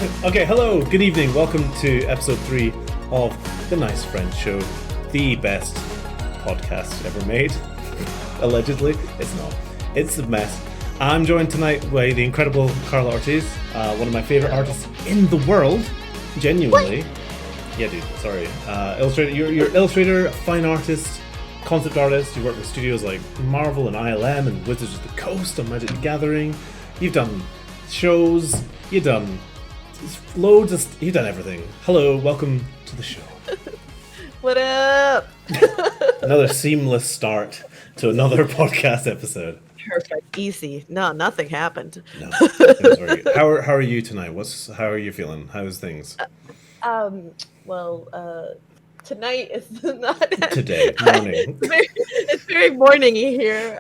Okay, hello, good evening. Welcome to episode 3 of The Nice Friend Show, the best podcast ever made. Allegedly. It's not. It's a mess. I'm joined tonight by the incredible Karla Ortiz, one of my favorite artists in the world. Genuinely. What? Yeah, dude, sorry. Illustrator, you're illustrator, fine artist, concept artist. You work with studios like Marvel and ILM and Wizards of the Coast on Magic the Gathering. You've done shows. You've done you've done everything. Hello, welcome to the show. What up? Another seamless start to another podcast episode. Perfect, easy. No, nothing happened. No, it was very good. How are you tonight? How are you feeling? How's things? Tonight is not Today morning. It's very morningy here.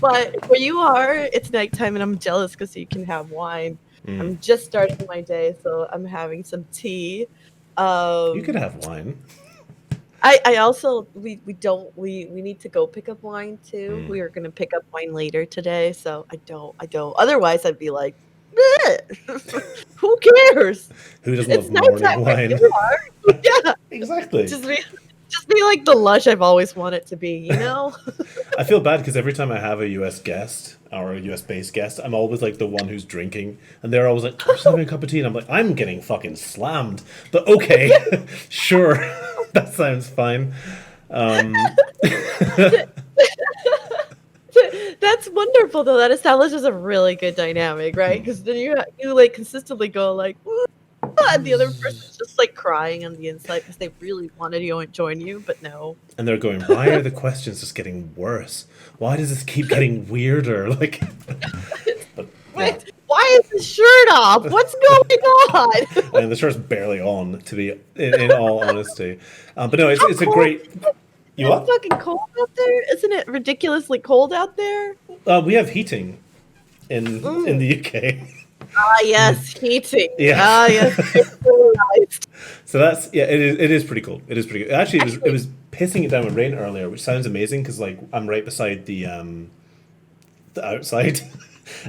But where you are, it's nighttime, and I'm jealous because you can have wine. I'm just starting my day, so I'm having some tea. You could have wine. I also we need to go pick up wine too. We are gonna pick up wine later today, so I don't. Otherwise, I'd be like, who cares? Who doesn't love morning wine? Yeah, exactly. Just be like the lush I've always wanted to be, you know? I feel bad because every time I have a US guest or a US based guest, I'm always like the one who's drinking, and they're always like, I'm just having a cup of tea, and I'm like, I'm getting fucking slammed. But okay, sure, that sounds fine. That's wonderful though. That establishes a really good dynamic, right? Because then you like consistently go like, and the other person's just like crying on the inside because they really wanted to join you, but no. And they're going, why are the questions just getting worse? Why does this keep getting weirder? Like, wait, why is his shirt off? What's going on? I mean, the shirt's barely on, to be in all honesty. But no, it's a great. It's fucking cold out there. Isn't it ridiculously cold out there? We have heating in the UK. Ah, yes, heating. Yeah. Ah, yes. So that's it is pretty cool. It is pretty good. Actually, it was pissing it down with rain earlier, which sounds amazing because like I'm right beside the outside,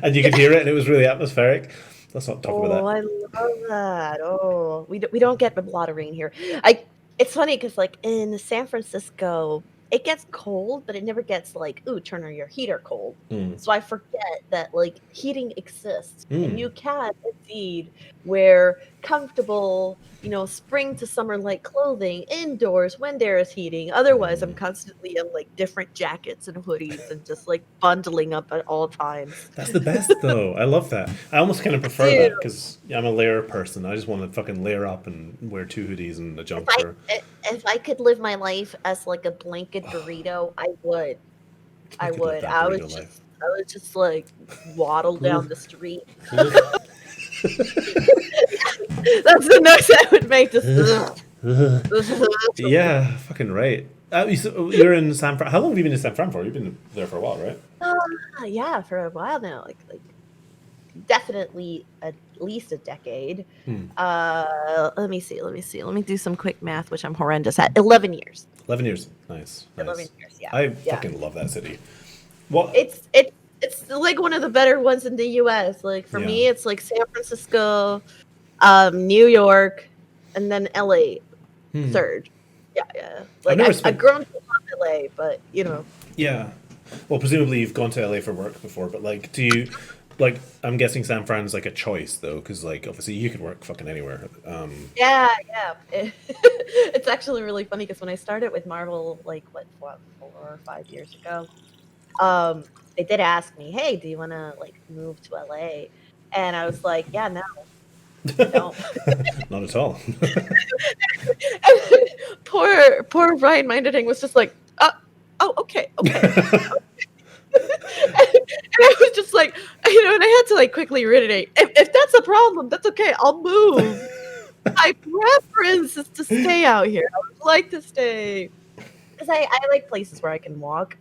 and you could hear it, and it was really atmospheric. Let's not talk about that. Oh, I love that. Oh, we don't get a lot of rain here. It's funny because like in San Francisco, it gets cold, but it never gets like, ooh, turn on your heater cold. So I forget that like heating exists, and you can indeed wear comfortable, spring to summer like clothing indoors when there is heating. Otherwise, I'm constantly in like different jackets and hoodies and just like bundling up at all times. That's the best though. I love that. I almost kind of prefer that because I'm a layer person. I just want to fucking layer up and wear 2 hoodies and a jumper. If I could live my life as like a blanket burrito, I would. I would. I would just like waddle down the street. That's the noise I would make. Yeah, fucking right. You're in San Fran. How long have you been in San Fran for? You've been there for a while, right? Yeah, for a while now. Like definitely at least a decade. Let me see. Let me do some quick math, which I'm horrendous at. 11 years. 11 years. Nice. 11 years. Yeah. I fucking love that city. What? It's like one of the better ones in the U.S. Like for me, it's like San Francisco, New York, and then L.A. third. Yeah. Like I've grown to love L.A., but Yeah. Well, presumably you've gone to LA for work before, but like, do you like? I'm guessing San Fran's like a choice though, because like obviously you could work fucking anywhere. Yeah. It's actually really funny because when I started with Marvel, like 4 or 5 years ago, they did ask me, "Hey, do you want to like move to LA?" And I was like, "Yeah, no." Not at all. poor Ryan Mindeding was just like, oh, okay. And I was just like, and I had to like quickly reiterate, if that's a problem, that's okay, I'll move. My preference is to stay out here. I would like to stay because I like places where I can walk.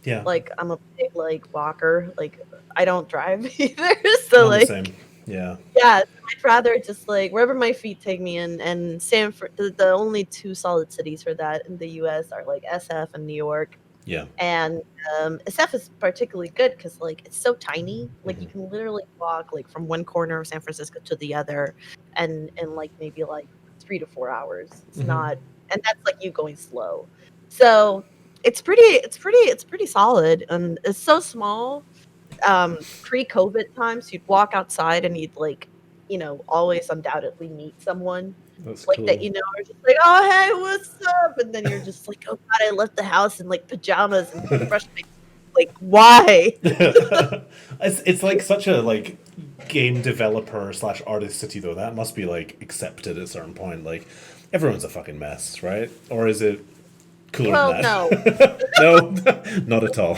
Yeah. Like I'm a big like walker. Like I don't drive either, so I'm like the same. Yeah. Yeah, I'd rather just like wherever my feet take me, and Sanford. The only 2 solid cities for that in the U.S. are like SF and New York. Yeah. And SF is particularly good because like it's so tiny. Like you can literally walk like from one corner of San Francisco to the other, and in like maybe like 3 to 4 hours. It's not, and that's like you going slow. So it's pretty solid, and it's so small. Pre-COVID times, you'd walk outside and you'd like, always undoubtedly meet someone That's like that, cool. are just like, oh hey, what's up? And then you're just like, oh god, I left the house in like pajamas and brushed my teeth. Like, why? It's like such a like game developer slash artist city though. That must be like accepted at a certain point. Like everyone's a fucking mess, right? Or is it cooler Well, than no. that? No, not at all.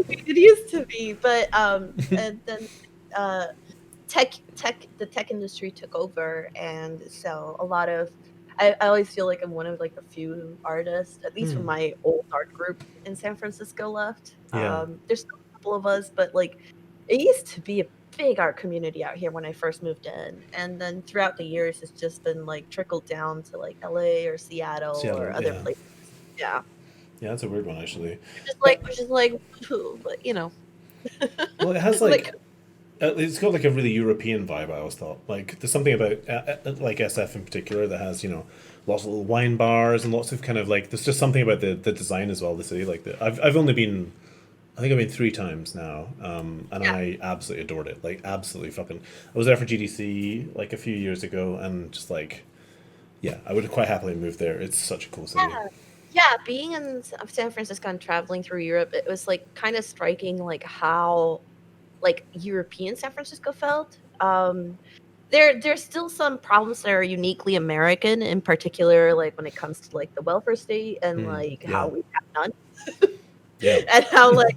It used to be, but and then uh the tech industry took over, and so a lot of I always feel like I'm one of like the few artists, at least from my old art group in San Francisco, left. Yeah. There's still a couple of us, but like it used to be a big art community out here when I first moved in, and then throughout the years it's just been like trickled down to like LA or Seattle or Seattle, other yeah. places. Yeah. Yeah, that's a weird one actually. Which is like, but Well, it has like, it's got like a really European vibe. I always thought like there's something about like SF in particular that has lots of little wine bars and lots of kind of like there's just something about the design as well. The city like I've only been I think I've been 3 times now, and yeah. I absolutely adored it. Like absolutely fucking. I was there for GDC like a few years ago, and just like yeah, I would have quite happily moved there. It's such a cool city. Yeah. Yeah, being in San Francisco and traveling through Europe, it was like kind of striking like how like European San Francisco felt. There's still some problems that are uniquely American, in particular, like when it comes to like the welfare state and like how Yeah. we have none, Yeah. and how like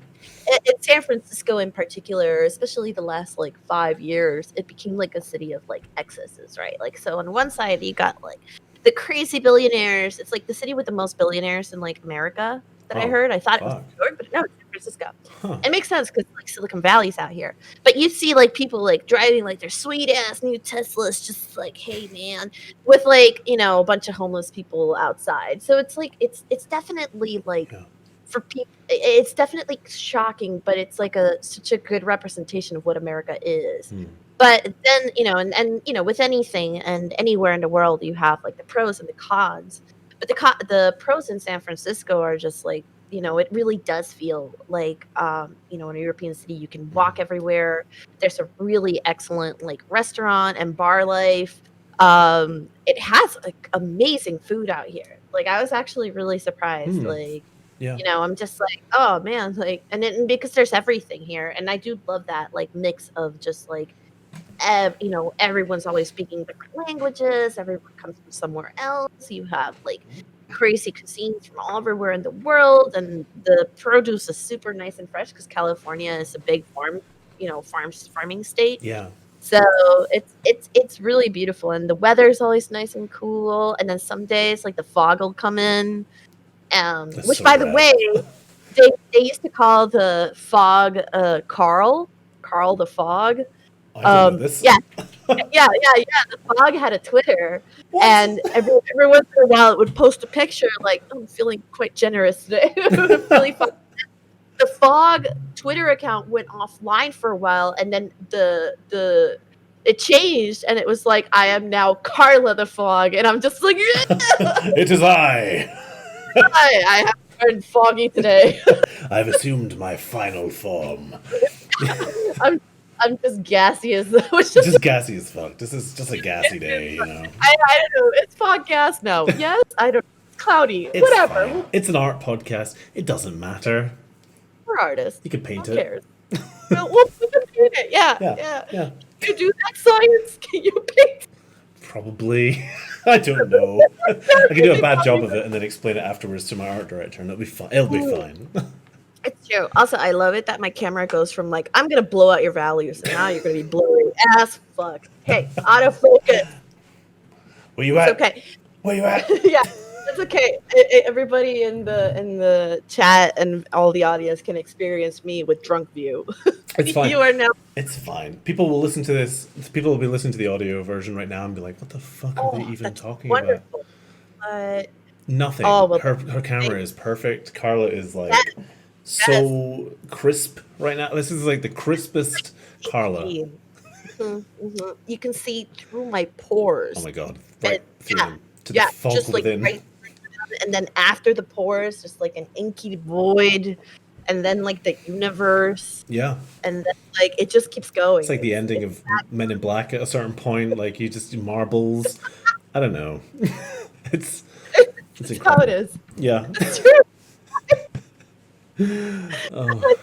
in San Francisco in particular, especially the last like 5 years, it became like a city of like excesses, right? Like so on one side you got like the crazy billionaires. It's like the city with the most billionaires in like America that I Oh, heard. I thought it was fuck. New York, but no, it's San Francisco. Huh. It makes sense because like Silicon Valley's out here. But you see like people like driving like their sweet ass new Teslas, just like, hey man, with like, a bunch of homeless people outside. So it's like it's definitely like Yeah. for people it's definitely shocking, but it's like such a good representation of what America is. But then, and with anything and anywhere in the world, you have like the pros and the cons. But the pros in San Francisco are just like, it really does feel like, in a European city, you can walk everywhere. There's a really excellent like restaurant and bar life. It has like amazing food out here. Like I was actually really surprised. Like, Yeah. I'm just like, oh man, like, and because there's everything here, and I do love that like mix of just like everyone's always speaking different languages. Everyone comes from somewhere else. You have like crazy cuisines from all everywhere in the world, and the produce is super nice and fresh because California is a big farming state. Yeah. So it's really beautiful, and the weather's always nice and cool. And then some days like the fog will come in, That's which so by the rad. way, they used to call the fog Carl the fog. I didn't know this. Yeah, yeah. The fog had a Twitter, What? and every once in a while it would post a picture like, oh, I'm feeling quite generous today. Really fun. The fog Twitter account went offline for a while, and then it changed, and it was like, I am now Karla the Fog, and I'm just like, yeah! It is I. Hi, I have turned foggy today. I've assumed my final form. I'm just gassy as Just gassy as fuck. This is just a gassy day, I don't know. It's podcast now. Yes, I don't. It's cloudy. It's Whatever. fine. It's an art podcast. It doesn't matter. We're artists. You can paint Who it. cares? No, we can paint it. Yeah. Yeah. Can you do that science? Can you paint? Probably. I don't know. I can do a bad job of it and then explain it afterwards to my art director, and it'll be fine. It'll be fine. It's true. Also, I love it that my camera goes from like, I'm gonna blow out your values, and now you're gonna be blurry as fuck. Hey, autofocus. Where you at? It's okay. Where you at? Yeah, it's okay. Everybody in the chat and all the audience can experience me with drunk view. It's fine. You are now. It's fine. People will listen to this. People will be listening to the audio version right now and be like, "What the fuck are they even talking Wonderful. But Nothing. Oh well, Her thank camera is perfect. Karla is yes, like yes. so crisp right now. This is like the crispest Karla. You can see through my Oh pores, my god, and right through yeah, them to the yeah, fog just like within. right, and then after the pores, just like an inky void, and then like the universe, Yeah, and then like it just keeps it's going. like the ending of Men in Black at a certain point. Like you just marbles. I don't know. it's it's It's how it incredible. is. Yeah. It's true. Oh,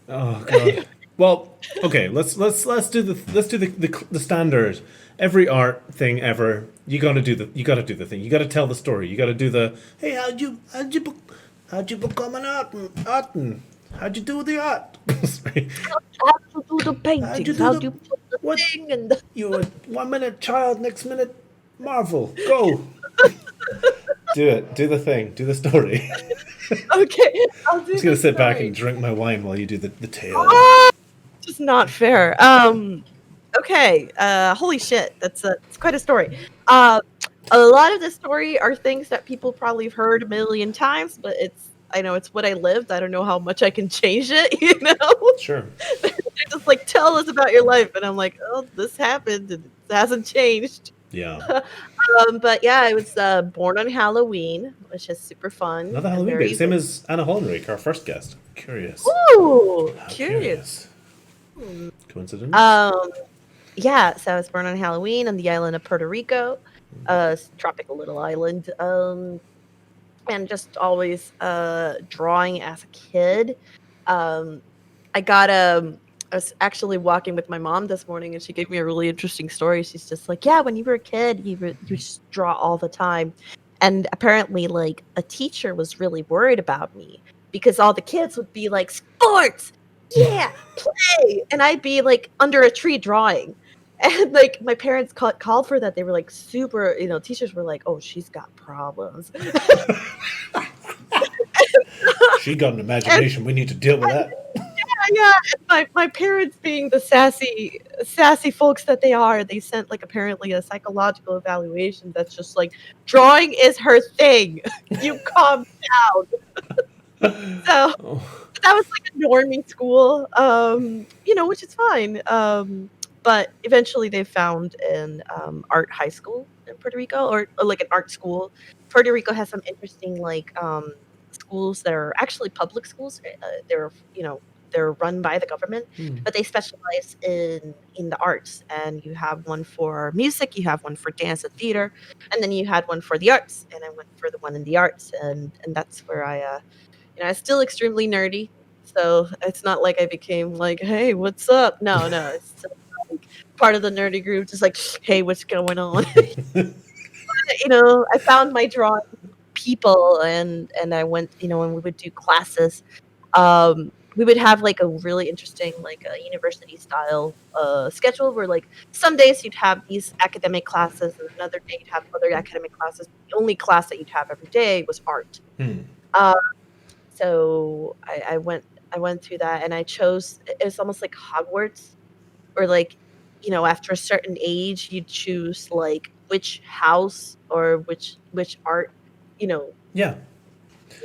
oh god. Well, okay. Let's do the standard. Every art thing ever. You gotta do the thing. You gotta tell the story. You gotta do the hey how'd you become an artin? How'd you do the art? Sorry. How do you do the How'd you paintings? do How the do you put the what? thing and the You were 1 minute child, next minute Marvel. Go do it. Do the thing. Do the story. okay, I'll I'm do just gonna the sit back and story. drink my wine while you do the tale. Ah, just not fair. Okay. Holy shit, it's quite a story. Uh, a lot of the story are things that people probably have heard a million times, but I know it's what I lived. I don't know how much I can change it. Sure. They're just like tell us about your life, and I'm like, oh, this happened and it hasn't changed. Yeah. But yeah, I was born on Halloween, which is super fun Another and Halloween baby. very Same like, as Anna Hollenreich, our first guest. Curious. ooh, How curious. curious. Hmm. Coincidence? Um, yeah, so I was born on Halloween on the island of Puerto Rico, tropical little island. And just always drawing as a kid. Um, I got I was actually walking with my mom this morning, and she gave me a really interesting story. She's just like, "Yeah, when you were a kid, you just draw all the time," and apparently, like a teacher was really worried about me because all the kids would be like, "Sports, yeah, play," and I'd be like under a tree drawing. And like my parents called for that. They were like super, teachers were like, "Oh, she's got problems." She got an And imagination. We need to deal with that. yeah, and my parents being the sassy folks that they are, they sent, like, apparently a psychological evaluation that's just like, "Drawing is her thing. You calm down." So, Oh, that was like a normie school, which is fine, but eventually they found an, art high school in Puerto Rico or like an art school. Puerto Rico has some interesting, like, schools that are actually public schools, they're run by the government, hmm. but they specialize in the arts, and you have one for music, you have one for dance and theater, and then you had one for the arts, and I went for the one in the arts, and that's where I'm still extremely nerdy, so it's not like I became like, "Hey, what's up?" No, no, it's still like part of the nerdy group, just like, "Hey, what's going on?" I found my drawing people and I went, when we would do classes, we would have like a really interesting, like a university style schedule where like some days you'd have these academic classes and another day you'd have other academic classes. The only class that you'd have every day was art. Hmm. Uh, so I went through that and I chose it was almost like Hogwarts or like, after a certain age you'd choose like which house or which art, you know, Yeah.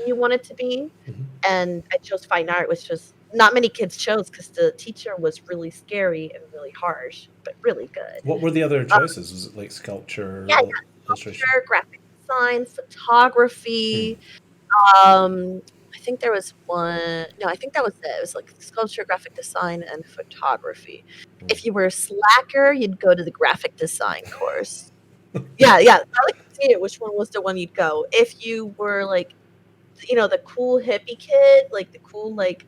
you want it to be. Mhm. And I chose fine art, which was not many kids chose because the teacher was really scary and really harsh, but really good. What were the other Uh, choices? Was it like sculpture, yeah, yeah, illustration? sculpture, graphic design, Hmm. photography. Um, I think there was one. No, I think that was it. It was like sculpture, graphic design, and photography. Hmm. If you were a slacker, you'd go to the graphic design course. Yeah, yeah. I like to see it. Which one was the one you'd go? If you were like, the cool hippie kid, like the cool like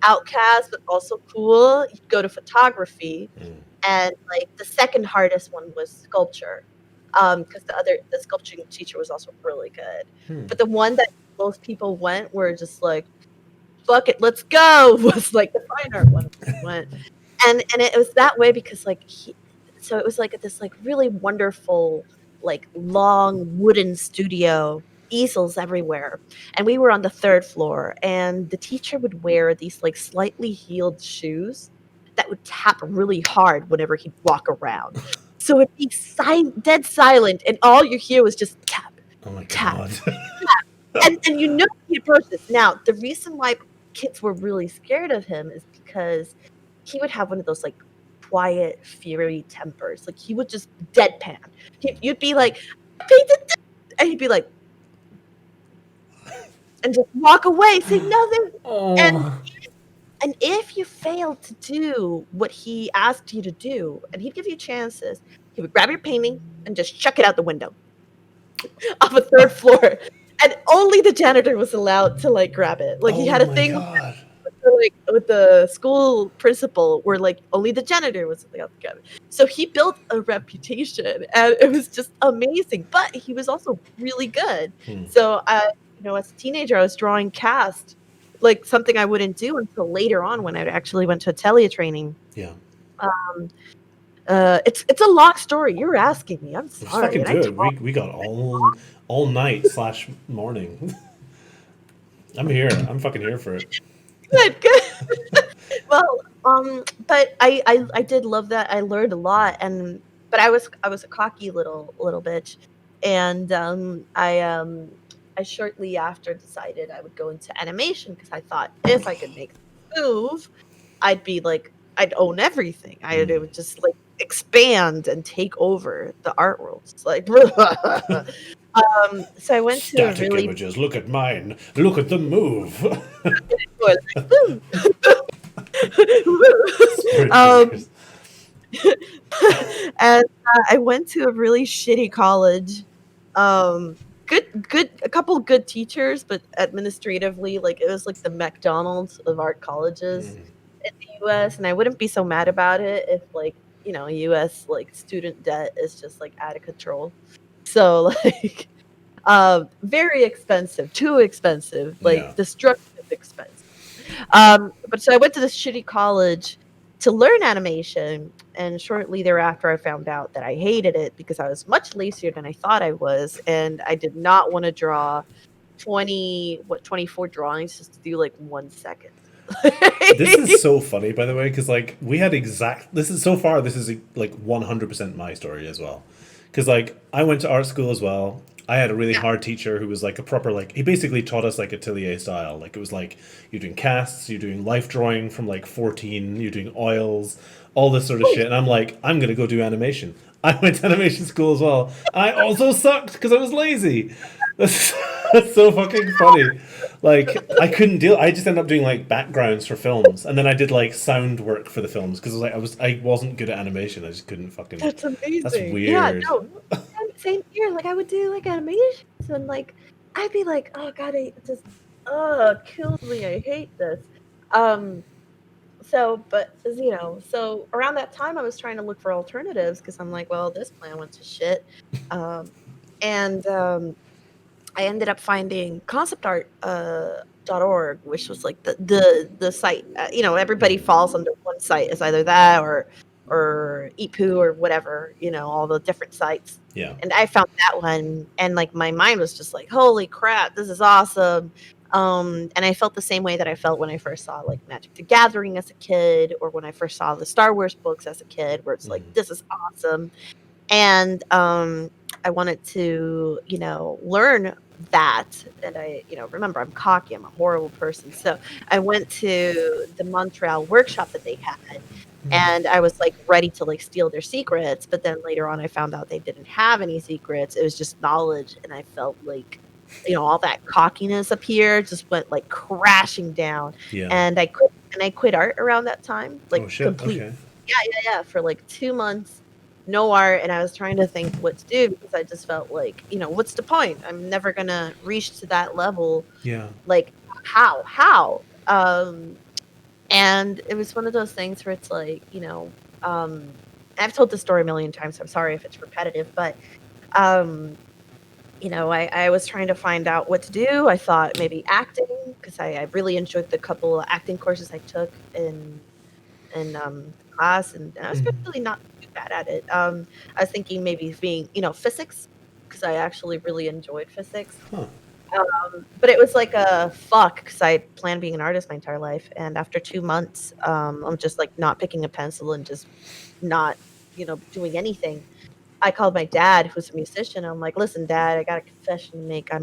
outcast, but also cool, you'd go to photography. Hmm. And like the second hardest one was sculpture, because the sculpturing teacher was also really good. Hmm. But the one that most people went were just like, "Fuck it, let's go," was like the fine art one went, and it was that way because like so it was like this like really wonderful like long wooden studio, easels everywhere, and we were on the third floor, and the teacher would wear these like slightly heeled shoes that would tap really hard whenever he'd walk around. So it'd be dead silent, and all you hear was just tap, Oh my tap, god. and you know he approached this. Now, the reason why kids were really scared of him is because he would have one of those like quiet fury tempers. Like he would just deadpan. You'd be like, "I painted this," and he'd be like, and just walk away, say nothing. And Oh. and if you failed to do what he asked you to do, and he'd give you chances, he would grab your painting and just chuck it out the window off a third floor. And only the janitor was allowed to like grab it. Like he Oh had a my thing god. with the school principal where like only the janitor was allowed to grab it. So he built a reputation and it was just amazing. But he was also really good. So as a teenager I was drawing cast, like something I wouldn't do until later on when I actually went to atelier training. Yeah. Um it's a long story. You're asking me. I'm Let's sorry. fucking And I do it. talk We got all night / morning. I'm here. I'm fucking here for it. good. Well, but I did love that. I learned a lot, but I was a cocky little bitch, and I shortly after decided I would go into animation because I thought if I could make a move, I'd own everything. It would just like expand and take over the art world. It's like, so I went to a Static really images. Look at mine. Look at the move. Spirit um, fingers. and I went to a really shitty college. A couple good teachers, but administratively, like it was like the McDonald's of art colleges in the U.S. And I wouldn't be so mad about it if, like, U.S. like student debt is just like out of control. So like, very expensive, too expensive, like Yeah. destructive expensive. But so I went to this shitty college to learn animation, and shortly thereafter, I found out that I hated it because I was much lazier than I thought I was, and I did not want to draw 24 drawings just to do like 1 second. This is so funny, by the way, because like we had exact. This is so far. This is like 100% my story as well, because like I went to art school as well. I had a really Yeah. hard teacher who was like a proper like he basically taught us like atelier style. Like it was like you're doing casts, you're doing life drawing from like 14, you're doing oils, all this sort of Holy shit. And I'm like, I'm gonna go do animation. I went to animation school as well. I also sucked because I was lazy. That's, that's so fucking funny. Like I couldn't deal. I just ended up doing like backgrounds for films, and then I did like sound work for the films because I wasn't good at animation. I just couldn't fucking. That's That's amazing. Yeah, weird. no, same here. Like I would do like animations and like I'd be like, oh god, it just kills me. I hate this. Um so around that time I was trying to look for alternatives because I'm like, well, this plan went to shit. And I ended up finding conceptart.org, which was like the site. Everybody falls under one site. It's either that or Ep3 or whatever. All the different sites. Yeah. And I found that one, and like my mind was just like, "Holy crap, this is awesome!" And I felt the same way that I felt when I first saw like Magic the Gathering as a kid, or when I first saw the Star Wars books as a kid, where it's like, "This is awesome." And I wanted to, learn that. And remember, I'm cocky, I'm a horrible person. So I went to the Montreal workshop that they had, and I was like ready to like steal their secrets. But then later on, I found out they didn't have any secrets. It was just knowledge. And I felt like, all that cockiness up here just went like crashing down. Yeah. And I quit art around that time, like Oh shit. complete. Okay. Yeah, for like 2 months, no art, and I was trying to think what to do because I just felt like, what's the point? I'm never gonna reach to that level. Yeah. Like, how? And it was one of those things where it's like, I've told this story a million times, so I'm sorry if it's repetitive, but um, I was trying to find out what to do. I thought maybe acting because I really enjoyed the couple of acting courses I took in class, and I was really not too bad at it. I was thinking maybe being, physics, because I actually really enjoyed physics. Huh. But it was like a fuck because I planned being an artist my entire life, and after 2 months, I'm just like not picking a pencil and just not, doing anything. I called my dad, who's a musician. I'm like, listen, Dad, I got a confession to make. I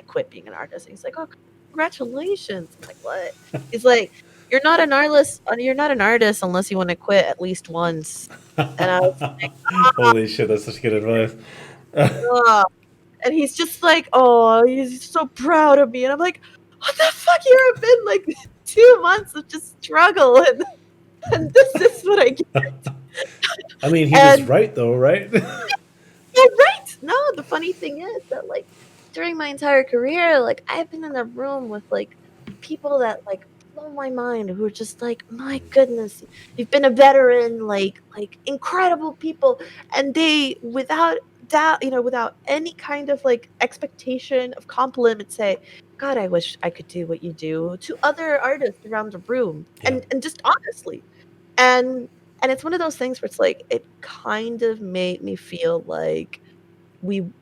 quit being an artist. And he's like, oh, congratulations. I'm like, what? He's like, you're not an artist unless you want to quit at least once. And I was Holy shit, that's such good advice. like, and he's just like, oh, he's so proud of me. And I'm like, what the fuck? Here I've been like 2 months of just struggle, and this is what I get. I mean, he was And right though, right? yeah, right. No, the funny thing is that like during my entire career, like I've been in a room with like people that like blow my mind, who are just like, my goodness, you've been a veteran, like incredible people, and they without doubt, without any kind of like expectation of compliment, say, God, I wish I could do what you do, to other artists around the room, Yeah. and just honestly. And it's one of those things where it's like it kind of made me feel like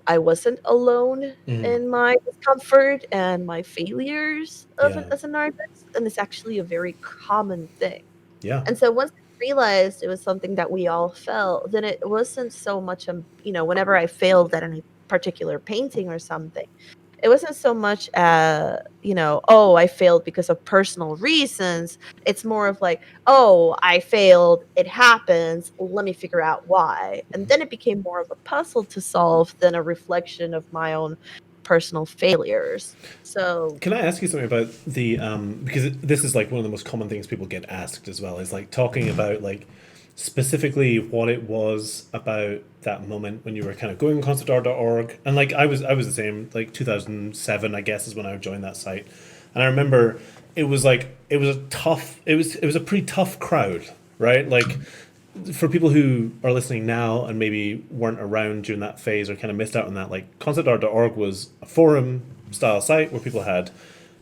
I wasn't alone Mm. in my discomfort and my failures Yeah. as an artist, and it's actually a very common thing. Yeah. And so once I realized it was something that we all felt, then it wasn't so much, whenever I failed at any particular painting or something, it wasn't so much, oh, I failed because of personal reasons. It's more of like, oh, I failed. It happens. Let me figure out why. And then it became more of a puzzle to solve than a reflection of my own personal failures. So, Can I ask you something about the because this is like one of the most common things people get asked as well, is like talking about like specifically what it was about that moment when you were kind of going concert.org. And like I was the same, like 2007 I guess is when I joined that site. And I remember it was like it was a pretty tough crowd, right? Like for people who are listening now and maybe weren't around during that phase or kind of missed out on that, like concert.org was a forum style site where people had,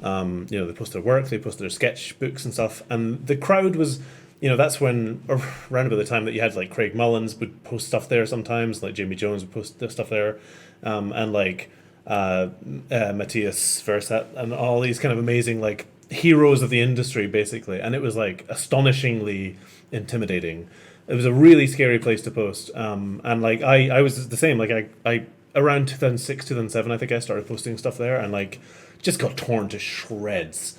they posted their work, they posted their sketchbooks and stuff, and the crowd was, that's when around about the time that you had like Craig Mullins would post stuff there sometimes, like Jamie Jones would post their stuff there, and like Matthias Versat and all these kind of amazing like heroes of the industry basically, and it was like astonishingly intimidating. It was a really scary place to post, and like I was the same. Like I around 2006 2007 I think I started posting stuff there, and like just got torn to shreds.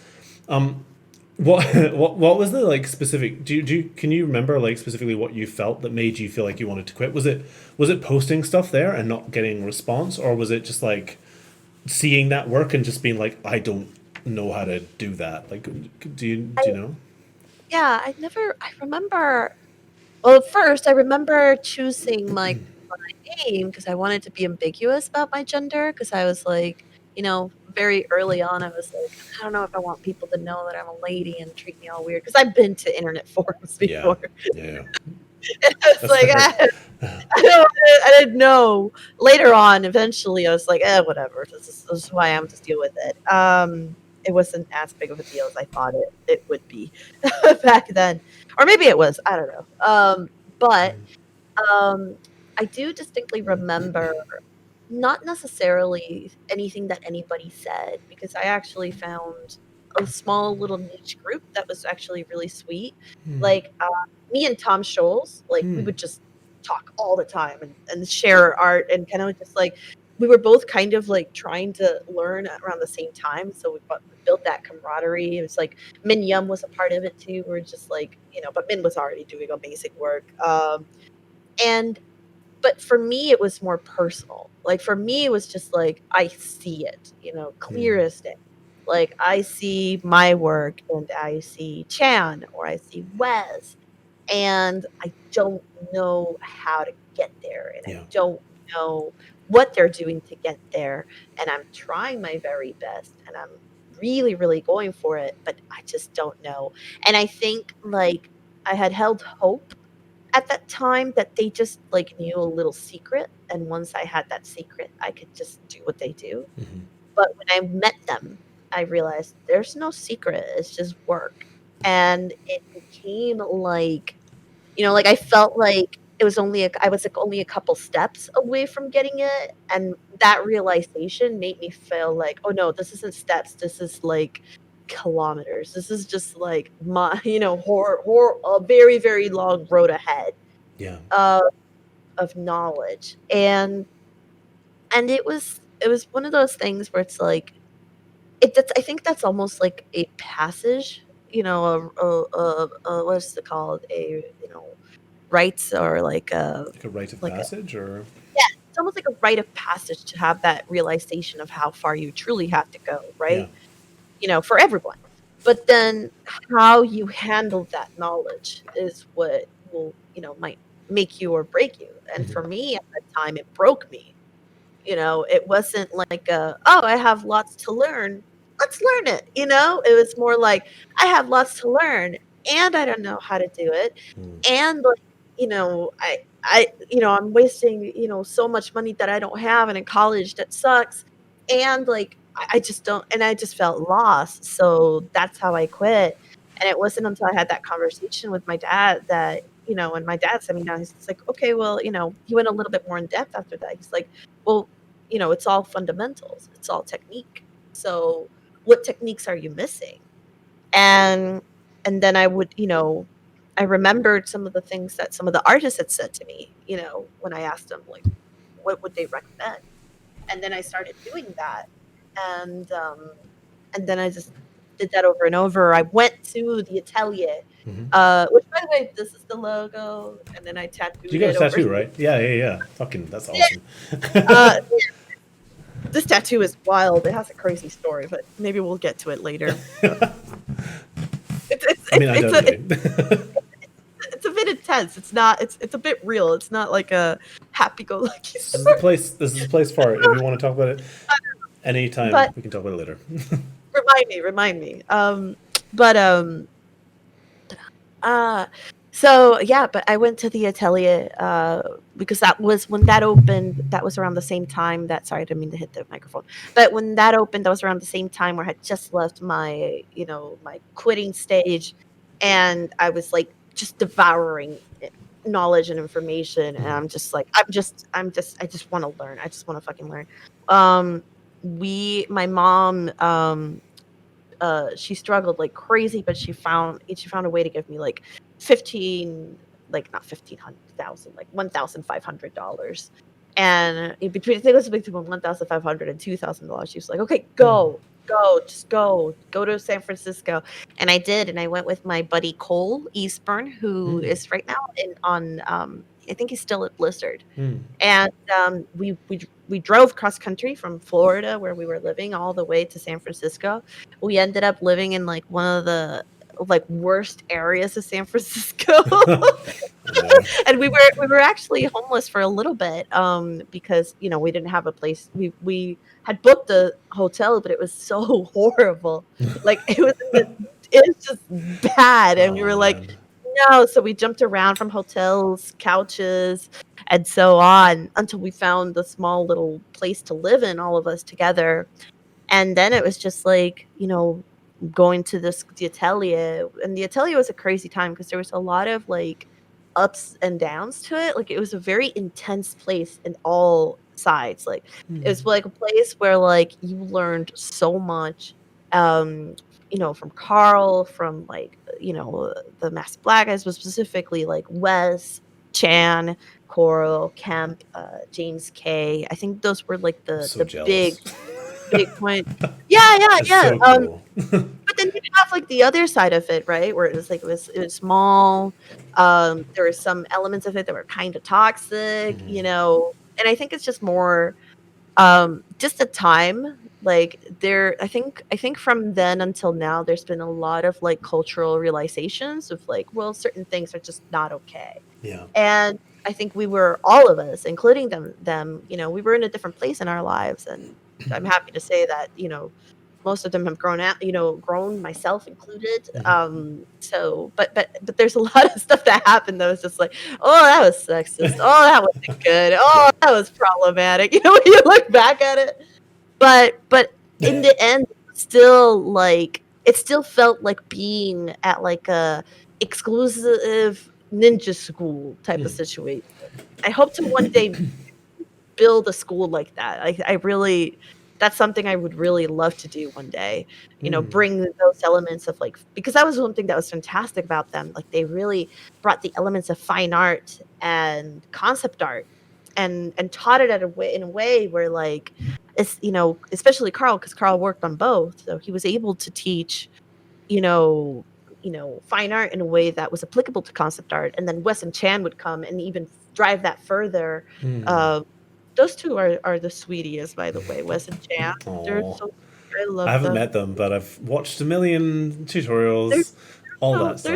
What what was the like specific? Can you remember like specifically what you felt that made you feel like you wanted to quit? Was it posting stuff there and not getting response, or was it just like seeing that work and just being like, I don't know how to do that? Like, do you know? yeah, I remember. Well, at first, I remember choosing my name because I wanted to be ambiguous about my gender. Because I was like, very early on, I was like, I don't know if I want people to know that I'm a lady and treat me all weird. Because I've been to internet forums Yeah, before. yeah, And I was that's like, fair. I didn't know. Later on, eventually, I was like, whatever. This is who I am. Just deal with it. It wasn't as big of a deal as I thought it would be back then, or maybe it was. I don't know. But um, I do distinctly remember not necessarily anything that anybody said, because I actually found a small little niche group that was actually really sweet. Like me and Tom Scholes, like we would just talk all the time and share art, and kind of just like we were both kind of like trying to learn around the same time. So we built that camaraderie. It was like Min Yum was a part of it too. We're just like, but Min was already doing amazing work. And but for me it was more personal. Like for me it was just like I see it, clear as day. Like I see my work and I see Chan or I see Wes, and I don't know how to get there, and I Yeah. don't know what they're doing to get there, and I'm trying my very best, and I'm really really going for it, but I just don't know. And I think like I had held hope at that time that they just like knew a little secret, and once I had that secret I could just do what they do. But when I met them, I realized there's no secret, it's just work. And it became like, like I felt like it was I was like only a couple steps away from getting it, and that realization made me feel like, oh no, this isn't steps, this is like kilometers. This is just like my, a very very long road ahead. Yeah. of of knowledge. And it was one of those things where it's like I think that's almost like a passage, what's it called? Rites, or Like a rite of like a passage, or yeah, it's almost like a rite of passage to have that realization of how far you truly have to go, yeah. right? For everyone. But then how you handle that knowledge is what might make you or break you. And Hmm. for me at that time, it broke me. It wasn't like oh, I have lots to learn. Let's learn it. It was more like I have lots to learn and I don't know how to do it. Mm. And like, I'm wasting, so much money that I don't have and in college that sucks. And like I just don't, and I just felt lost. So that's how I quit. And it wasn't until I had that conversation with my dad that, and my dad sat me down. He's like, okay, well, he went a little bit more in depth after that. He's like, well, it's all fundamentals. It's all technique. So what techniques are you missing? And and then I remembered some of the things that some of the artists had said to me, when I asked them like what would they recommend? And then I started doing that. And and then I just did that over and over. I went to the atelier, Hmm. which by the way, this is the logo, and then I You tattooed got a it over tattoo, here. right? Yeah, yeah, yeah. Fucking, that's awesome. Uh, this tattoo is wild. It has a crazy story, but maybe we'll get to it later. It's it's I mean, it's I it's don't a really. it's a bit intense. It's not. It's a bit real. It's not like a happy-go-lucky This is the story. place. This is the place for it. If you want to talk about it, anytime But we can talk about it later. remind me. But uh, so yeah. But I went to the atelier because that was when that opened. That was around the same time that. Sorry, I didn't mean to hit the microphone. But when that opened, that was around the same time where I had just left my quitting stage, and I was like just devouring knowledge and information, and Mhm. I just want to learn. I just want to fucking learn. um my mom, she struggled like crazy, but she found a way to give me like 15, like not 15,000, like $1,500. And in between, I think it was between 1,500 and $2,000. She was like, okay, just go to San Francisco. And I did. And I went with my buddy Cole Eastburn, who Mm. is right now I think he's still at Blizzard. Mm. And we drove cross country from Florida, where we were living, all the way to San Francisco. We ended up living in like one of the like worst areas of San Francisco. Oh no. And we were actually homeless for a little bit, because we didn't have a place. We had booked a hotel, but it was so horrible. Like it was just bad, and we Oh were like, man. no. So we jumped around from hotels, couches, and so on until we found the small little place to live in, all of us together. And then it was just like, going to the atelier, and the atelier was a crazy time because there was a lot of like ups and downs to it. Like it was a very intense place in all sides. Like it Mm. was like a place where like you learned so much, um, from Carl, from like, the Mass Black guys, but specifically like Wes, Chan, Coral, Kemp, James K. I think those were like I'm the so the big jealous. big point. Yeah, yeah, It's yeah. so cool. But then you have like the other side of it, right? Where it was small. There were some elements of it that were kind of toxic, Mhm. and I think it's just more just a time. Like I think from then until now there's been a lot of like cultural realizations of like, well, certain things are just not okay. Yeah. And I think we were, all of us, including them, we were in a different place in our lives. And I'm happy to say that, most of them have grown out, grown, myself included. Mhm. But there's a lot of stuff that happened that was just like, oh, that was sexist. Oh, that wasn't good. Yeah. Oh, that was problematic. When you look back at it. But in the end, it still felt like being at like a exclusive ninja school type of Mm. situation. I hope to one day build a school like that. I really that's something I would really love to do one day. Mm. Bring those elements of like, because that was one thing that was fantastic about them. Like they really brought the elements of fine art and concept art and taught it in a way where like it's especially Carl, because Carl worked on both, so he was able to teach you know fine art in a way that was applicable to concept art, and then Wes and Chan would come and even drive that further. Mm. uh, those two are the sweeties, by the way, Wes and Chan. They're Aw. so I I love haven't them. met them, but I've watched a million They're tutorials, all so that stuff.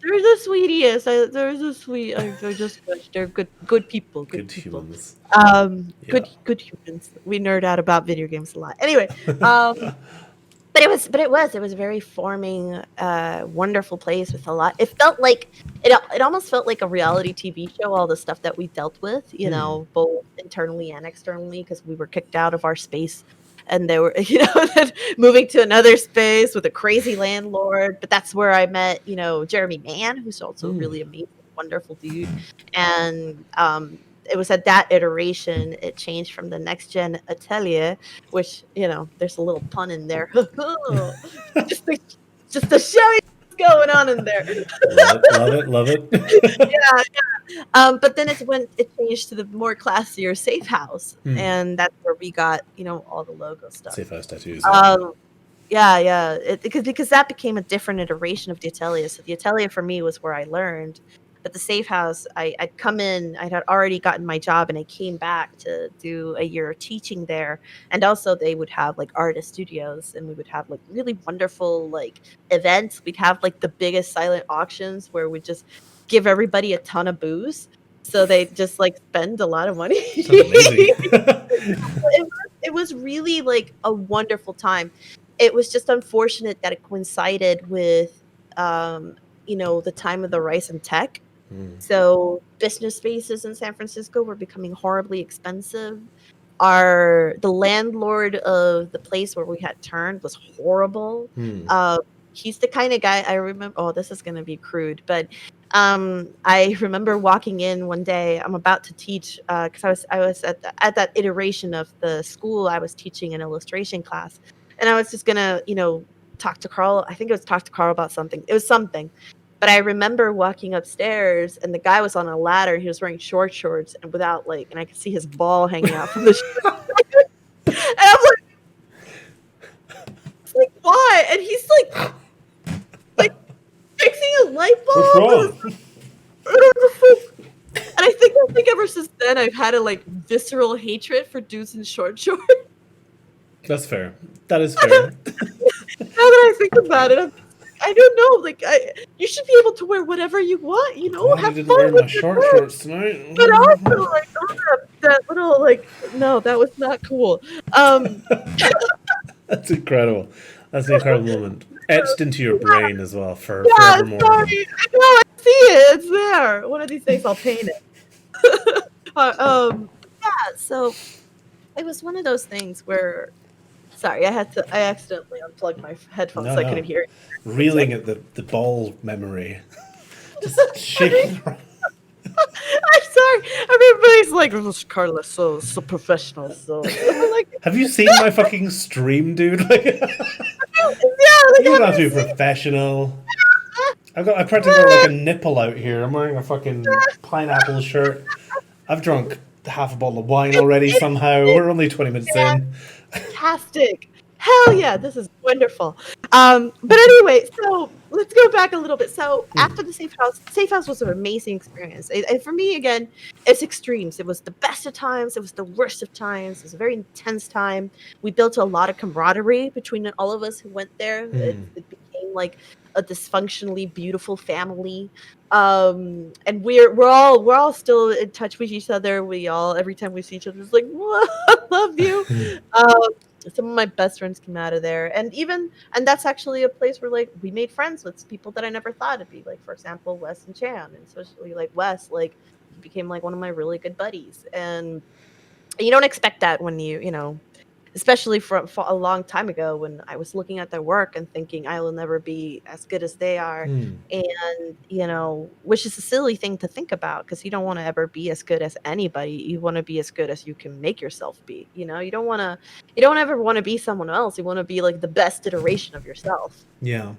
they're the sweetiest. They're so sweet. They're just they're good people. Good Good people. humans. Yeah. Good humans. We nerd out about video games a lot. Anyway, um, but it was a very forming, wonderful place with a lot. It felt like it almost felt like a reality TV show. All the stuff that we dealt with, Hmm. both internally and externally, because we were kicked out of our space, and they were, then moving to another space with a crazy landlord. But that's where I met, Jeremy Mann, who's also a Hmm. really amazing, wonderful dude, and it was at that iteration it changed from the next gen atelier, which there's a little pun in there. just to, just to show you what's going on in there. Love it. Love it. Love it. Yeah. But then it's when it changed to the more classier safe house, Hmm. and that's where we got all the logo stuff. Safe house tattoos. Yeah. Yeah, yeah. Because that became a different iteration of the atelier. So the atelier for me was where I learned. But the safe house, I'd come in, I had already gotten my job, and I came back to do a year of teaching there. And also they would have like artist studios, and we would have like really wonderful like events. We'd have like the biggest silent auctions where we'd just give everybody a ton of booze. So they just like spend a lot of money. Sounds amazing. It was really like a wonderful time. It was just unfortunate that it coincided with the time of the rise in tech. Hmm. So business spaces in San Francisco were becoming horribly expensive. The landlord of the place where we had turned was horrible. Hmm. Uh, he's the kind of guy I remember. Oh, this is gonna be crude, but I remember walking in one day. I'm about to teach because I was at that iteration of the school. I was teaching an illustration class, and I was just gonna talk to Carl. I think it was talk to Carl about something. It was something. But I remember walking upstairs, and the guy was on a ladder. He was wearing short shorts and without and I could see his ball hanging out from the shorts. And I'm like, why? And he's like fixing a light What's bulb. wrong? And I think ever since then I've had a visceral hatred for dudes in short shorts. That's fair. That is fair. Now that I think about it, I don't know. You should be able to wear whatever you want. Glad I Have didn't fun wear with my your short work. shorts tonight. But also, that little no, that was not cool. That's incredible. That's an incredible moment. Etched into your brain as well for Yeah, forevermore. sorry. I know, I see it. It's there. One of these days I'll paint it. Yeah, so it was one of those things where, sorry, I accidentally unplugged my headphones No, so I no. couldn't hear it. Reeling at the ball memory. Just shaking around. I'm sorry. Everybody's like, "Oh, Carla, so professional." So I'm like, Have you seen my fucking stream, dude? Like, yeah, you don't have have to you be seen? professional. I practically got like a nipple out here. I'm wearing a fucking pineapple shirt. I've drunk half a bottle of wine already somehow. We're only 20 minutes in. Fantastic. Hell yeah, this is wonderful. But anyway, so let's go back a little bit. So after the safe house was an amazing experience. And for me, again, it's extremes. It was the best of times. It was the worst of times. It was a very intense time. We built a lot of camaraderie between all of us who went there. It became like a dysfunctionally beautiful family. And we're all still in touch with each other. We all, every time we see each other, it's like, I love you. Um, some of my best friends came out of there, and that's actually a place where we made friends with people that I never thought it'd be, like, for example, Wes and Chan, and especially Wes, he became one of my really good buddies. And you don't expect that when you know especially from a long time ago when I was looking at their work and thinking I will never be as good as they are. And, which is a silly thing to think about because you don't want to ever be as good as anybody. You want to be as good as you can make yourself be. You don't ever want to be someone else. You want to be like the best iteration of yourself. Yeah.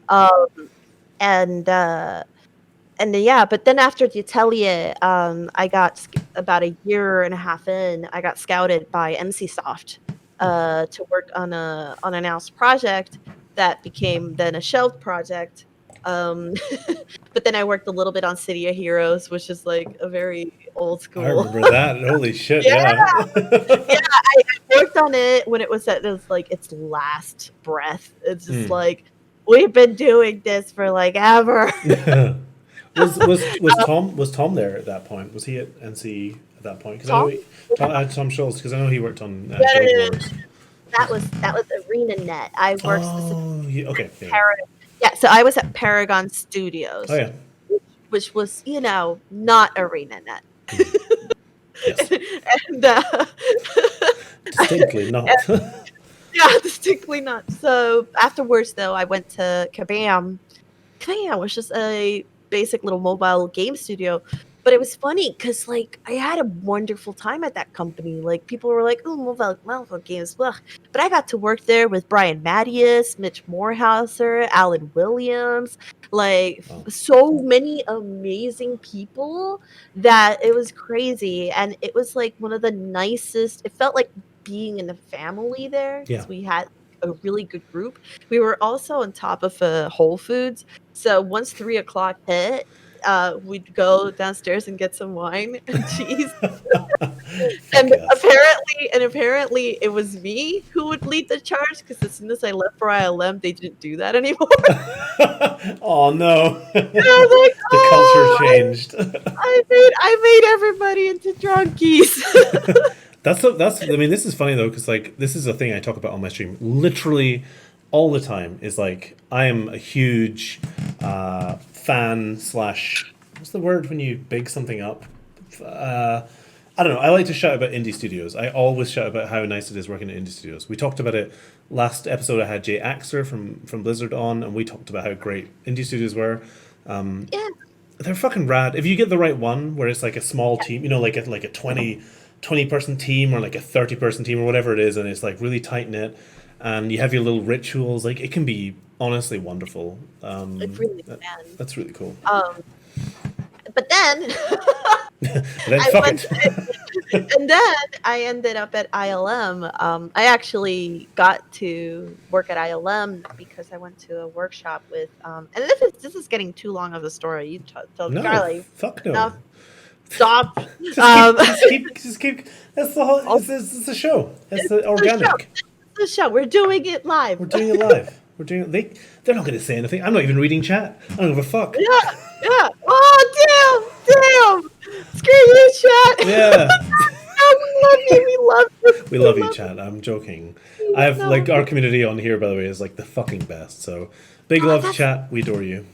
And yeah, but then after the atelier, I got about a year and a half in, I got scouted by NCSoft to work on an unannounced project that became then a shelved project. But then I worked a little bit on City of Heroes, which is like a very old I school. remember that. Holy shit, Yeah, yeah. yeah. I worked on it when it was like its last breath. It's just like we've been doing this for like ever. Was Tom there at that point? Was he at NC at that point? Because I know Tom? Tom Schultz. Because I know he worked on No, no, Guild no, no. Wars. That was ArenaNet. I worked specifically Okay. at Yeah. Paragon. Yeah, so I was at Paragon Studios. Oh yeah. Which was, not ArenaNet. Yes. And Distinctly not. yeah, distinctly not. So afterwards, though, I went to Kabam. Kabam was just a basic little mobile game studio. But it was funny because, like, I had a wonderful time at that company. Like, people were like, "Oh, mobile games, blah." But I got to work there with Brian Mattias, Mitch Morehouser, Alan Williams, like so many amazing people that it was crazy. And it was like one of the nicest. It felt like being in a family there because we had a really good group. We were also on top of Whole Foods, so once 3 o'clock hit, we'd go downstairs and get some wine and cheese. and apparently it was me who would lead the charge because as soon as I left for ILM, they didn't do that anymore. Oh no! And I was like, the culture changed. I made everybody into drunkies. That's. I mean, this is funny though, because like this is a thing I talk about on my stream, literally all the time. Is like I am a huge fan slash. What's the word when you big something up? I don't know. I like to shout about indie studios. I always shout about how nice it is working at indie studios. We talked about it last episode. I had Jay Axer from Blizzard on, and we talked about how great indie studios were. Yeah. They're fucking rad. If you get the right one, where it's like a small team, like a 20 person team or like a 30 person team or whatever it is, and it's like really tight knit, and you have your little rituals. Like it can be honestly wonderful. It really can. That's really cool. But then, and then I ended up at ILM. I actually got to work at ILM because I went to a workshop with. And this is getting too long of a story. You tell Charlie. Fuck no. Enough. Stop. Just keep. That's the whole. It's the show. It's the organic. It's the show. We're doing it live. We're doing it live. They're not going to say anything. I'm not even reading chat. I don't give a fuck. Yeah. Oh damn. Screw you, chat. Yeah. We love you. We love you, chat. I'm joking. I have like our community on here, by the way, is like the fucking best. So big love, chat. We adore you.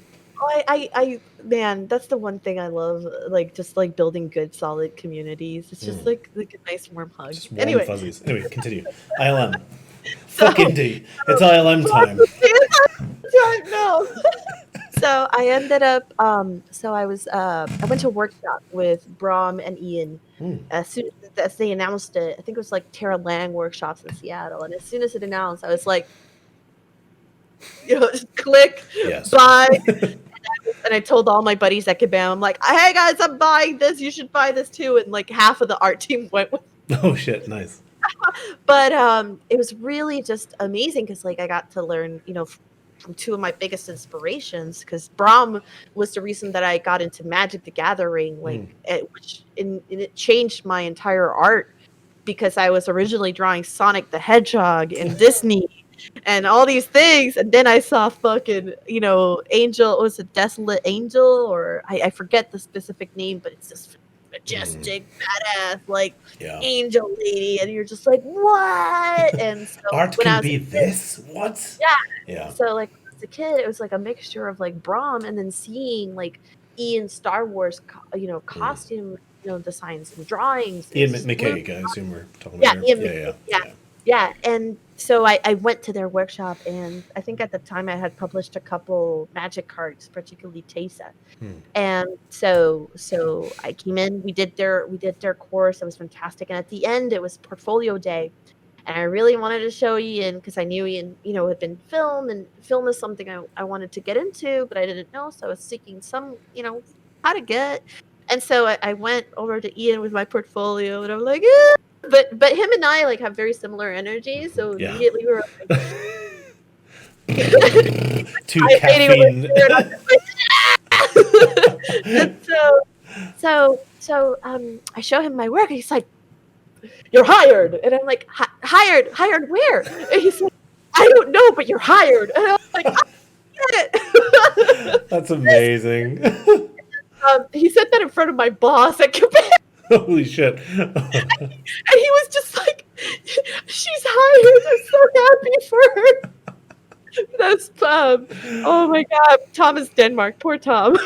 Man, that's the one thing I love. Like just like building good, solid communities. It's just like a nice warm hug. Just warm fuzzies. Anyway, continue. ILM. Fuck indie. It's ILM time. No. So I ended up. I went to a workshop with Brom and Ian. As soon as they announced it, I think it was like Tara Lang workshops in Seattle, and as soon as it announced, I was like, just click, buy. And I told all my buddies at Kabam, I'm like, hey guys, I'm buying this. You should buy this too. And like half of the art team went with. Oh shit, nice. But it was really just amazing because like I got to learn, from two of my biggest inspirations. Because Brom was the reason that I got into Magic the Gathering, it changed my entire art because I was originally drawing Sonic the Hedgehog and Disney. And all these things, and then I saw fucking, Angel, was it Desolate Angel, or I forget the specific name, but it's this majestic, badass, angel lady, and you're just like, what? And so art can be this? What? Yeah. So like as a kid, it was like a mixture of like Brom, and then seeing like Ian Star Wars, costume, designs and drawings. Ian McKay, I assume we're talking about. Yeah. Yeah, and so I went to their workshop, and I think at the time I had published a couple magic cards, particularly Teysa. And so I came in, we did their course, it was fantastic, and at the end, it was portfolio day, and I really wanted to show Ian because I knew Ian, had been film, and film is something I wanted to get into, but I didn't know, so I was seeking some, how to get. And so I went over to Ian with my portfolio, and I'm like, "Yeah." But him and I, like, have very similar energy, so Yeah. immediately we were like Too vibrating over caffeine. here, and I'm just like, and so I show him my work, and he's like, "You're hired." And I'm like, "Hired? Hired where?" And he's like, "I don't know, but you're hired." And I'm like, "I get it." That's amazing. He said that in front of my boss at Quebec. Holy shit. And he was just like, "She's hired. I'm so happy for her." That's oh my god, Thomas Denmark, poor Tom.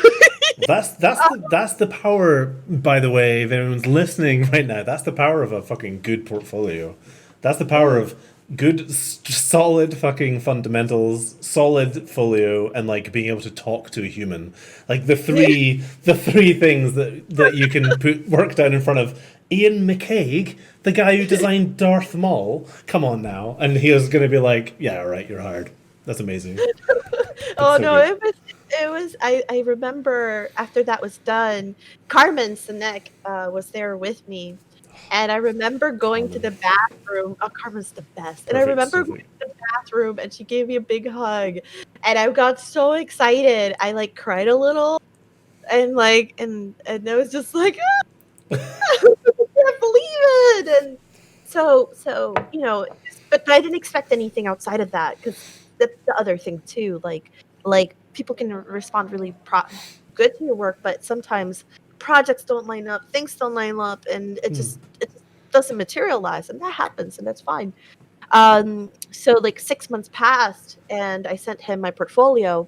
That's the power, by the way, if anyone's listening right now, that's the power of a fucking good portfolio. That's the power of good, solid fucking fundamentals, solid folio, and like being able to talk to a human. Like the three things that you can put work down in front of Ian McCaig, the guy who designed Darth Maul. Come on now, and he was going to be like, "Yeah, all right, you're hired." That's amazing. Oh so no, good. it was I remember after that was done, Carmen Sinek was there with me. And I remember going to Carmen. the bathroom. Oh, Carmen's the best. And I Perfect. remember So going good. to the bathroom, and she gave me a big hug. And I got so excited. I like cried a little, and and I was just like, I can't believe it. And so, but I didn't expect anything outside of that, because that's the other thing too. Like people can respond really good to your work, but sometimes projects don't line up, things don't line up, and it just doesn't materialize, and that happens, and that's fine. So like 6 months passed, and I sent him my portfolio,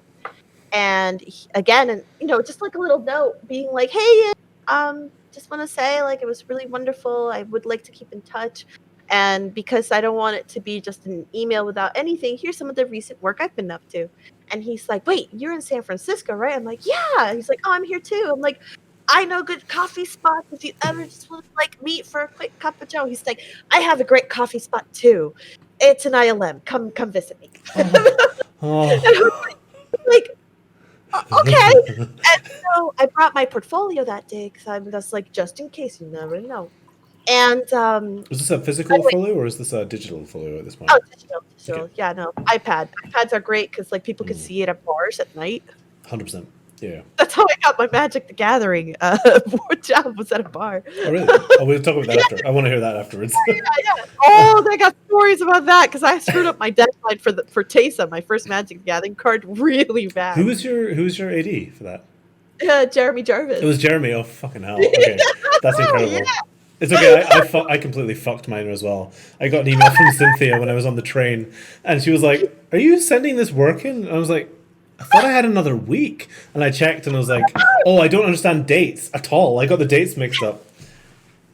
and again, and just like a little note being like, "Hey, just want to say, like, it was really wonderful. I would like to keep in touch, and because I don't want it to be just an email without anything, here's some of the recent work I've been up to." And he's like, "Wait, you're in San Francisco, right?" I'm like, "Yeah." He's like, "Oh, I'm here too." I'm like, "I know good coffee spots if you ever just want to like meet for a quick cup of joe." He's like, "I have a great coffee spot too. It's an ILM. Come visit me." Oh, And I oh. was like, Okay." And so I brought my portfolio that day because I'm just like, just in case, you never know. And Is this a I physical went, folio or is this a digital folio at this oh, point? digital, Okay. digital. Yeah, no, iPad. iPads are great because like people could Mm, see it at bars at night. 100%. Yeah. That's how I got my Magic the Gathering job, was at a bar. Oh, really? Oh, we'll talk about that after. I want to hear that afterwards. Yeah. Oh, I got stories about that because I screwed up my deadline for Teysa, my first Magic the Gathering card, really Who bad. was your AD for that? Jeremy It Jarvis. was Jeremy. Oh, fucking hell. Okay. That's Yeah. incredible. It's okay. I completely fucked mine as well. I got an email from Cynthia when I was on the train, and she was like, "Are you sending this work in?" And I was like, "I thought I had another week." And I checked, and I was like, "Oh, I don't understand dates at all. I got the dates mixed up."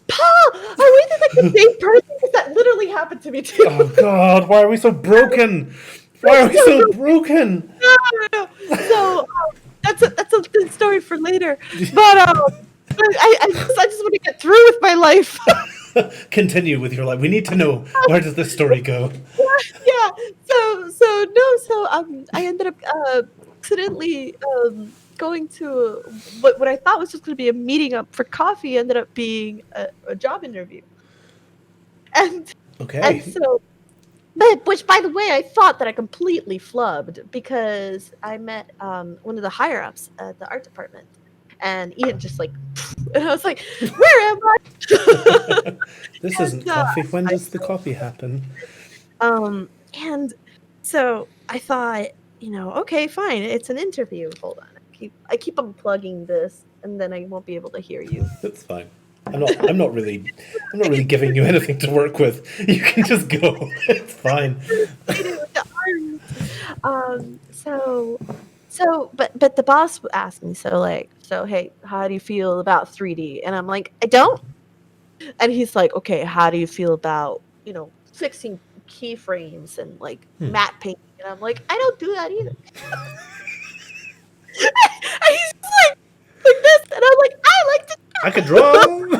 Paul, are we like the same person? Because that literally happened to me too. Oh God, why are we so broken? Why are we so broken? So that's a good story for later. But I just want to get through with my life. Continue with your life. We need to know, where does this story go? Yeah. So no. So I ended up accidentally going to what I thought was just going to be a meeting up for coffee ended up being a job interview, and and Okay. so. But which, by the way, I thought that I completely flubbed because I met one of the higher ups at the art department, and Ian just like, and I was like, "Where am I?" This And isn't coffee. When I does the coffee happen? and so I thought, okay, fine, it's an interview. Hold on, I keep unplugging this, and then I won't be able to hear you. It's fine. I'm not really giving you anything to work with. You can just go. It's fine. With the arms. But the boss asked me, so hey, how do you feel about 3D? And I'm like, I don't. And he's like, okay, how do you feel about, fixing keyframes and like matte painting, and I'm like, I don't do that either. And he's just like this, and I'm like, I like to I could draw. and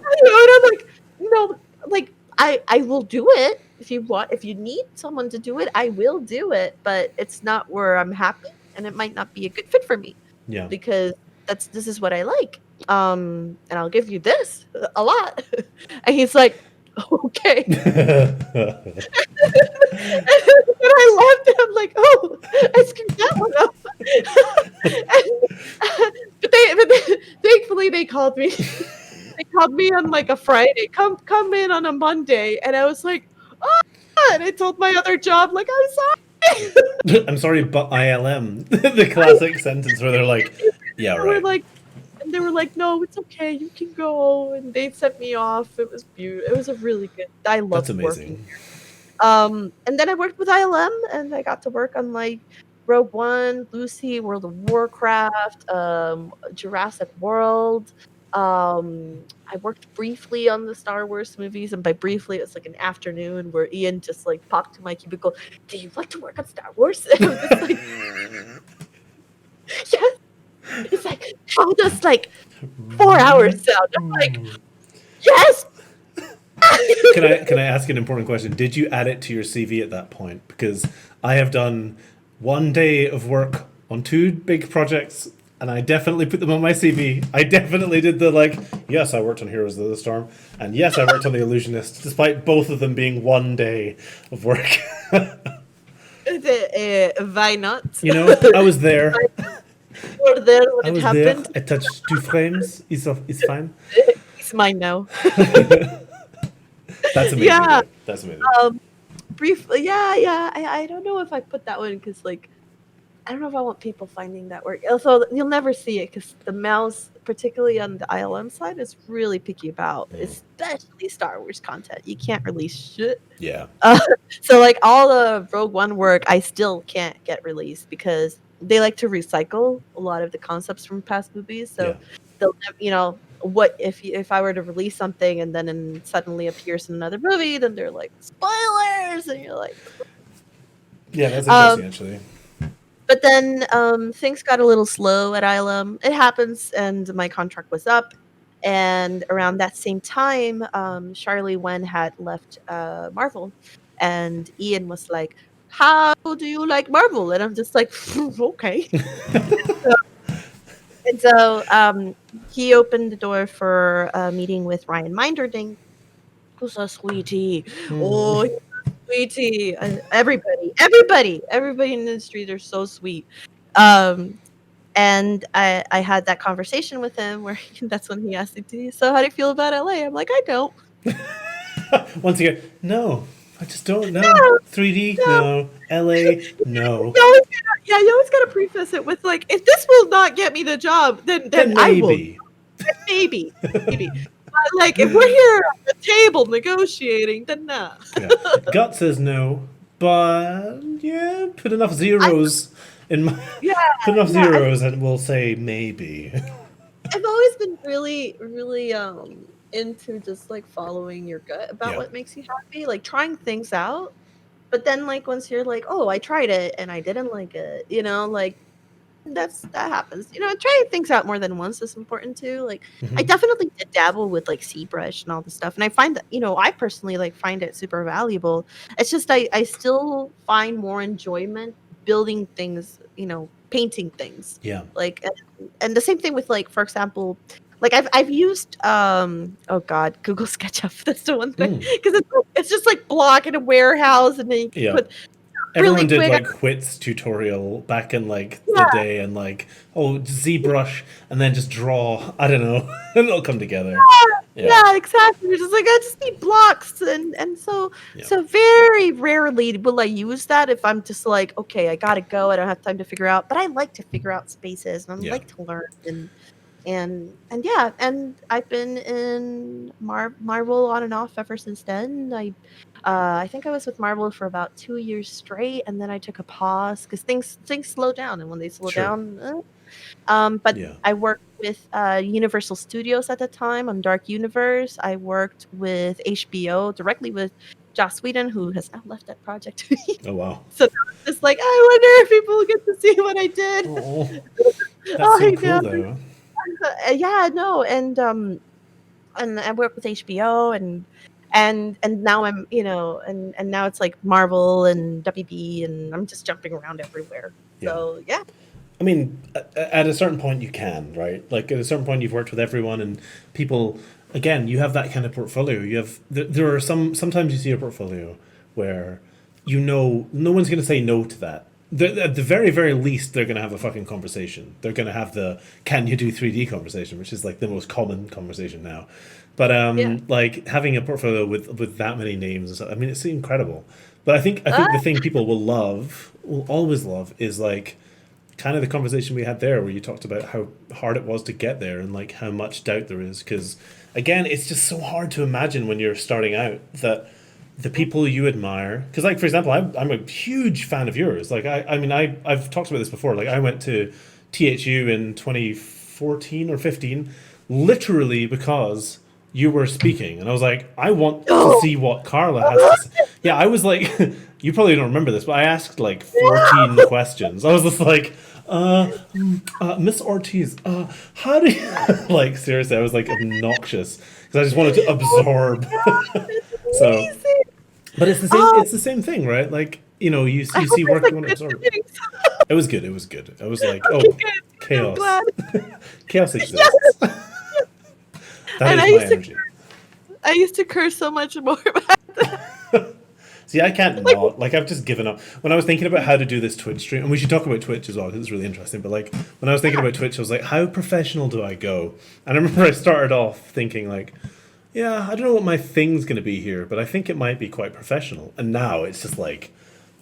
I'm like, no, like I will do it if you want. If you need someone to do it, I will do it, but it's not where I'm happy, and it might not be a good fit for me. Yeah. Because this is what I like. And I'll give you this a lot. And he's like, okay. And I left, and I'm like, oh, I screwed that one up. but thankfully they called me. They called me on like a Friday. Come in on a Monday, and I was like, oh. And I told my other job, like, I'm sorry. I'm sorry, but ILM, the classic sentence where they're like, yeah, right. They were like, no, it's okay, you can go. And they sent me off. It was beautiful. It was a really good. I loved working there. And then I worked with ILM, and I got to work on like Rogue One, Lucy, World of Warcraft, Jurassic World. I worked briefly on the Star Wars movies, and by briefly, it was like an afternoon where Ian just like popped to my cubicle. Do you like to work on Star Wars? And I was just like, yes. He's like, how does like 4 hours sound? I'm like, yes. Can I ask an important question? Did you add it to your CV at that point? Because I have done 1 day of work on 2 big projects, and I definitely put them on my CV. I definitely did the like, yes, I worked on Heroes of the Storm, and yes, I worked on The Illusionist, despite both of them being 1 day of work. Why not? You know, I was there. You were there when it happened. There. I touched 2 frames. It's fine. It's mine now. That's amazing. Yeah. That's amazing. Briefly, yeah. I don't know if I put that one because, like, I don't know if I want people finding that work. Also, you'll never see it because the mouse, particularly on the ILM side, is really picky about, especially Star Wars content. You can't release shit. Yeah. So, like, all the Rogue One work, I still can't get released because they like to recycle a lot of the concepts from past movies. So they'll, you know, what if I were to release something and then it suddenly appears in another movie, then they're like, spoilers, and you're like, yeah, that's interesting actually. But then things got a little slow at ILM. It happens, and my contract was up. And around that same time, Charlie Wen had left Marvel, and Ian was like, how do you like Marvel? And I'm just like, okay. And so he opened the door for a meeting with Ryan Minderding, who's a sweetie. Oh, he's a sweetie. Everybody in the industry, they're so sweet. And I had that conversation with him where that's when he asked me, so how do you feel about LA? I'm like, I don't. Once again, no. I just don't know. No, 3D? No. LA? No. You always gotta preface it with like, if this will not get me the job, then I will. Maybe. But like, if we're here at the table negotiating, then nah. Yeah. Gut says no, but yeah, put enough zeros zeros, and we'll say maybe. I've always been really, really into just like following your gut about what makes you happy, like trying things out. But then like once you're like, oh, I tried it and I didn't like it, you know, like that happens. You know, trying things out more than once is important too. Like I definitely did dabble with like ZBrush and all this stuff, and I find that, you know, I personally like find it super valuable. It's just I still find more enjoyment building things, you know, painting things. Yeah. Like and the same thing with like, for example, like I've used oh god, Google SketchUp. That's the one thing, because it's just like block in a warehouse, and then you can put. Everyone did like Whit's tutorial back in like the day, and like, oh, ZBrush, and then just draw. I don't know, and it'll come together. Yeah, exactly. You're just like, I just need blocks, and so very rarely will I use that if I'm just like, okay, I gotta go. I don't have time to figure out, but I like to figure out spaces, and I like to learn and I've been in Marvel on and off ever since then. I think I was with Marvel for about 2 years straight, and then I took a pause because things slow down, and when they slow down, but I worked with Universal Studios at the time on Dark Universe. I worked with HBO, directly with Joss Whedon, who has now left that project. Oh wow. So it's just like, I wonder if people get to see what I did. Oh, that's Oh, so I cool know. though. Yeah, no, and I work with HBO and now I'm, and now it's like Marvel and WB, and I'm just jumping around everywhere. Yeah. So yeah. I mean, at a certain point you can, right? Like at a certain point you've worked with everyone and people. Again, you have that kind of portfolio. You have there are sometimes you see a portfolio where no one's going to say no to that. At the very very least, they're going to have a fucking conversation. They're going to have the "Can you do 3D" conversation, which is like the most common conversation now. But Yeah. like having a portfolio with that many names, and stuff, I mean, it's incredible. But I think the Ah, thing people will always love, is like kind of the conversation we had there, where you talked about how hard it was to get there and like how much doubt there is. Because again, it's just so hard to imagine when you're starting out that the people you admire. Because like for example, I'm a huge fan of yours. Like I mean I've talked about this before. Like I went to THU in 2014 or 15, literally because you were speaking, and I was like, I want to no. see what Karla has to say. Yeah, I was like, you probably don't remember this, but I asked like 14 questions. I was just like, Miss Ortiz, how do you like seriously? I was like obnoxious because I just wanted to absorb. It's So, amazing. but it's the same. Oh, It's the same thing, right? Like I you hope see it's work, a you want to good absorb it. meeting. It was good. It was good. I was like, oh, Okay, good. I'm chaos, glad. chaos Yes. exists. That And is my energy. I used to curse so much more. See, I can't Like, not. Like, I've just given up. When I was thinking about how to do this Twitch stream, and we should talk about Twitch as well, because it's really interesting. But, like, when I was thinking yeah. about Twitch, I was like, how professional do I go? And I remember I started off thinking, like, yeah, I don't know what my thing's going to be here, but I think it might be quite professional. And now it's just like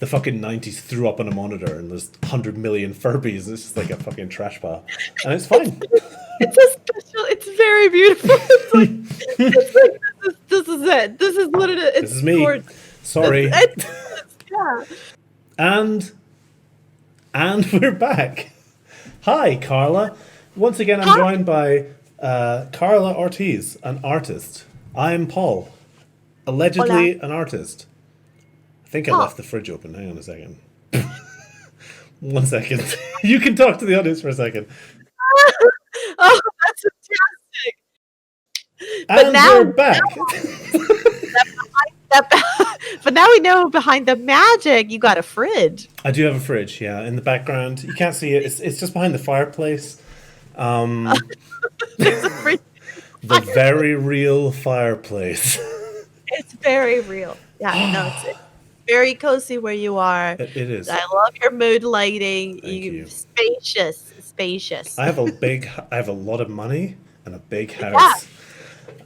the fucking 90s threw up on a monitor and there's 100 million Furbies. It's just like a fucking trash pile. And it's fine. It's a special. It's very beautiful. It's like this is it. This is what it is. This It's is me. gorgeous. Sorry. Yeah. And we're back. Hi, Karla. Once again, I'm Hi. joined by Karla Ortiz, an artist. I'm Paul, Hola. allegedly an artist. I think I Oh, left the fridge open. Hang on a second. 1 second. You can talk to the audience for a second. oh, that's fantastic. But And now, we're back. but now we know behind the magic, you got a fridge. I do have a fridge, yeah, in the background. You can't see it. It's just behind the fireplace. There's a fridge. The very real fireplace. It's very real. Yeah, no, it's very cozy where you are. It is. I love your mood lighting. Thank you. Spacious. I have a lot of money and a big Yeah, house.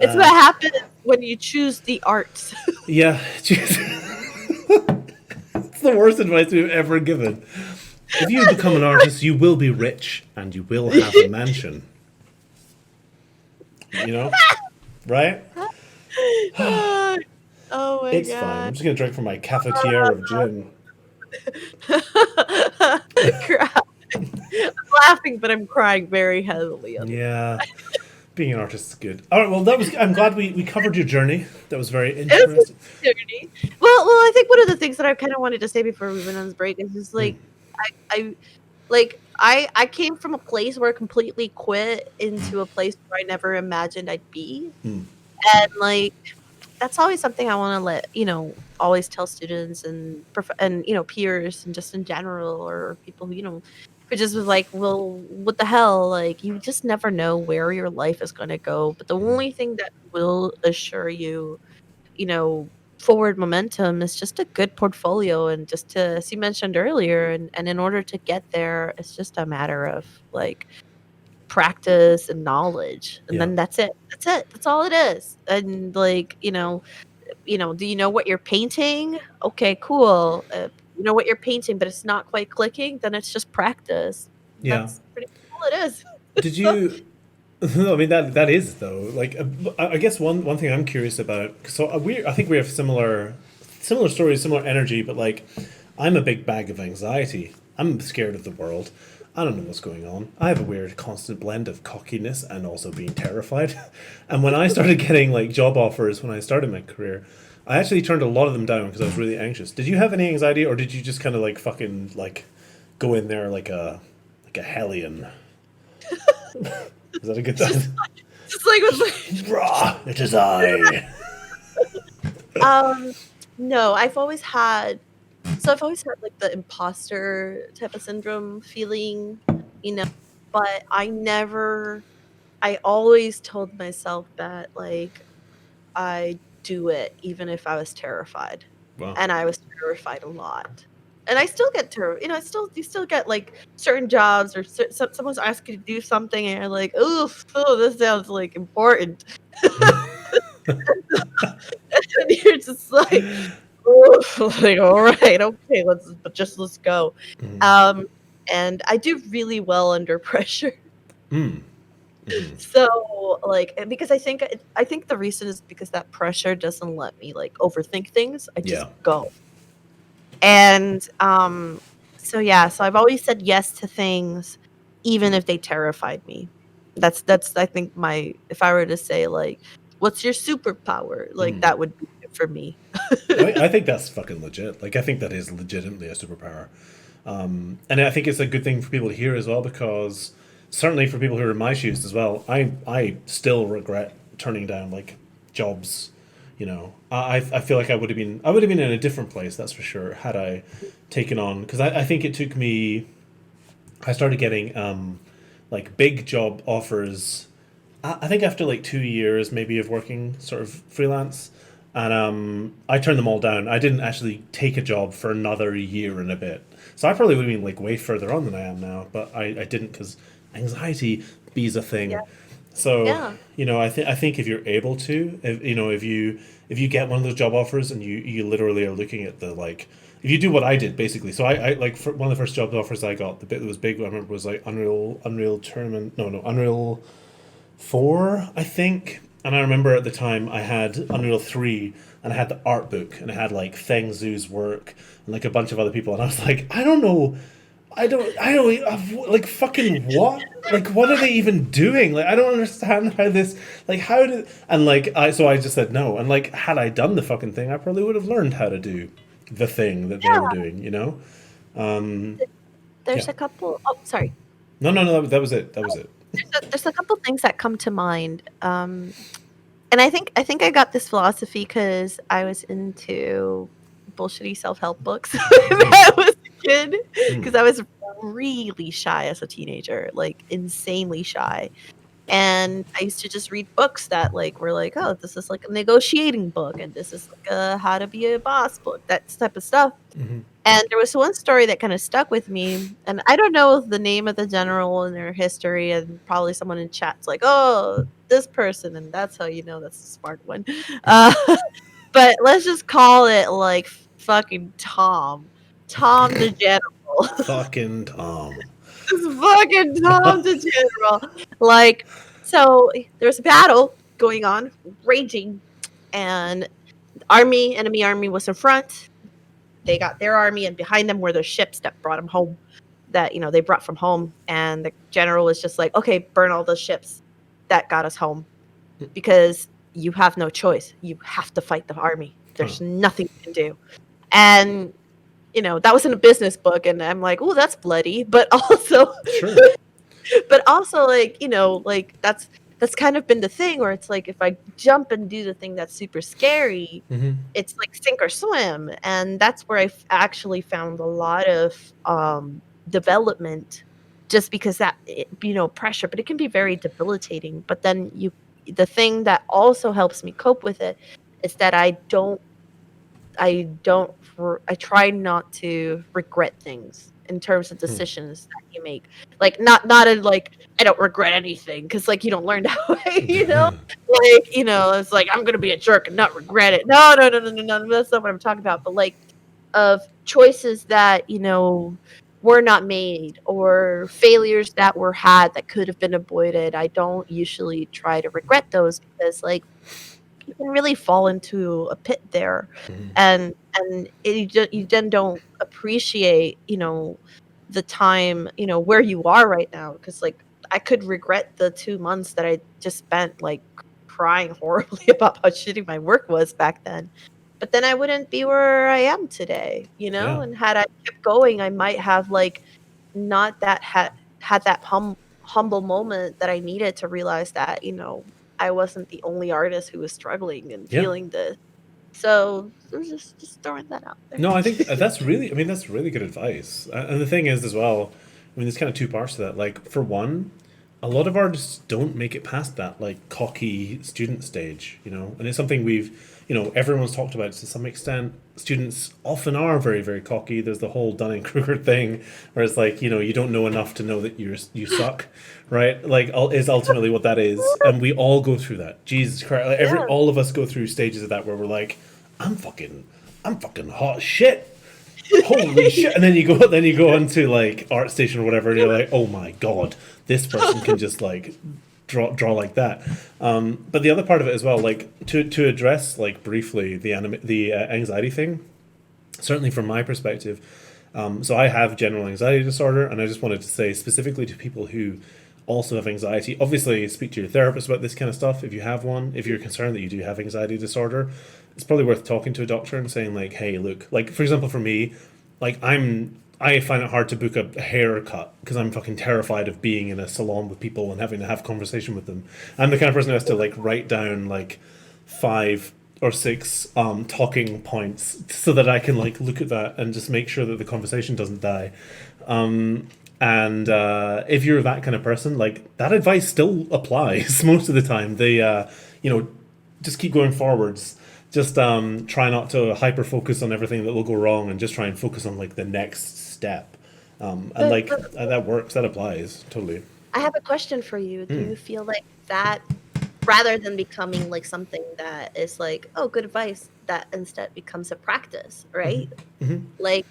it's what happens when you choose the arts. Yeah, it's the worst advice we've ever given. If you become an artist, you will be rich and you will have a mansion. You know, right? Oh my It's fine. I'm god. just gonna drink from my cafetiere of gin. Crap. I'm laughing, but I'm crying very heavily. Yeah, being an artist is good. All right, well, that was. I'm glad we covered your journey. That was very It was interesting. a journey. Well, I think one of the things that I kind of wanted to say before we went on this break is just Mm, I came from a place where I completely quit into a place where I never imagined I'd be. mm, And like that's always something I want to let always tell students and peers and just in general, or people who just was like, well, what the hell, like you just never know where your life is going to go, but the mm. only thing that will assure you you know forward momentum is just a good portfolio, and just to, as you mentioned earlier, and in order to get there, it's just a matter of like practice and knowledge, and Yeah, then that's all it is. And like do you know what you're painting? Okay, cool. You know what you're painting, but it's not quite clicking, then it's just practice. yeah. That's pretty much all it is. Did you? No, I mean that is though. Like, I guess one thing I'm curious about. So I think we have similar stories, similar energy, but like, I'm a big bag of anxiety. I'm scared of the world. I don't know what's going on. I have a weird constant blend of cockiness and also being terrified. And when I started getting like job offers when I started my career, I actually turned a lot of them down because I was really anxious. Did you have any anxiety, or did you just kind of like fucking like go in there like a hellion? Is that a good Just, time? just like with Rah! It is I. um, no, I've always had like the imposter type of syndrome feeling, you know, but I always told myself that like I do it even if I was terrified. Wow. And I was terrified a lot. And I still get you still get like certain jobs or someone's asking you to do something and you're like, oof, oh, this sounds like important. And you're just like, oof, like, all right, okay, let's go. Um, and I do really well under pressure. So, like, and because I think the reason is because that pressure doesn't let me like overthink things. I just Yeah. go. And so yeah, so I've always said yes to things even if they terrified me. That's I think my if I were to say like what's your superpower? Like that would be it for me. I think that's fucking legit. Like, I think that is legitimately a superpower. And I think it's a good thing for people to hear as well, because certainly for people who are in my shoes as well, I still regret turning down like jobs. You know, I feel like I would have been in a different place, that's for sure, had I taken on, because I think it took me. I started getting like big job offers. I think after like 2 years maybe of working sort of freelance, and I turned them all down. I didn't actually take a job for another year and a bit, so I probably would have been like way further on than I am now. But I didn't, because anxiety bees a Yeah. thing. So Yeah. I think if you're able to, if you get one of those job offers and you literally are looking at the like, if you do what I did basically. So I like, for one of the first job offers I got, the bit that was big I remember was like Unreal Tournament, no, Unreal 4, I think. And I remember at the time I had Unreal 3, and I had the art book, and it had like Feng Zhu's work and like a bunch of other people, and I was like, I don't know, I don't like fucking what? Like, what are they even doing? Like, I don't understand how this, like, how did, and like, so I just said no. And like, had I done the fucking thing, I probably would have learned how to do the thing that they were Yeah. doing, you know? Yeah. There's a couple oh sorry. No, no, no, that was it. That was it. There's a couple things that come to mind. And I think I got this philosophy because I was into bullshitty self-help books when I was a kid. Because I was really shy as a teenager, like insanely shy. And I used to just read books that like were like, oh, this is like a negotiating book, and this is like a how to be a boss book, that type of stuff. And there was one story that kind of stuck with me, and I don't know the name of the general and their history, and probably someone in chat's like, "Oh, this person," and that's how you know that's a smart one. Uh, but let's just call it like fucking Tom the general. Fucking Tom. This fucking Tom the general. Like, so there's a battle going on, raging, and enemy army was in front. They got their army, and behind them were their ships that brought them home, that they brought from home. And the general was just like, okay, burn all those ships that got us home, because you have no choice, you have to fight the army, Huh. there's nothing you can do. And that was in a business book, and I'm like, oh, that's bloody, but also Sure. but also like like that's kind of been the thing where it's like if I jump and do the thing that's super scary, it's like sink or swim. And that's where actually found a lot of development, just because pressure, but it can be very debilitating. But then the thing that also helps me cope with it is that I try not to regret things in terms of decisions that you make. Like not in like I don't regret anything, because like you don't learn that way, Like it's like I'm gonna be a jerk and not regret it. No, no, no, no, no, no. That's not what I'm talking about. But like of choices that were not made, or failures that were had that could have been avoided. I don't usually try to regret those, because like you can really fall into a pit there, and you then don't appreciate the time where you are right now, because like I could regret the 2 months that I just spent like crying horribly about how shitty my work was back then. but then I wouldn't be where I am today, you know? Yeah. And had I kept going, I might have like not that had that humble moment that I needed to realize that, you know, I wasn't the only artist who was struggling and Yeah. feeling this. So just throwing that out there. No, I think that's really, I mean, that's really good advice. And the thing is, as well, I mean, there's kind of two parts to that. Like, for one, a lot of artists don't make it past that, like, cocky student stage, you know? And it's something we've, you know, everyone's talked about to some extent. Students often are very, very cocky. There's the whole Dunning-Kruger thing, where it's like, you know, you don't know enough to know that you suck, right? Like, is ultimately what that is. And we all go through that. Jesus Christ. Like, Yeah. all of us go through stages of that where we're like, I'm fucking I'm fucking hot shit. Holy shit! And then you go onto like ArtStation or whatever, and you're like, oh my god, this person can just like draw like that. But the other part of it as well, like to address like briefly the anxiety thing. Certainly from my perspective, so I have general anxiety disorder, and I just wanted to say specifically to people who also have anxiety. Obviously, speak to your therapist about this kind of stuff if you have one. If you're concerned that you do have anxiety disorder, it's probably worth talking to a doctor and saying like, "Hey, look, like for example, for me, like I find it hard to book a haircut because I'm fucking terrified of being in a salon with people and having to have conversation with them. I'm the kind of person who has to like write down like 5 or 6 talking points so that I can like look at that and just make sure that the conversation doesn't die. And if you're that kind of person, like that advice still applies most of the time. They, you know, just keep going forwards. Just try not to hyper focus on everything that will go wrong, and just try and focus on like the next step. And But, like but that works. That applies totally. I have a question for you. Do Mm. you feel like that rather than becoming like something that is like, oh, good advice, that instead becomes a practice, right? Like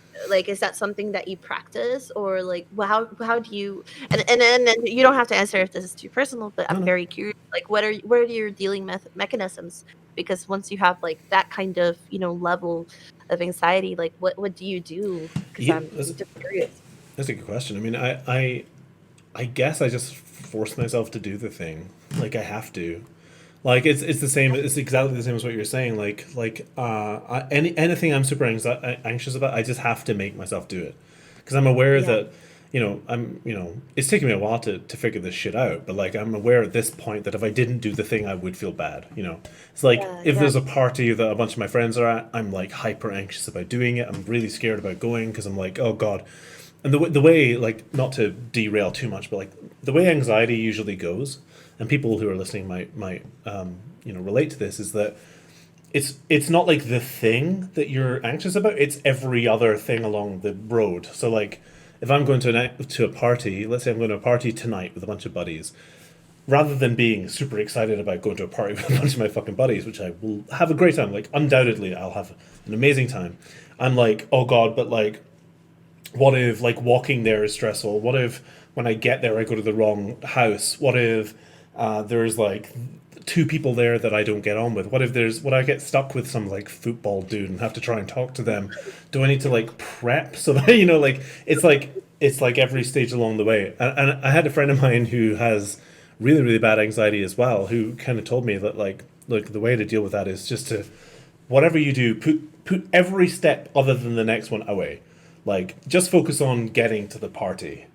is that something that you practice, or like how do you, and you don't have to answer if this is too personal, but No, I'm no. very curious, like what are your dealing mechanisms? Because once you have like that kind of, you know, level of anxiety, like what do you do? Because Yeah, I'm just curious. that's a good question. I mean, I guess I just force myself to do the thing. Like I have to. Like it's the same. It's exactly the same as what you're saying. Anything I'm super anxious about, I just have to make myself do it because I'm aware Yeah, that it's taking me a while to figure this shit out. But like I'm aware at this point that if I didn't do the thing, I would feel bad. You know, it's like yeah, if yeah, there's a party that a bunch of my friends are at, I'm like hyper anxious about doing it. I'm really scared about going because I'm like, oh god. And the way, like, not to derail too much, but like the way anxiety usually goes, and people who are listening might relate to this, is that it's not like the thing that you're anxious about, it's every other thing along the road. So like if I'm going to a party, let's say I'm going to a party tonight with a bunch of buddies, rather than being super excited about going to a party with a bunch of my fucking buddies, which I will have a great time, like undoubtedly I'll have an amazing time, I'm like, oh god, but like what if like walking there is stressful? What if when I get there I go to the wrong house? What if there's like 2 people there that I don't get on with? What I get stuck with some like football dude and have to try and talk to them? Do I need to like prep so that like it's like every stage along the way? And I had a friend of mine who has really really bad anxiety as well, who kind of told me that like look, the way to deal with that is just to whatever you do, put every step other than the next one away. Like just focus on getting to the party.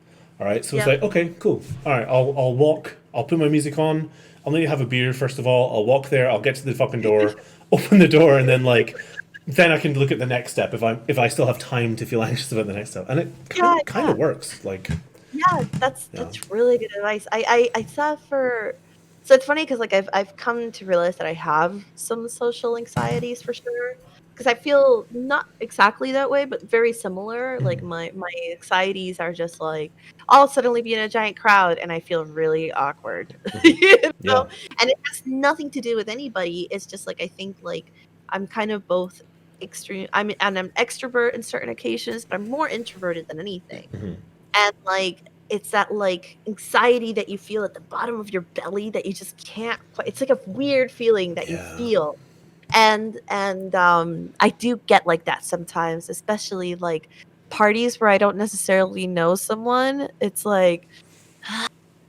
All right. So it's yeah. like, okay, cool. All right, I'll walk. I'll put my music on. I'll maybe have a beer first of all. I'll walk there. I'll get to the fucking door, open the door, and then like then I can look at the next step if I still have time to feel anxious about the next step. And it Yeah, kind yeah. of works. Like Yeah, yeah. that's really good advice. I thought for so it's funny because like I've come to realize that I have some social anxieties for sure. Because I feel not exactly that way, but very similar. Like my anxieties are just like I'll suddenly be in a giant crowd and I feel really awkward, you know. Yeah. And it has nothing to do with anybody. It's just like I think like I'm kind of both extreme. I'm extrovert in certain occasions, but I'm more introverted than anything. And, like, it's that, like, anxiety that you feel at the bottom of your belly that you just can't quite it's like a weird feeling that you Yeah. feel. I do get like that sometimes, especially, like, parties where I don't necessarily know someone. It's like,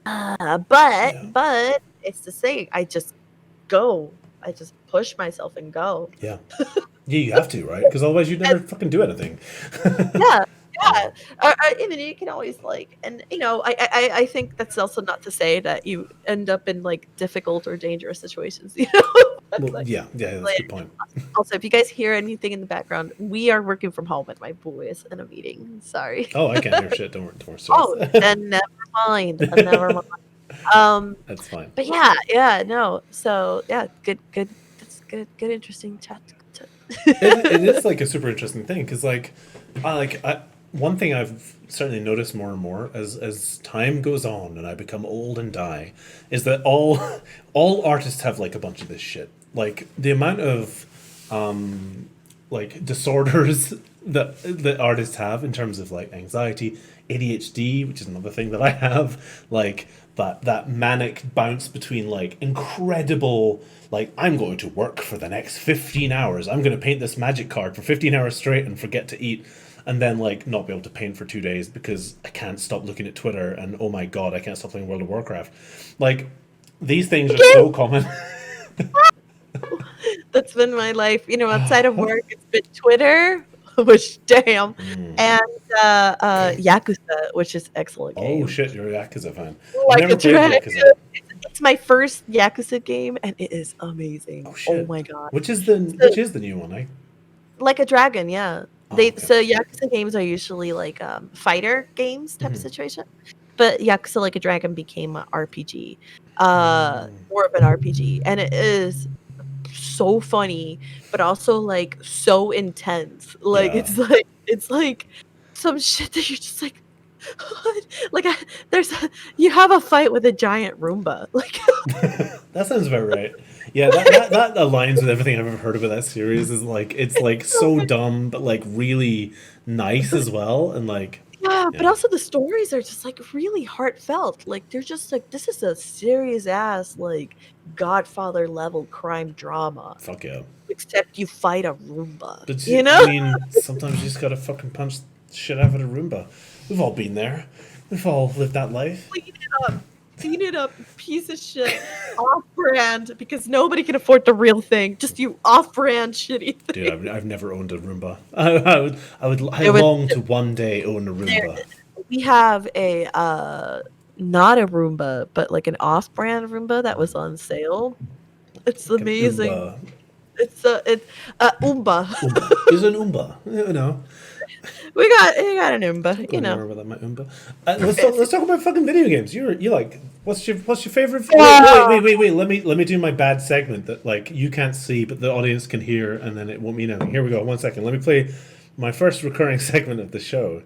Yeah. but it's the same. I just go. I just push myself and go. Yeah. Yeah, you have to, right? Because otherwise you'd never fucking do anything. Yeah, yeah. I mean, you can always like, and I think that's also not to say that you end up in like difficult or dangerous situations. That's Well, like, yeah, that's a like good point. also, if you guys hear anything in the background, we are working from home, and my boy is in a meeting. Sorry. Oh, I can't hear shit. Don't worry, Oh, stress. and never mind. Never mind. Um, That's fine. but yeah, no. So yeah, good. That's good. Interesting chat. It is like a super interesting thing because one thing I've certainly noticed more and more as time goes on and I become old and die is that all artists have like a bunch of this shit. Like the amount of like disorders that artists have in terms of like anxiety, ADHD, which is another thing that I have, like that manic bounce between like incredible, like I'm going to work for the next 15 hours. I'm going to paint this magic card for 15 hours straight and forget to eat, and then like not be able to paint for 2 days because I can't stop looking at Twitter and oh my god, I can't stop playing World of Warcraft. Like these things are so common. That's been my life. Outside of work, it's been Twitter, which damn, and Yakuza, which is excellent Oh game. shit, you're a Yakuza fan. I've Like never a played dragon. Yakuza. It's my first Yakuza game, and it is amazing. Oh Oh shit. my god. Which is So, the new one, eh? like a dragon, yeah. Oh, okay. So Yakuza games are usually like fighter games type of situation, but Yakuza Like a Dragon became an RPG, more of an RPG, and it is so funny, but also like so intense. Like Yeah. it's like some shit that you're just like, what? Like you have a fight with a giant Roomba. Like That sounds about right. Yeah, that aligns with everything I've ever heard about that series. Is like it's like so dumb, but like really nice as well, and like yeah, but yeah, also the stories are just like really heartfelt. Like they're just like this is a serious ass like Godfather level crime drama. fuck yeah. Except you fight a Roomba. But You I know? mean, sometimes you just gotta fucking punch shit out of a Roomba. We've all been there. We've all lived that life. Clean it up. Clean it up, piece of shit. Off brand because nobody can afford the real thing. Just you off brand shitty thing. Dude, I've never owned a Roomba. I It was long to one day own a there. Roomba. We have a not a Roomba, but like an off brand Roomba that was on sale. It's Like an amazing. Oomba. It's Oomba. Oomba. Is an Oomba. You know. we got an Oomba, Don't go you know. anywhere without my Oomba. Let's talk about fucking video games. You like what's your favorite? Wait. Let me do my bad segment that like you can't see but the audience can hear and then it won't mean anything. Here we go. 1 second. Let me play my first recurring segment of the show.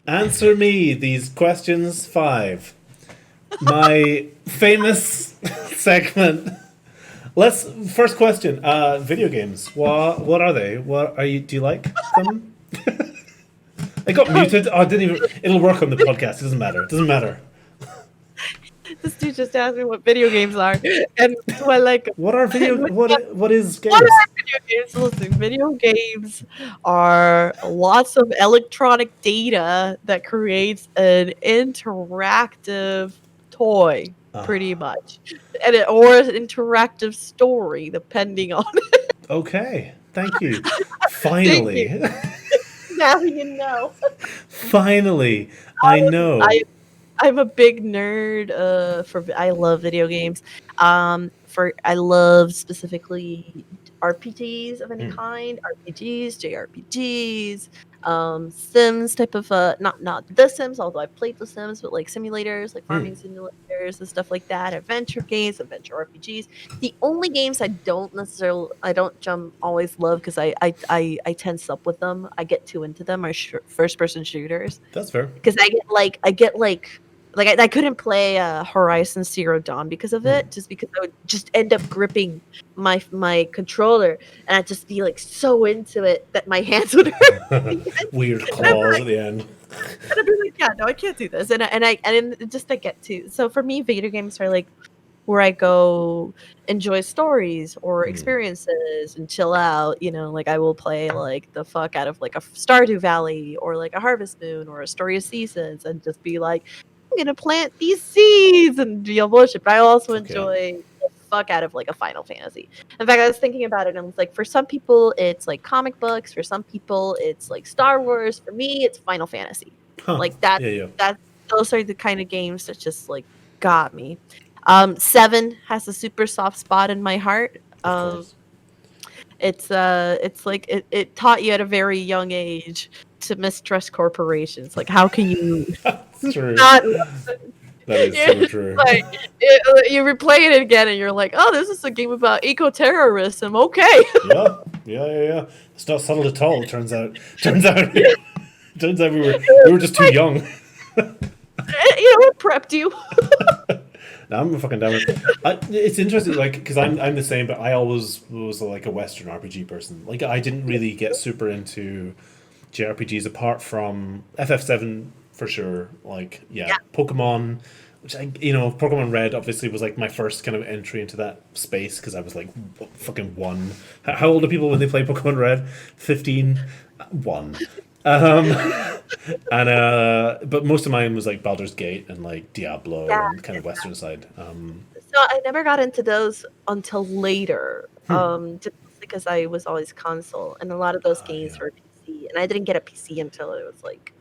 Answer me these questions 5. My famous segment. First question. Video games. What are they? What are you? Do you like them? I got muted. Oh, I didn't even. It'll work on the podcast. It doesn't matter. This dude just asked me what video games are, and do I like them? What are video? What is games? What are video games? Listen, video games are lots of electronic data that creates an interactive toy, pretty much, or an interactive story, depending on it. Okay. Thank you. Finally. Thank you. Now you know. Finally, I know. I'm a big nerd. I love video games. I love specifically RPGs of any kind, RPGs, JRPGs, Sims type of not The Sims, although I played The Sims, but like simulators, like farming simulators and stuff like that, adventure games, adventure RPGs. The only games I don't always love because I tense up with them. I get too into them are first person shooters. That's fair. Because I couldn't play Horizon Zero Dawn because of it, just because I would just end up gripping my controller, and I'd just be like so into it that my hands would hurt. Weird claws at the end. And I'd be like, yeah, no, I can't do this, and I get to. So for me, video games are like where I go enjoy stories or experiences and chill out. Like I will play like the fuck out of like a Stardew Valley or like a Harvest Moon or a Story of Seasons and just be like, I'm gonna plant these seeds and bullshit. But I also enjoy fuck out of like a Final Fantasy. In fact, I was thinking about it and it's like for some people it's like comic books, for some people it's like Star Wars. For me, it's Final Fantasy. Huh. Like that Yeah. that those are the kind of games that just like got me. 7 has a super soft spot in my heart. Of course. It's like it taught you at a very young age to mistrust corporations. Like, how can you That's true. not? That is so true. Like, you replay it again, and you're like, "Oh, this is a game about eco-terrorism." Okay. Yeah. It's not subtle at all. Turns out we were just too young. It prepped you. No, I'm fucking down with it. It's interesting, like, because I'm the same, but I always was like a Western RPG person. Like, I didn't really get super into JRPGs apart from FF7 for sure. Like, yeah. Pokemon, which Pokemon Red obviously was like my first kind of entry into that space because I was like fucking 1. How old are people when they play Pokemon Red? 15? 1. But most of mine was like Baldur's Gate and like Diablo and kind of Western side. So I never got into those until later, just because I was always console, and a lot of those games were PC, and I didn't get a PC until it was like,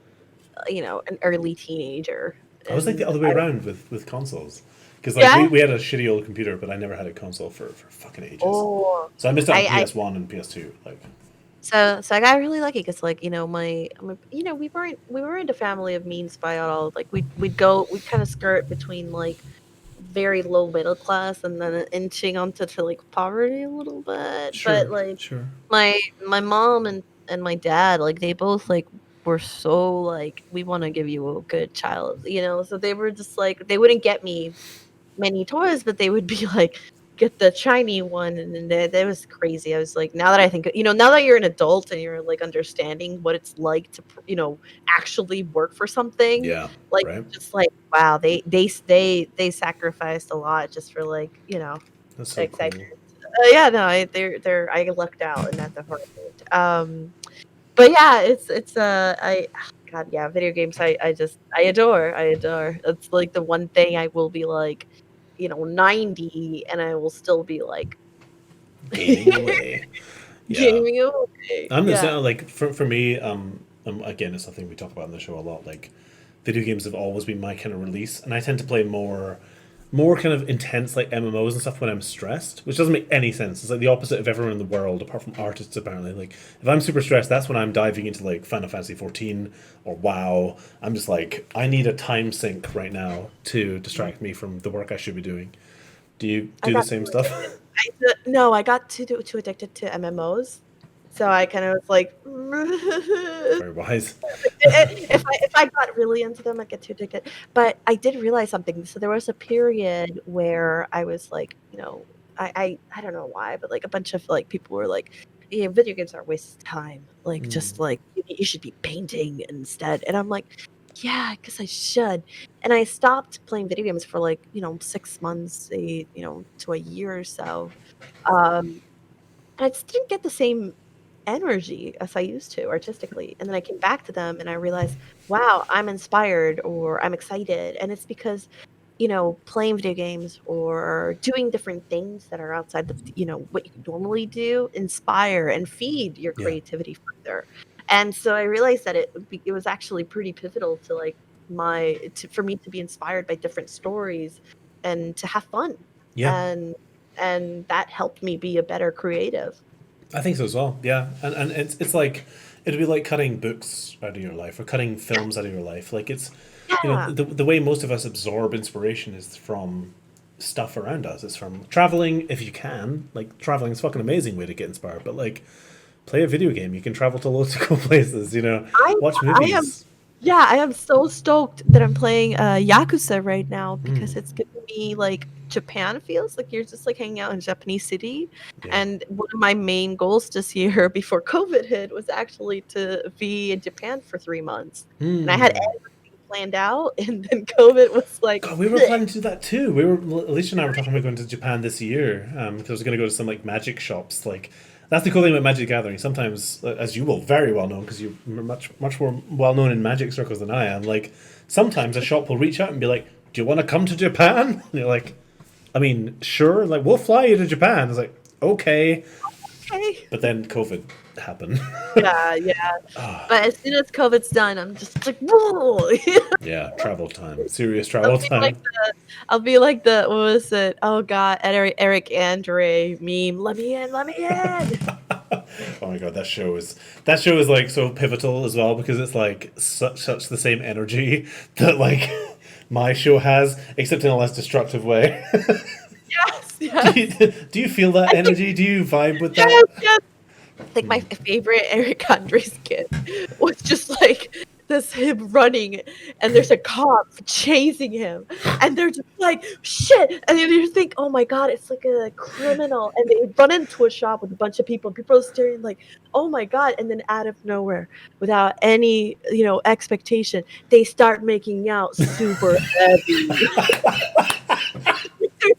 an early teenager. I was like the other way around with consoles. Because like we had a shitty old computer, but I never had a console for fucking ages. Oh, so I missed out on PS1 and PS2. Like, so I got really lucky because like we weren't a family of means by all. Like we'd kind of skirt between like very low middle class and then inching onto like poverty a little bit. But like my mom and my dad, like they both like were so like, we want to give you a good child, so they were just like, they wouldn't get me many toys, but they would be like, get the shiny one, and that was crazy. I was like, now that I think, now that you're an adult and you're like understanding what it's like to actually work for something, just like, wow, they sacrificed a lot just for like, that's so cool. I lucked out in that department. But yeah, it's God, yeah, video games I adore. It's like the one thing I will be like, 90 and I will still be like gaming away. Gaming away. I'm the same, like for me, again, it's something we talk about in the show a lot. Like, video games have always been my kind of release, and I tend to play more kind of intense like MMOs and stuff when I'm stressed, which doesn't make any sense. It's like the opposite of everyone in the world, apart from artists apparently. Like, if I'm super stressed, that's when I'm diving into like Final Fantasy 14 or WoW. I'm just like, I need a time sink right now to distract me from the work I should be doing. Do you do the same stuff? No, I got too addicted to MMOs. So I kind of was like, very wise. If I got really into them, I'd get too addicted. But I did realize something. So there was a period where I was like, I don't know why, but like a bunch of like people were like, yeah, video games are a waste of time. Like, just like you should be painting instead. And I'm like, yeah, I guess I should. And I stopped playing video games for like 6 months, to a year or so. And I just didn't get the same energy as I used to artistically. And then I came back to them and I realized, wow, I'm inspired or I'm excited. And it's because, playing video games or doing different things that are outside of, what you normally do, inspire and feed your creativity further. And so I realized that it was actually pretty pivotal to like for me to be inspired by different stories and to have fun. And that helped me be a better creative. I think so as well. Yeah, and it's like, it'd be like cutting books out of your life or cutting films out of your life. Like, it's the way most of us absorb inspiration is from stuff around us. It's from traveling, if you can. Like, traveling is a fucking amazing way to get inspired. But like, play a video game. You can travel to loads of cool places. Watch movies. I am so stoked that I'm playing Yakuza right now because it's giving me like Japan feels like you're just like hanging out in a Japanese city. And one of my main goals this year before COVID hit was actually to be in Japan for 3 months. And I had everything planned out, and then COVID was like, God, we were planning to do that too. Alicia and I were talking about going to Japan this year because I was going to go to some like magic shops. Like, that's the cool thing about Magic Gathering. Sometimes, as you will very well know, because you're much more well known in magic circles than I am, like, sometimes a shop will reach out and be like, do you want to come to Japan? And you're like, I mean, sure, like we'll fly you to Japan. It's like, okay, Okay. but then COVID happened. Yeah, yeah. But as soon as COVID's done, I'm just like, whoa. Yeah, travel time, serious I'll travel be like time. I'll be like the what was it? Oh God, Eric Andre meme. Let me in, let me in. Oh my god, that show is like so pivotal as well because it's like such the same energy that like my show has, except in a less destructive way. Yes, do yes. you do you feel that I think energy? Do you vibe with yes, that? yes. I think my favorite Eric Andre skit was just like this him running and there's a cop chasing him and they're just like shit and then you think oh my god it's like a criminal and they run into a shop with a bunch of people are staring like oh my god and then out of nowhere without any expectation they start making out super heavy.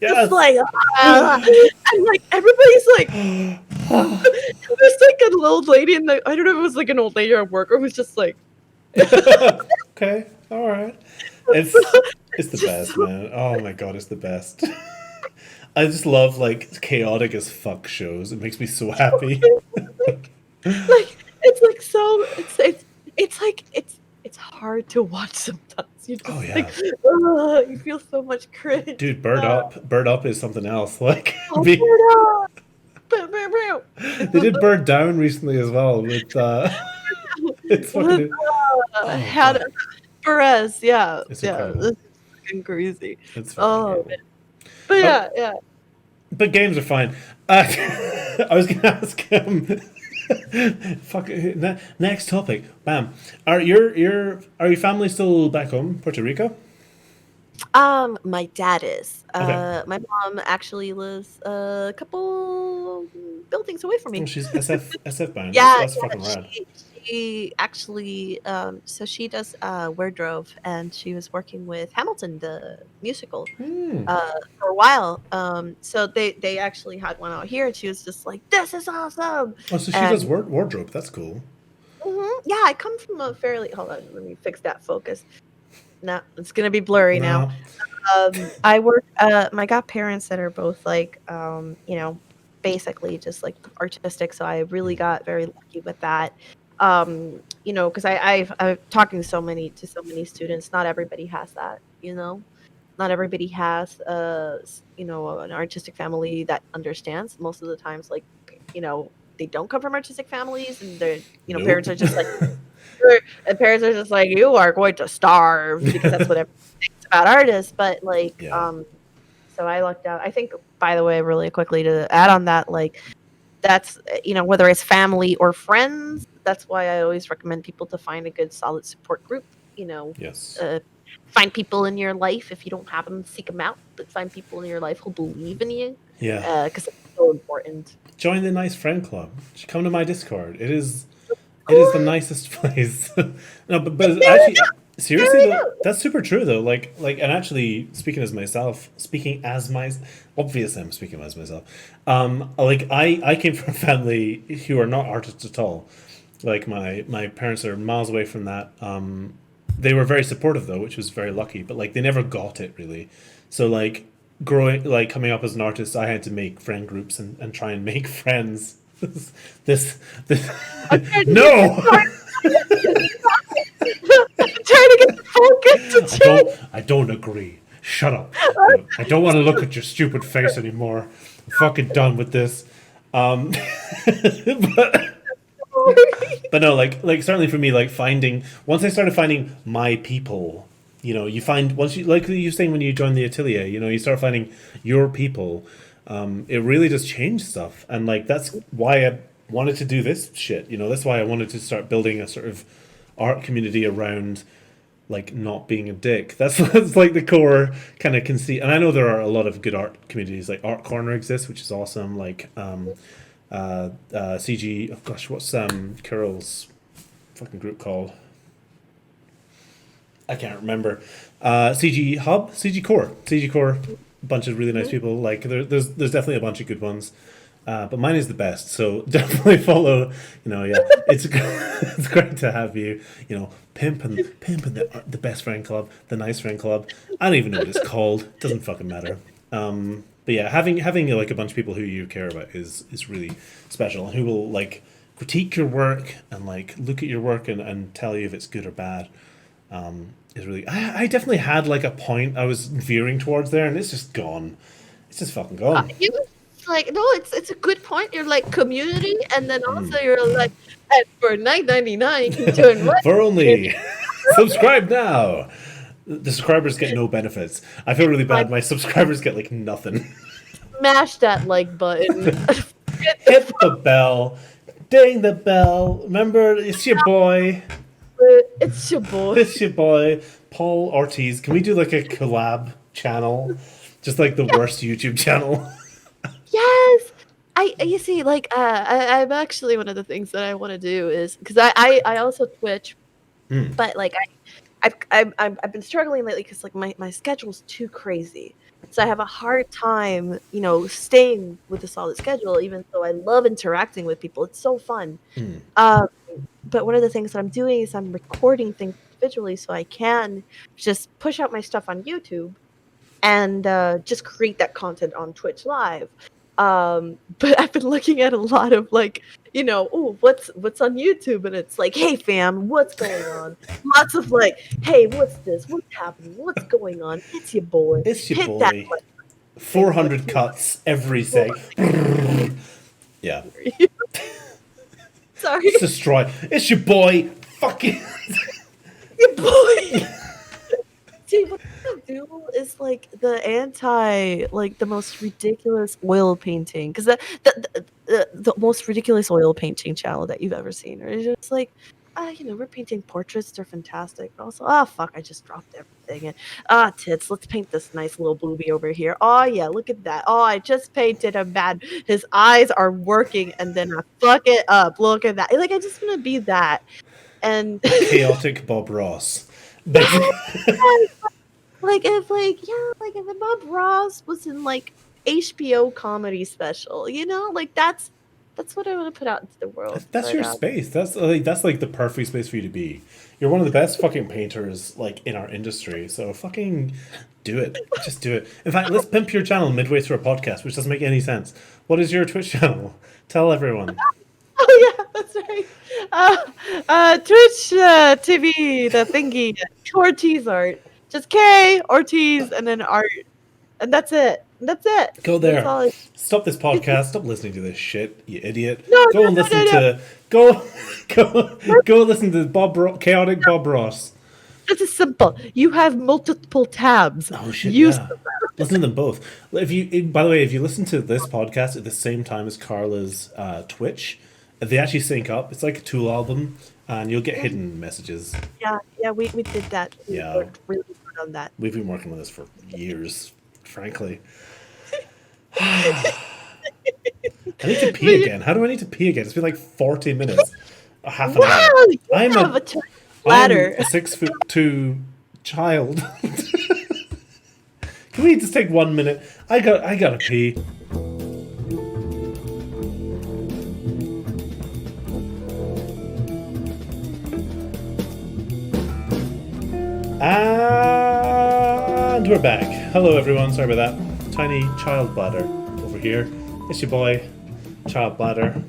They're just Yes. like and like everybody's like there's like an old lady in the I don't know if it was like an old lady or a worker who's just like Okay, all right. It's the just best, so man. Oh my god, it's the best. I just love like chaotic as fuck shows. It makes me so happy. like it's like so it's like it's hard to watch sometimes. You Oh just like yeah, you feel so much cringe. dude, Bird Up is something else. Like, Oh, be, Bow, bow, bow. they did Bird Down recently as well with it's With fucking oh had god, Perez, yeah, it's yeah, this incredible. is fucking crazy. It's fucking Oh, incredible. man. But Oh, yeah, yeah. but games are fine. I was gonna ask fuck. Next topic. Bam. Are your family still back home, Puerto Rico? My dad is. Okay. My mom actually lives a couple buildings away from Oh, me. she's SF bound. That's Yeah, that's yeah, fucking rad. she actually, so she does wardrobe, and she was working with Hamilton, the musical, Hmm. for a while. So they actually had one out here, and she was just like, "This is awesome!" Oh, so she does And wardrobe. That's cool. yeah, I come from a fairly. Hold on, let me fix that focus. No, it's gonna be blurry now. No. I work my godparents that are both like basically just like artistic, so I really got very lucky with that. Because I'm talking to so many students, not everybody has that, not everybody has an artistic family that understands. Most of the times like you know they don't come from artistic families and their Nope. parents are just like and parents are just like, you are going to starve because that's what everyone thinks about artists. But like, Yeah. so I lucked out. I think, by the way, really quickly to add on that, like, that's whether it's family or friends. That's why I always recommend people to find a good, solid support group. You know, Yes. uh, find people in your life if you don't have them, seek them out. But find people in your life who believe in you, Yeah. because it's so important. Join the nice friend club. Come to my Discord. It is the nicest place. No, but There we actually, go. There seriously we though, go. that's super true though. And actually, obviously, I'm speaking as myself. Like I came from a family who are not artists at all. Like my parents are miles away from that. They were very supportive though, which was very lucky. But like they never got it really. So like coming up as an artist, I had to make friend groups and try and make friends. This I'm trying to get no. I'm trying to get the focus to change. I don't agree. Shut up. I don't want to look at your stupid face anymore. I'm fucking done with this. But but no, like certainly for me, like finding once I started finding my people, you find once you like you were saying when you join the atelier, you start finding your people. It really does change stuff, and like that's why I wanted to do this shit. That's why I wanted to start building a sort of art community around like not being a dick. That's like the core kind of conceit. And I know there are a lot of good art communities. Like Art Corner exists, which is awesome. Like CG. Oh gosh, what's Carol's fucking group called? I can't remember. CG Hub, CG Core. A bunch of really nice people. Like there's definitely a bunch of good ones. But mine is the best, so definitely follow. Yeah, it's it's great to have you. Pimping the best friend club, the nice friend club. I don't even know what it's called. Doesn't fucking matter. But yeah, having like a bunch of people who you care about is really special, and who will like critique your work and like look at your work and tell you if it's good or bad. Is really I definitely had like a point I was veering towards there, and it's just gone. It's just fucking gone. You like no, it's a good point. You're like community, and then also you're like, and for $9.99 you can turn what? For only subscribe now. The subscribers get no benefits. I feel really bad. My subscribers get like nothing. Smash that like button. Hit the bell. Ding the bell. Remember, it's your boy. It's your boy. It's your boy, Paul Ortiz. Can we do like a collab channel? Just like the worst YouTube channel. Yes. You see, like I'm actually one of the things that I want to do is because I also Twitch, but like I've been struggling lately because like my schedule's too crazy, so I have a hard time, staying with a solid schedule. Even though I love interacting with people, it's so fun. But one of the things that I'm doing is I'm recording things individually so I can just push out my stuff on YouTube and just create that content on Twitch Live. But I've been looking at a lot of like, what's on YouTube, and it's like, hey fam, what's going on? Lots of like, hey, what's this? What's happening? What's going on? It's your boy. It's your Hit boy. that button. 400 cuts every sec. Yeah. Sorry. It's destroy. It's your boy. Fucking. Your boy. See, what I do is like the most ridiculous oil painting, because the most ridiculous oil painting channel that you've ever seen, or it's just like, we're painting portraits, they're fantastic, but also, fuck, I just dropped everything, and tits, let's paint this nice little booby over here. Oh yeah, look at that. Oh, I just painted a man, his eyes are working, and then I fuck it up. Look at that. Like, I just want to be that, and Chaotic Bob Ross. like if the Bob Ross was in like HBO comedy special, like that's what I want to put out into the world. That's your space. That's like the perfect space for you to be. You're one of the best fucking painters like in our industry. So fucking do it. Just do it. In fact, let's pimp your channel midway through a podcast, which doesn't make any sense. What is your Twitch channel? Tell everyone. Oh yeah, that's right. Twitch TV, the thingy, Ortiz art. Just K Ortiz and then art, and that's it. Go there. Stop this podcast. Stop listening to this shit, you idiot. Go listen to Chaotic Bob Ross. This is simple. You have multiple tabs. Oh shit! Yeah. Listen to them both. By the way, if you listen to this podcast at the same time as Karla's Twitch, they actually sync up. It's like a Tool album, and you'll get hidden messages. Yeah, we did that. We worked really hard on that. We've been working on this for years, frankly. I need to pee again. How do I need to pee again? It's been like 40 minutes. Half an hour. I'm a 6'2" child. Can we just take 1 minute? I gotta pee. And we're back. Hello everyone, sorry about that. Tiny child bladder over here. It's your boy, child bladder.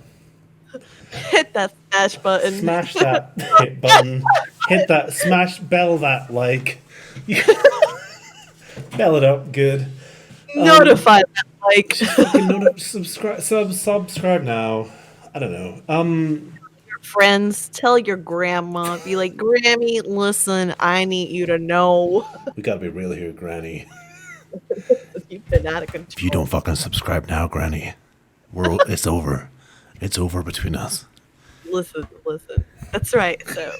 Hit that smash button. Smash that hit button. Hit that smash, bell that like. Bell it up, good. Notify that like. Subscribe now. I don't know. Your friends, tell your grandma, be like, Grammy, listen, I need you to know. We gotta be real here, Granny. You've been out of control. If you don't fucking subscribe now, Granny, it's over. It's over between us. Listen. That's right. So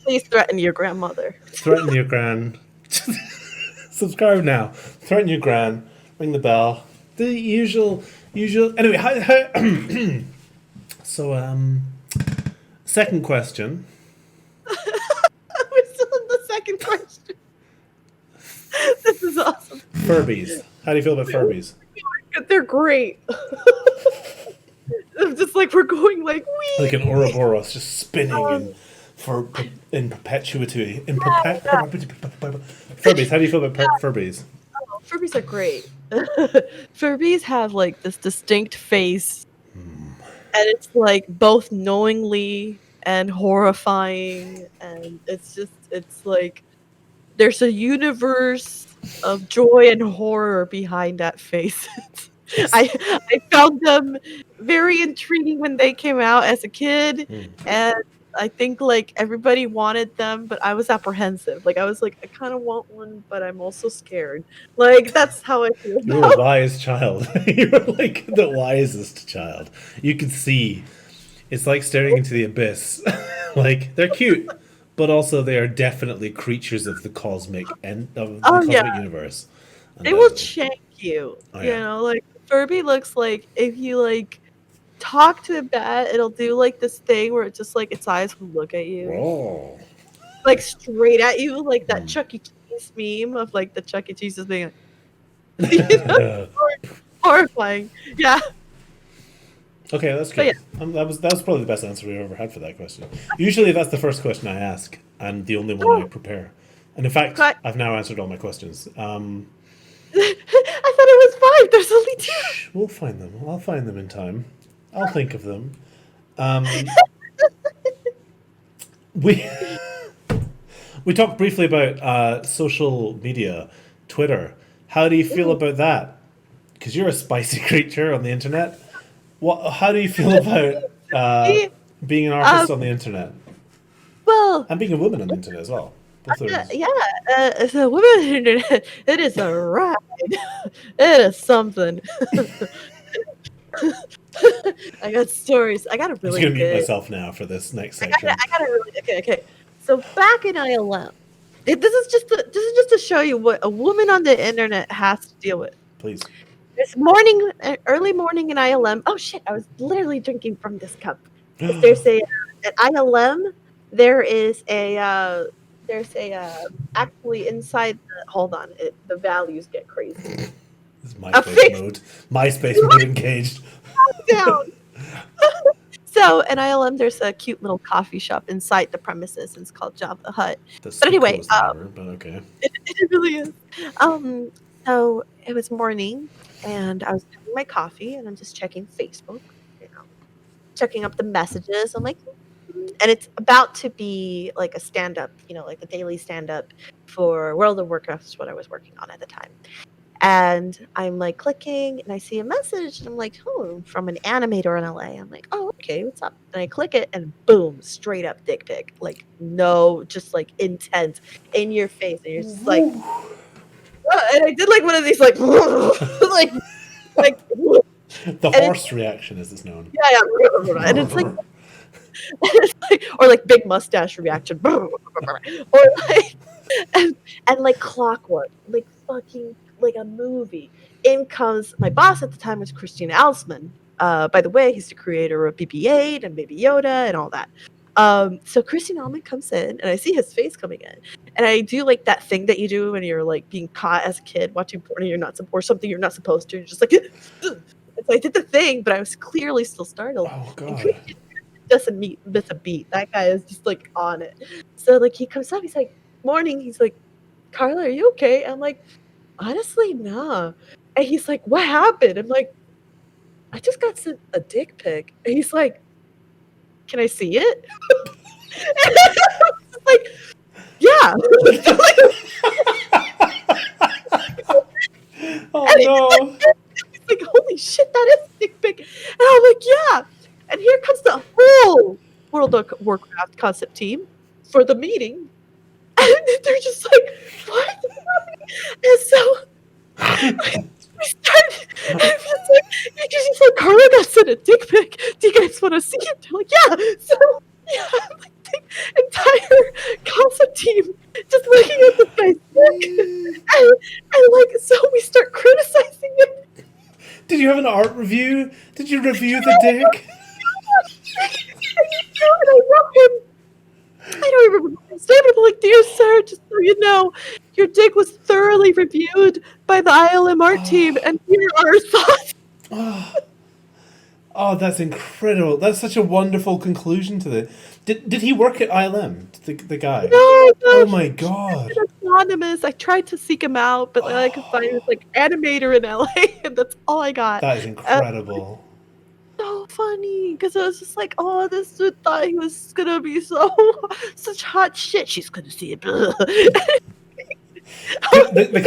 please threaten your grandmother. Threaten your gran. Subscribe now. Threaten your gran. Ring the bell. The usual. Anyway, so second question. We're still in the second question. This is awesome. Furbies. How do you feel about Furbies? They're great. Just like we're going like wee. Like an Ouroboros just spinning in perpetuity. Furbies. How do you feel about Furbies? Furbies are great. Furbies have like this distinct face, and it's like both knowingly and horrifying, and it's like there's a universe of joy and horror behind that face. I I found them very intriguing when they came out as a kid, and I think, like, everybody wanted them, but I was apprehensive. Like, I was like, "I kinda want one, but I'm also scared." Like, that's how I feel You're now. a wise child. You're like the wisest child. You can see. It's like staring into the abyss. Like, they're cute, but also they are definitely creatures of the cosmic and of the Oh, yeah. cosmic universe. They will Undoubtedly. shank you, Oh you yeah. know? Like, Furby looks like if you, like, talk to a bat, it'll do, like, this thing where it just, like, its eyes will look at you. Whoa. Like, straight at you, like that Chuck E. Cheese meme of, like, the Chuck E. Cheese being like, you know? Horrifying. Yeah, Okay, that's but yeah. good. That was probably the best answer we've ever had for that question. Usually, that's the first question I ask, and the only one I Oh, prepare. And in fact, but I've now answered all my questions. I thought it was 5, there's only 2. We'll find them. I'll find them in time. I'll think of them. Um, we we talked briefly about social media, Twitter. How do you feel Ooh. about that? Because you're a spicy creature on the internet. What? How do you feel about See, being an um, artist on the internet well, and being a woman on the internet as well? Both of those. yeah, as a woman on the internet, it is a ride. It is something. I got stories. I got a I'm just really gonna mute good myself now for this next section. I got a really okay. So back in ILM, this is just to show you what a woman on the internet has to deal with. Please. This morning, early morning in ILM. Oh shit! I was literally drinking from this cup. There's a at ILM. There's a actually inside. Hold on, the values get crazy. This is MySpace mode. MySpace mode engaged. Down. So in ILM, there's a cute little coffee shop inside the premises, and it's called Java Hut. That's But anyway, but okay. it really is. So it was morning, and I was having my coffee, and I'm just checking Facebook, you know, checking up the messages. I'm like, and it's about to be like a stand up, like the daily stand up for World of Warcraft is what I was working on at the time. And I'm like clicking and I see a message and I'm like, oh, from an animator in LA. I'm like, oh, okay, what's up? And I click it and boom, straight up dick pic. Like, no, just like intense in your face. And you're just like, and I did like one of these, like, like, the horse reaction, as it's known. Yeah. And it's like, or like big mustache reaction. Or like, and like clockwork, like fucking like a movie. In comes my boss at the time was Christian Alsman. By the way, he's the creator of BB-8 and Baby Yoda and all that. So Christian Alsman comes in and I see his face coming in. And I do like that thing that you do when you're like being caught as a kid watching porn and you're not or something you're not supposed to. You're just like so I did the thing, but I was clearly still startled. Oh god. And Christian doesn't miss a beat. That guy is just like on it. So like he comes up, he's like, morning, he's like, Karla, are you okay? I'm like, honestly, nah. And he's like, what happened? I'm like, I just got sent a dick pic. And he's like, can I see it? And I was like, yeah. Oh no. He's like, holy shit, that is a dick pic. And I'm like, yeah. And here comes the whole World of Warcraft concept team for the meeting. And they're just like, what is happening? And so we started, and he's like, Karla got sent a dick pic. Do you guys want to see it? They're like, yeah. So, yeah, like the entire concept team just looking at this guy's dick. And like, so we start criticizing him. Did you have an art review? Did you review the dick? And I wrote him. I don't remember what I said, but I'm like, dear sir, just so you know, your dick was thoroughly reviewed by the ILM art team, and here are our thoughts. Oh, that's incredible. That's such a wonderful conclusion to the. Did he work at ILM? The guy. No, Oh no, my he god. was anonymous. I tried to seek him out, but all I could find was like animator in LA, and that's all I got. That is incredible. So funny because I was just like, oh, this dude thought he was gonna be so such hot shit. She's gonna see it. The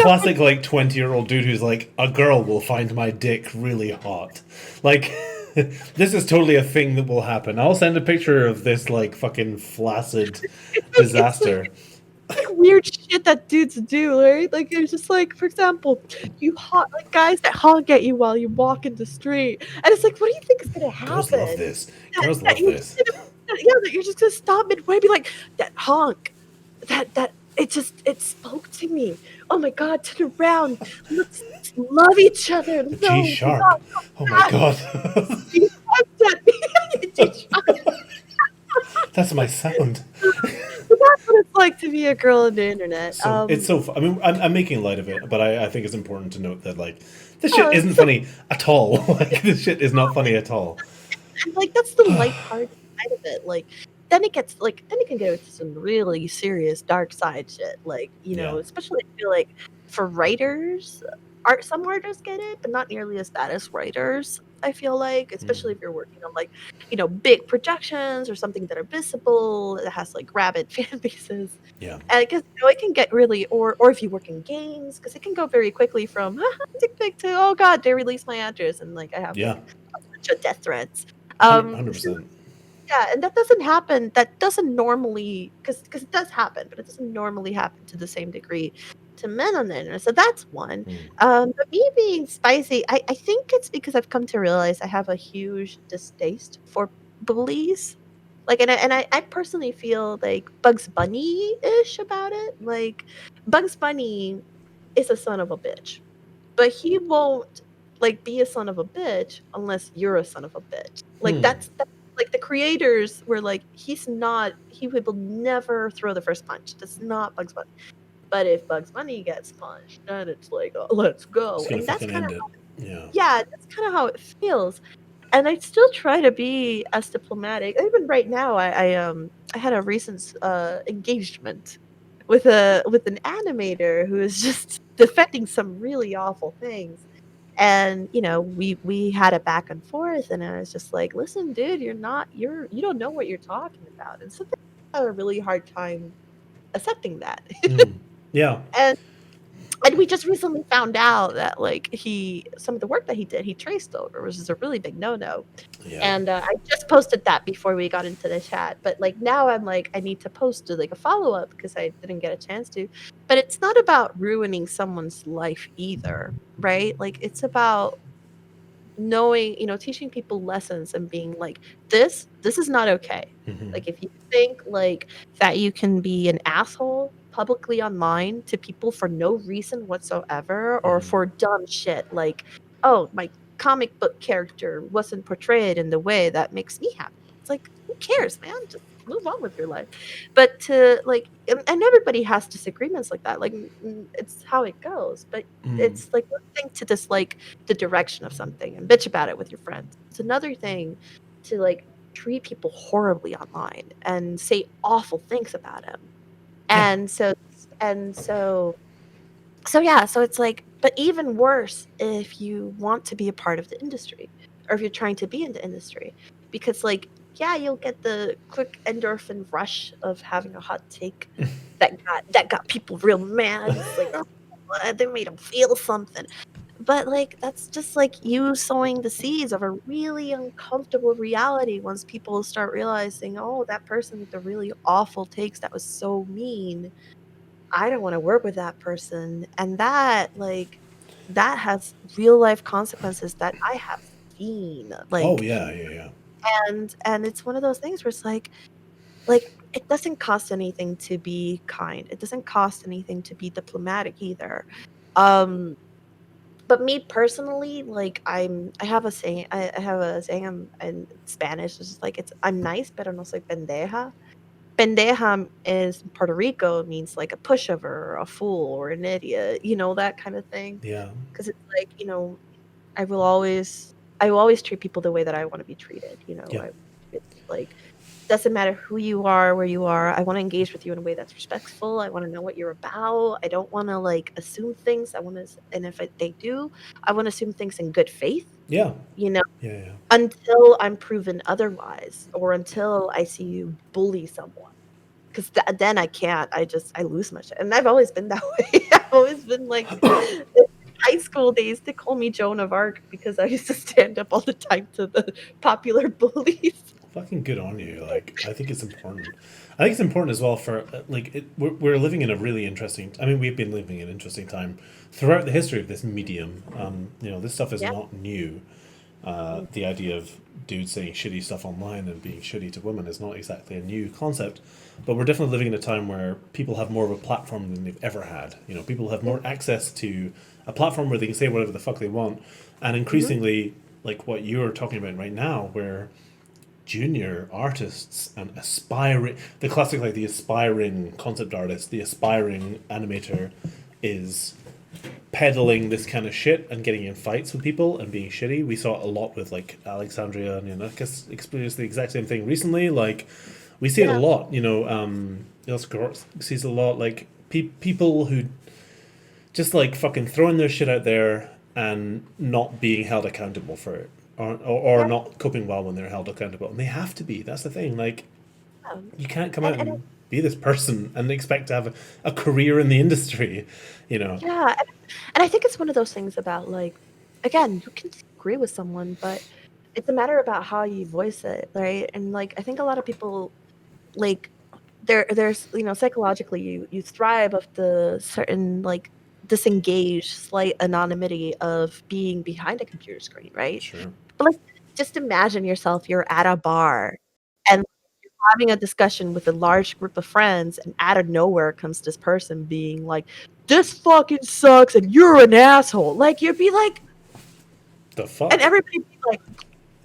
classic like 20-year-old dude who's like, a girl will find my dick really hot. Like, this is totally a thing that will happen. I'll send a picture of this like fucking flaccid It's like disaster. weird shit that dudes do, right? Like it's just like, for example, you like guys that honk at you while you walk in the street, and it's like, what do you think is gonna Girls love happen? this. That, Girls that love you're just this. gonna, that you're just gonna stop midway, and be like, that honk, that it spoke to me. Oh my god, turn around, let's love each other. G No, do sharp. not Oh my come back. god. You honked at me. That's my sound. But that's what it's like to be a girl on the internet. So it's so. I mean, I'm making light of it, but I think it's important to note that like this shit Oh, isn't funny at all. Like this shit is not funny at all. and like that's the lighthearted side of it. Like then it can get into some really serious dark side shit. Like, Yeah. especially I feel like for writers, some writers get it, but not nearly as bad as writers. I feel like, especially if you're working on like, big projections or something that are visible, that has like rabid fan bases. Yeah. And because it can get really, or if you work in games, because it can go very quickly from dick pic to, oh god, they released my address, and like I have Yeah. like a bunch of death threats. 100%. Yeah, and that doesn't happen. That doesn't normally, because it does happen, but it doesn't normally happen to the same degree to men on the internet. So that's one. But me being spicy, I think it's because I've come to realize I have a huge distaste for bullies. Like, and I personally feel like Bugs Bunny-ish about it. Like, Bugs Bunny is a son of a bitch, but he won't like be a son of a bitch unless you're a son of a bitch. Like that's like the creators were like, he will never throw the first punch. That's not Bugs Bunny. But if Bugs Bunny gets punched, then it's like, oh, let's go. It's gonna And that's fucking kind end of it. Yeah. yeah, that's kind of how it feels. And I still try to be as diplomatic. Even right now, I had a recent engagement with an animator who is just defending some really awful things. And we had a back and forth, and I was just like, listen, dude, you don't know what you're talking about. And sometimes I have a really hard time accepting that. Yeah. and we just recently found out that like some of the work that he did, he traced over, which is a really big no-no. Yeah. And I just posted that before we got into the chat, but like now I'm like, I need to post like a follow-up because I didn't get a chance to. But it's not about ruining someone's life either, right? Like it's about knowing, teaching people lessons and being like, this is not okay. Like if you think like that you can be an asshole publicly online to people for no reason whatsoever, or for dumb shit like, oh, my comic book character wasn't portrayed in the way that makes me happy. It's like, who cares, man? Just move on with your life. But to like, and everybody has disagreements like that. Like it's how it goes. But it's like one thing to dislike the direction of something and bitch about it with your friends. It's another thing to like treat people horribly online and say awful things about them. Yeah. And so yeah, so it's like, but even worse if you want to be a part of the industry, or if you're trying to be in the industry, because like, yeah, you'll get the quick endorphin rush of having a hot take that got people real mad. It's like, oh, they made them feel something. But like that's just like you sowing the seeds of a really uncomfortable reality once people start realizing, oh, that person with the really awful takes that was so mean, I don't want to work with that person. And that has real life consequences that I have seen. Oh Like, yeah. Yeah. Yeah. and it's one of those things where it's like it doesn't cost anything to be kind. It doesn't cost anything to be diplomatic either. But me personally, like I have a saying. I have a saying in Spanish. It's just like, I'm nice, pero no soy pendeja. Pendeja is Puerto Rico, means like a pushover, or a fool, or an idiot. That kind of thing. Yeah. Because it's like, I will always I will always treat people the way that I want to be treated. Yeah. It's like, doesn't matter who you are, where you are. I want to engage with you in a way that's respectful. I want to know what you're about. I don't want to like assume things. And if they do, I want to assume things in good faith. Yeah. You know, Yeah. until I'm proven otherwise, or until I see you bully someone. Because then I can't. I lose my shit. And I've always been that way. I've always been like, in high school days, they call me Joan of Arc because I used to stand up all the time to the popular bullies. Fucking good on you. Like, I think it's important. I think it's important as well for like we're living in a really interesting. I mean, we've been living in an interesting time throughout the history of this medium. This stuff is Yeah. not new. The idea of dudes saying shitty stuff online and being shitty to women is not exactly a new concept, but we're definitely living in a time where people have more of a platform than they've ever had. People have more access to a platform where they can say whatever the fuck they want, and increasingly, like what you're talking about right now, where junior artists and the classic, like the aspiring concept artist, the aspiring animator is peddling this kind of shit and getting in fights with people and being shitty. We saw it a lot with like Alexandria, and I guess experienced the exact same thing recently. Like we see it a lot. Sees a lot like people who just like fucking throwing their shit out there and not being held accountable for it, or not coping well when they're held accountable. And they have to be. That's the thing. Like you can't come out and be this person and expect to have a career in the industry. Yeah, and I think it's one of those things about like, again, you can agree with someone, but it's a matter about how you voice it, right? And like, I think a lot of people like there's psychologically you thrive of the certain like disengaged slight anonymity of being behind a computer screen, right? Sure. But like, just imagine yourself, you're at a bar and you're having a discussion with a large group of friends, and out of nowhere comes this person being like, this fucking sucks and you're an asshole. Like, you'd be like, The fuck? and everybody be like,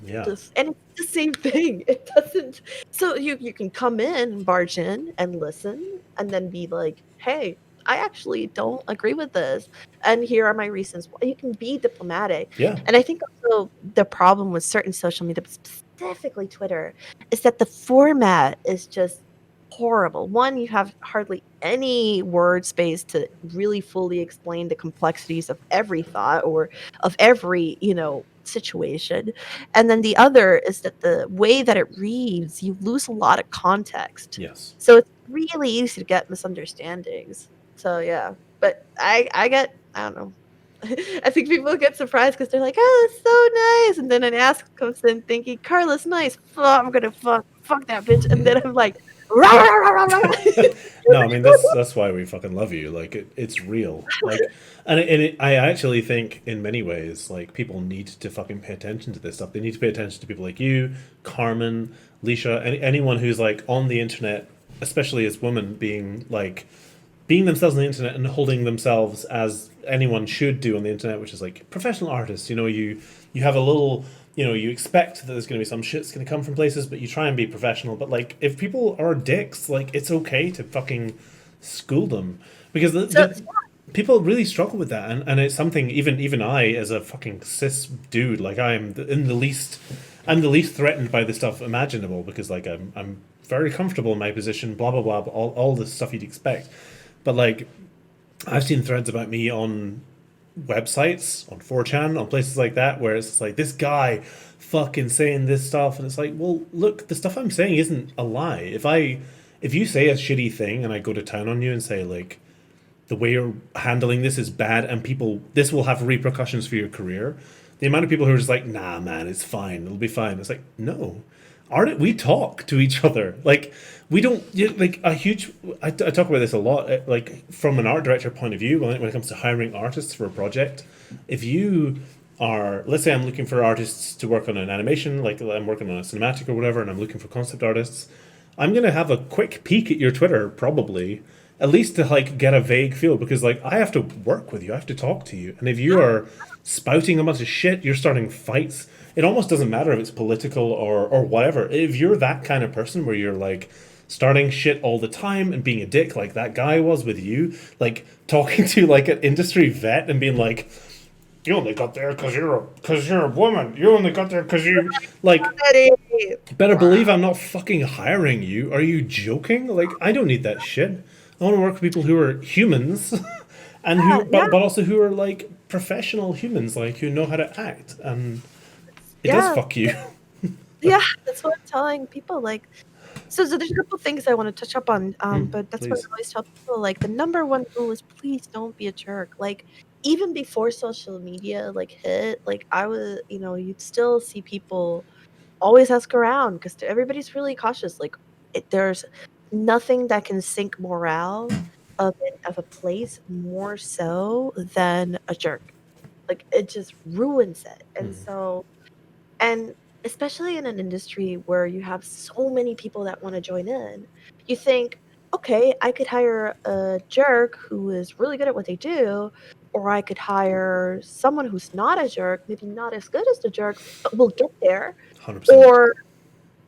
Yeah. and it's the same thing. It doesn't. So you can come in and barge in and listen, and then be like, hey, I actually don't agree with this, and here are my reasons. You can be diplomatic. Yeah. And I think also the problem with certain social media, specifically Twitter, is that the format is just horrible. One, you have hardly any word space to really fully explain the complexities of every thought or of every situation. And then the other is that the way that it reads, you lose a lot of context. Yes. So it's really easy to get misunderstandings. So yeah, but I don't know. I think people get surprised because they're like, "Oh, it's so nice," and then an ask comes in thinking, "Carla's nice. I'm gonna fuck that bitch," and then I'm like, "Rah, rah, rah, rah, rah." No, I mean that's why we fucking love you. Like it's real. Like, I actually think in many ways, like people need to fucking pay attention to this stuff. They need to pay attention to people like you, Carmen, Leisha, anyone who's like on the internet, especially as women, being themselves on the internet and holding themselves as anyone should do on the internet, which is like professional artists. You have a little, you expect that there's going to be some shit's going to come from places, but you try and be professional. But like, if people are dicks, like it's okay to fucking school them, because people really struggle with that, and it's something even I, as a fucking cis dude, like I'm the least threatened by the stuff imaginable, because like I'm very comfortable in my position, blah blah blah, all the stuff you'd expect. But like, I've seen threads about me on websites, on 4chan, on places like that, where it's like, this guy fucking saying this stuff, and it's like, well, look, the stuff I'm saying isn't a lie. If you say a shitty thing and I go to town on you and say like, the way you're handling this is bad, and this will have repercussions for your career, the amount of people who are just like, nah man, it's fine, it'll be fine. It's like, no. We talk to each other. Like, we don't, like a huge, I talk about this a lot, like from an art director point of view, when it comes to hiring artists for a project. If you are, let's say I'm looking for artists to work on an animation, like I'm working on a cinematic or whatever, and I'm looking for concept artists, I'm going to have a quick peek at your Twitter, probably, at least to like get a vague feel, because like I have to work with you, I have to talk to you. And if you are spouting a bunch of shit, you're starting fights, it almost doesn't matter if it's political or whatever. If you're that kind of person where you're like starting shit all the time and being a dick like that guy was with you, like talking to like an industry vet and being like, you only got there because you're a woman. You only got there because you like. Daddy. Better believe Wow. I'm not fucking hiring you. Are you joking? Like, I don't need that shit. I want to work with people who are humans, and Yeah, who, yeah, but also who are like professional humans, like who know how to act. And it does yeah, fuck you. yeah. That's what I'm telling people. Like, so there's a couple things I want to touch up on. But that's what I Please. always tell people. Like, the number one rule is please don't be a jerk. Like, even before social media like hit, like I was, you'd still see people always ask around because everybody's really cautious. Like, there's nothing that can sink morale of a place more so than a jerk. Like, it just ruins it. And especially in an industry where you have so many people that wanna join in, you think, "Okay, I could hire a jerk who is really good at what they do, or I could hire someone who's not a jerk, maybe not as good as the jerk, but will get there." 100%. Or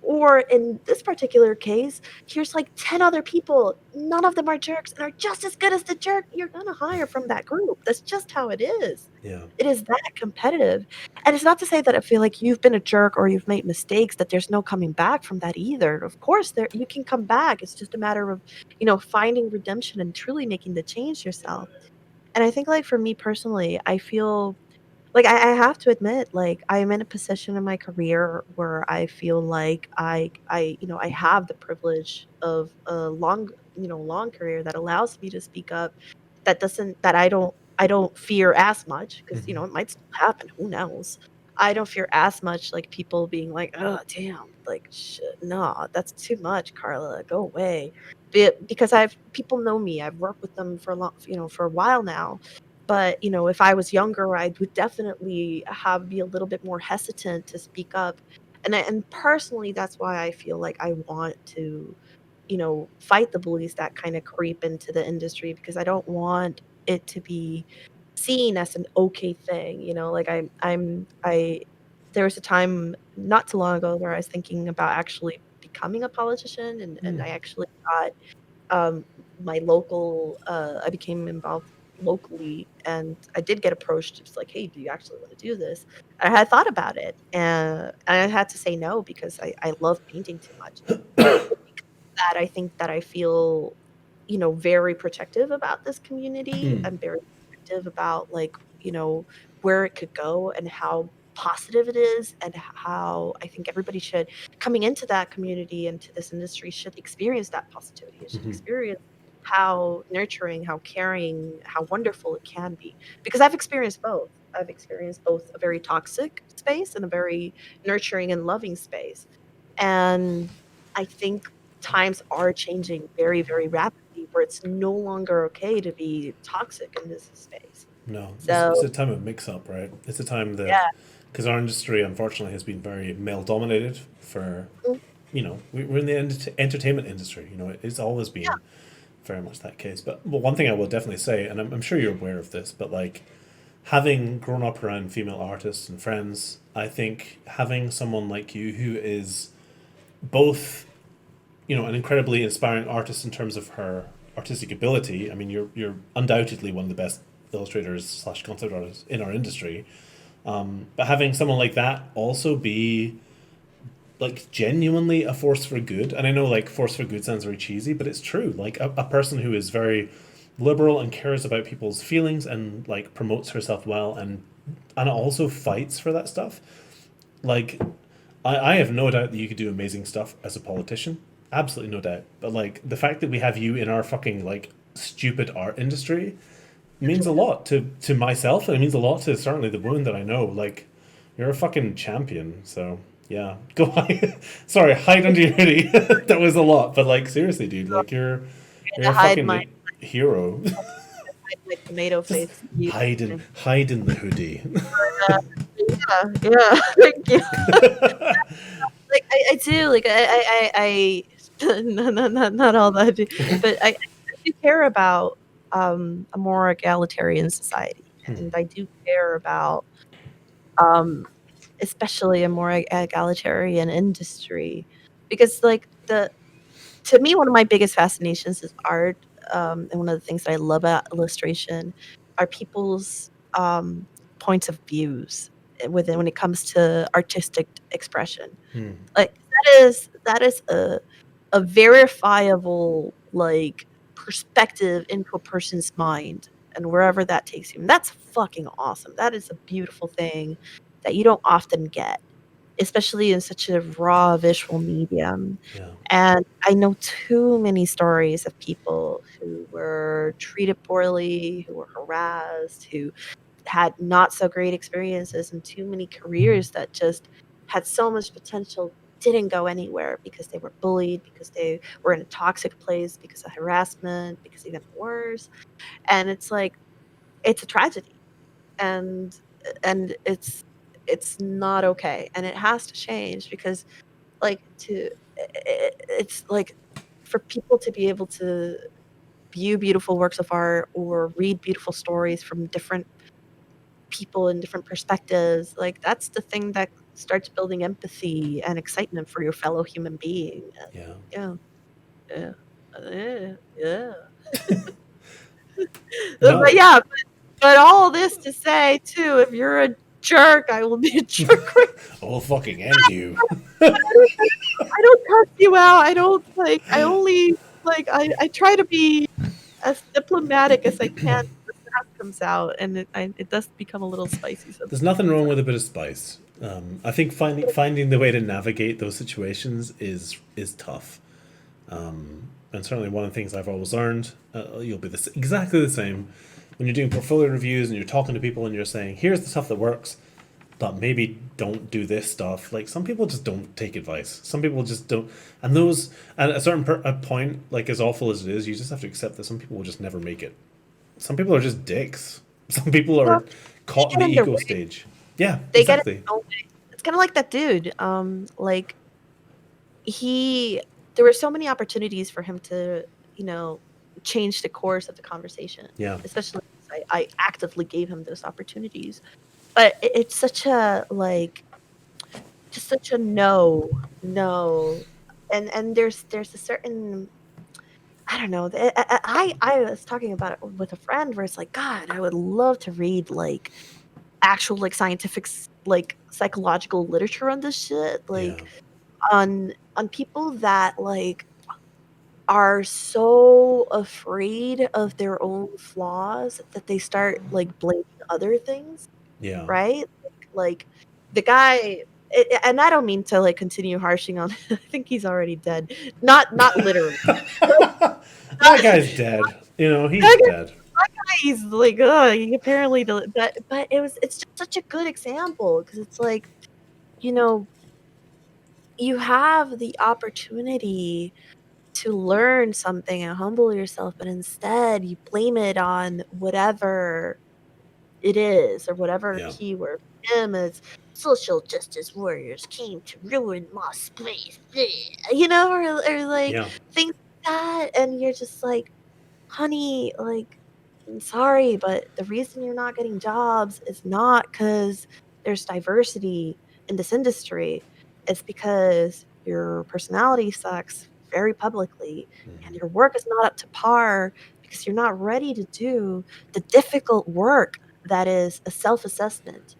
or in this particular case, here's like 10 other people, none of them are jerks and are just as good as the jerk you're gonna hire from that group. That's just how it is. Yeah. It is that competitive. And it's not to say that I feel like you've been a jerk or you've made mistakes, that there's no coming back from that either. Of course, there you can come back. It's just a matter of, finding redemption and truly making the change yourself. And I think, like, for me personally, I feel like, I have to admit, like, I am in a position in my career where I feel like I have the privilege of a long career that allows me to speak up, that I don't fear as much because it might still happen, who knows? I don't fear as much, like, people being like, "Oh, damn, like, shit, no, that's too much, Carla, go away." Because people know me, I've worked with them for a while now, but, if I was younger, I would definitely be a little bit more hesitant to speak up. And personally, that's why I feel like I want to, fight the bullies that kinda creep into the industry because I don't want it to be seen as an okay thing, like, I there was a time not too long ago where I was thinking about actually becoming a politician, and I actually got um, I became involved locally, and I did get approached. It's like, "Hey, do you actually wanna do this?" I had thought about it, and I had to say no because I love painting too much. But because of that, I think that I feel, very protective about this community. I'm very protective about, like, where it could go and how positive it is, and how I think everybody should coming into that community, into this industry, should experience that positivity. It should experience how nurturing, how caring, how wonderful it can be. Because I've experienced both. I've experienced both a very toxic space and a very nurturing and loving space. And I think times are changing very, very rapidly where it's no longer okay to be toxic in this space. No, it's So, a time of mix up, right? It's a time that, yeah. because our industry unfortunately has been very male dominated for, Mm, we're in the entertainment industry. It's always yeah. been very much that case. But one thing I will definitely say, and I'm sure you're aware of this, but like having grown up around female artists and friends, I think having someone like you who is both, an incredibly inspiring artist in terms of her artistic ability. I mean, you're undoubtedly one of the best illustrators slash concept artists in our industry. But having someone like that also be like genuinely a force for good, and I know like force for good sounds very cheesy, but it's true. Like a person who is very liberal and cares about people's feelings and like promotes herself well, and also fights for that stuff. Like I have no doubt that you could do amazing stuff as a politician. Absolutely no doubt. But like the fact that we have you in our fucking like stupid art industry means a lot to myself, and it means a lot to certainly the women that I know. Like you're a fucking champion. So yeah, go hide. Sorry, hide under your hoodie. That was a lot, but like seriously, dude, like you're To a hide fucking my like hero. hide my tomato Just face. You hide in the hoodie. uh, yeah, yeah. Thank you. Like, I do, like, not all that I do, but I do care about, a more egalitarian society, and I do care about, um, especially a more egalitarian industry, because, like, to me, one of my biggest fascinations is art, and one of the things that I love about illustration are people's, points of views when it comes to artistic expression. Hmm. Like that is a verifiable like perspective into a person's mind and wherever that takes you. And that's fucking awesome. That is a beautiful thing that you don't often get, especially in such a raw visual medium. Yeah. And I know too many stories of people who were treated poorly, who were harassed, who had not so great experiences, and too many careers that just had so much potential didn't go anywhere because they were bullied, because they were in a toxic place, because of harassment, because even worse. And it's like it's a tragedy, and it's not okay, and it has to change because like it's like for people to be able to view beautiful works of art or read beautiful stories from different people in different perspectives, like that's the thing that starts building empathy and excitement for your fellow human being. Yeah. Yeah, yeah, yeah. But No. yeah, but all this to say too, if you're a jerk, I will be a jerk with I will fucking end you. I don't cuss you out. I don't like. I only like. I try to be as diplomatic as I can. The stuff comes out, and it does become a little spicy There's sometimes. nothing wrong with a bit of spice. I think finding the way to navigate those situations is tough. And certainly one of the things I've always learned, you'll be exactly the same when you're doing portfolio reviews and you're talking to people and you're saying, here's the stuff that works, but maybe don't do this stuff. Like some people just don't take advice. Some people just don't. And those, at a certain a point, like as awful as it is, you just have to accept that some people will just never make it. Some people are just dicks. Some people Well, are they caught in get the in their ego way. stage. Yeah, They get in exactly. their own way. It's kind of like that dude. Like there were so many opportunities for him to, you know, change the course of the conversation. Yeah, Especially since I actively gave him those opportunities. But it's such a like just such a no. And there's a certain I don't know. I was talking about it with a friend where it's like, God, I would love to read like actual like scientific like psychological literature on this shit, yeah, like on people that like are so afraid of their own flaws that they start like blaming other things, yeah. right? Like the guy and I don't mean to like continue harshing on I think he's already dead. Not literally. That guy's dead. You know, he's That dead. guy's like, oh, he apparently but it's just such a good example because it's like, you know, you have the opportunity to learn something and humble yourself, but instead you blame it on whatever it is or whatever Yeah. keyword. For him is social justice warriors came to ruin my space, bleh, you know, or like Yeah. things like that, and you're just like, honey, like, I'm sorry, but the reason you're not getting jobs is not because there's diversity in this industry. It's because your personality sucks very publicly and your work is not up to par because you're not ready to do the difficult work that is a self-assessment.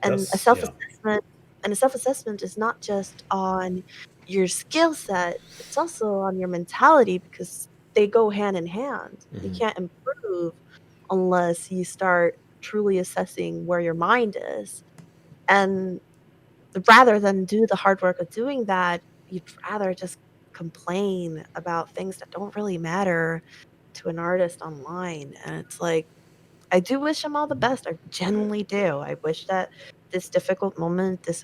And a That's yeah. self-assessment and a self-assessment is not just on your skill set, it's also on your mentality because they go hand in hand. You can't improve unless you start truly assessing where your mind is. And rather than do the hard work of doing that, you'd rather just complain about things that don't really matter to an artist online. And it's like, I do wish him all the best. I genuinely do. I wish that this difficult moment, this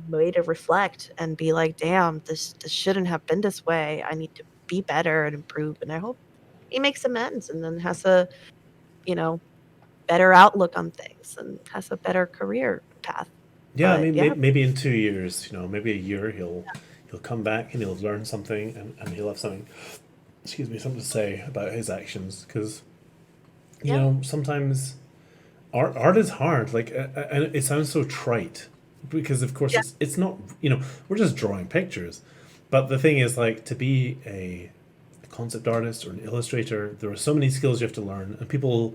way to reflect and be like, damn, this shouldn't have been this way. I need to be better and improve. And I hope he makes amends and then has a, you know, better outlook on things and has a better career path. Yeah, I But mean, yeah, maybe in 2 years, maybe a year, he'll come back and he'll learn something, and he'll have something, excuse me, something to say about his actions. Because yeah, sometimes art is hard. Like, and it sounds so trite, because of course yeah, it's not. We're just drawing pictures, but the thing is, like, to be a concept artist or an illustrator, there are so many skills you have to learn, and people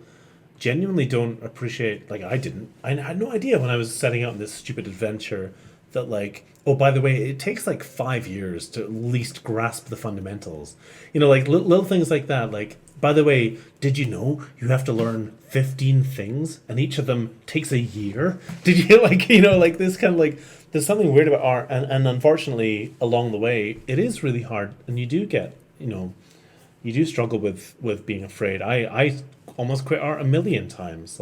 genuinely don't appreciate, like I didn't. I had no idea when I was setting out on this stupid adventure that like, oh, by the way, it takes like 5 years to at least grasp the fundamentals. Like little things like that. Like, by the way, did you know you have to learn 15 things and each of them takes a year? Did you like, like this kind of like, there's something weird about art, and unfortunately along the way it is really hard, and you do get, you do struggle with being afraid. I almost quit art a million times.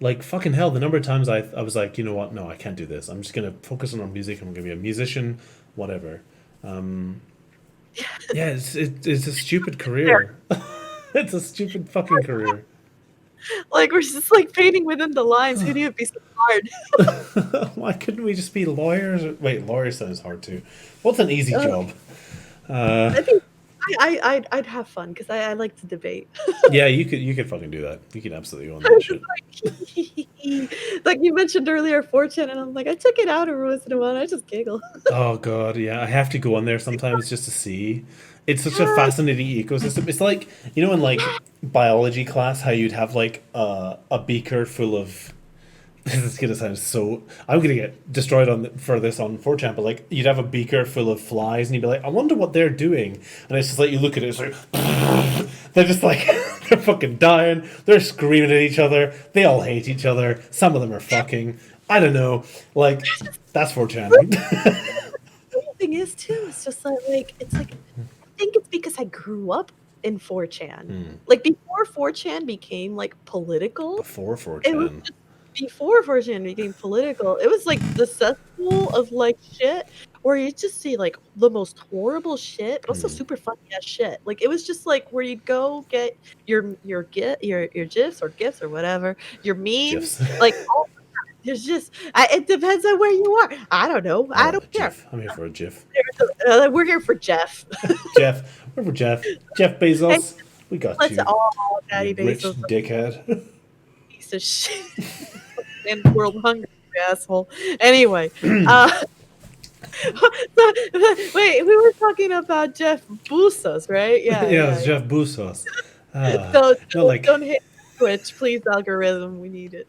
Like fucking hell, the number of times I was like, you know what? No, I can't do this. I'm just gonna focus on our music. I'm gonna be a musician, whatever. Um, yeah, it's a stupid career. It's a stupid fucking career. Like we're just like painting within the lines. Who knew it'd be so hard? Why couldn't we just be lawyers? Wait, lawyers sounds hard too. What's an easy Uh, job? I think I'd have fun because I like to debate. Yeah, you could fucking do that. You could absolutely go on that shit. Like you mentioned earlier, 4chan, and I'm like, I took it out every once in a while. And I just giggle. Oh god, yeah, I have to go on there sometimes just to see. It's such a Yeah, fascinating ecosystem. It's like, in like biology class, how you'd have like a beaker full of. This is gonna sound so. I'm gonna get destroyed for this on 4chan, but like you'd have a beaker full of flies, and you'd be like, I wonder what they're doing, and it's just like you look at it, it's like they're just like they're fucking dying, they're screaming at each other, they all hate each other, some of them are fucking. I don't know, like that's 4chan. the thing is too. It's just like it's like I think it's because I grew up in 4chan. Like before 4chan became like political, Before it was 4chan. just before 4chan became political. It was like the cesspool of like shit where you just see like the most horrible shit, but also super funny ass shit. Like it was just like where you'd go get your gifs or gifs or whatever, your memes, GIFs. like all there's just it depends on where you are. I don't know. I Oh, don't care. GIF. I'm here for a GIF. We're here for Jeff. Jeff. We're for Jeff. Jeff And Bezos. We got let's you. all You Daddy rich Bezos dickhead. piece of shit and world hunger, you asshole. Anyway, uh, wait, we were talking about Jeff Bezos, right? Yeah, Yeah, it's yeah. Jeff Bezos. Don't No, don't, like, don't hit Twitch, please, algorithm. We need it.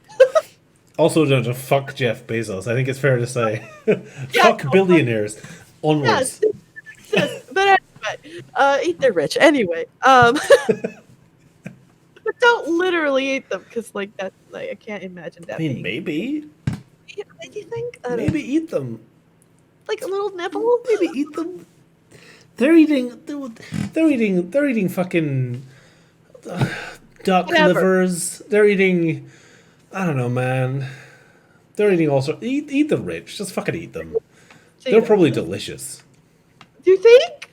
also don't fuck Jeff Bezos. I think it's fair to say. Yeah, Fuck no, billionaires. yes, Onwards. yes. But anyway, eat their rich. Anyway, but don't literally eat them because like that's like I can't imagine I that mean, being. maybe. Yeah, do you think? I don't know. Maybe eat them. Like a little nibble? Maybe eat them. They're eating. They're eating fucking duck Whatever. livers. They're eating. I don't know, man. They're eating also. Eat the rich. Just fucking eat them. So, They're probably delicious. do you think?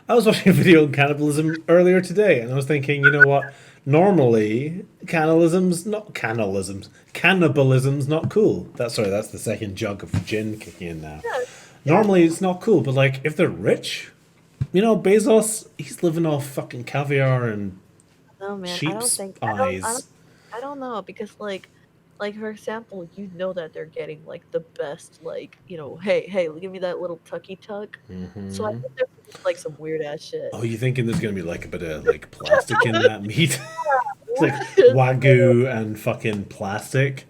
I was watching a video on cannibalism earlier today, and I was thinking, you know what? Normally, cannibalism's not cool. That's the second jug of gin kicking in now. Yeah, yeah. Normally, it's not cool, but like if they're rich, Bezos, he's living off fucking caviar and No, man. I don't sheep's think. eyes. I don't know because like for example, you know that they're getting like the best like hey, give me that little tucky tuck. So I Hmm. think they're like some weird ass shit. Oh, you thinking there's gonna be like a bit of like plastic in that meat? It's like Yeah, wagyu and fucking plastic.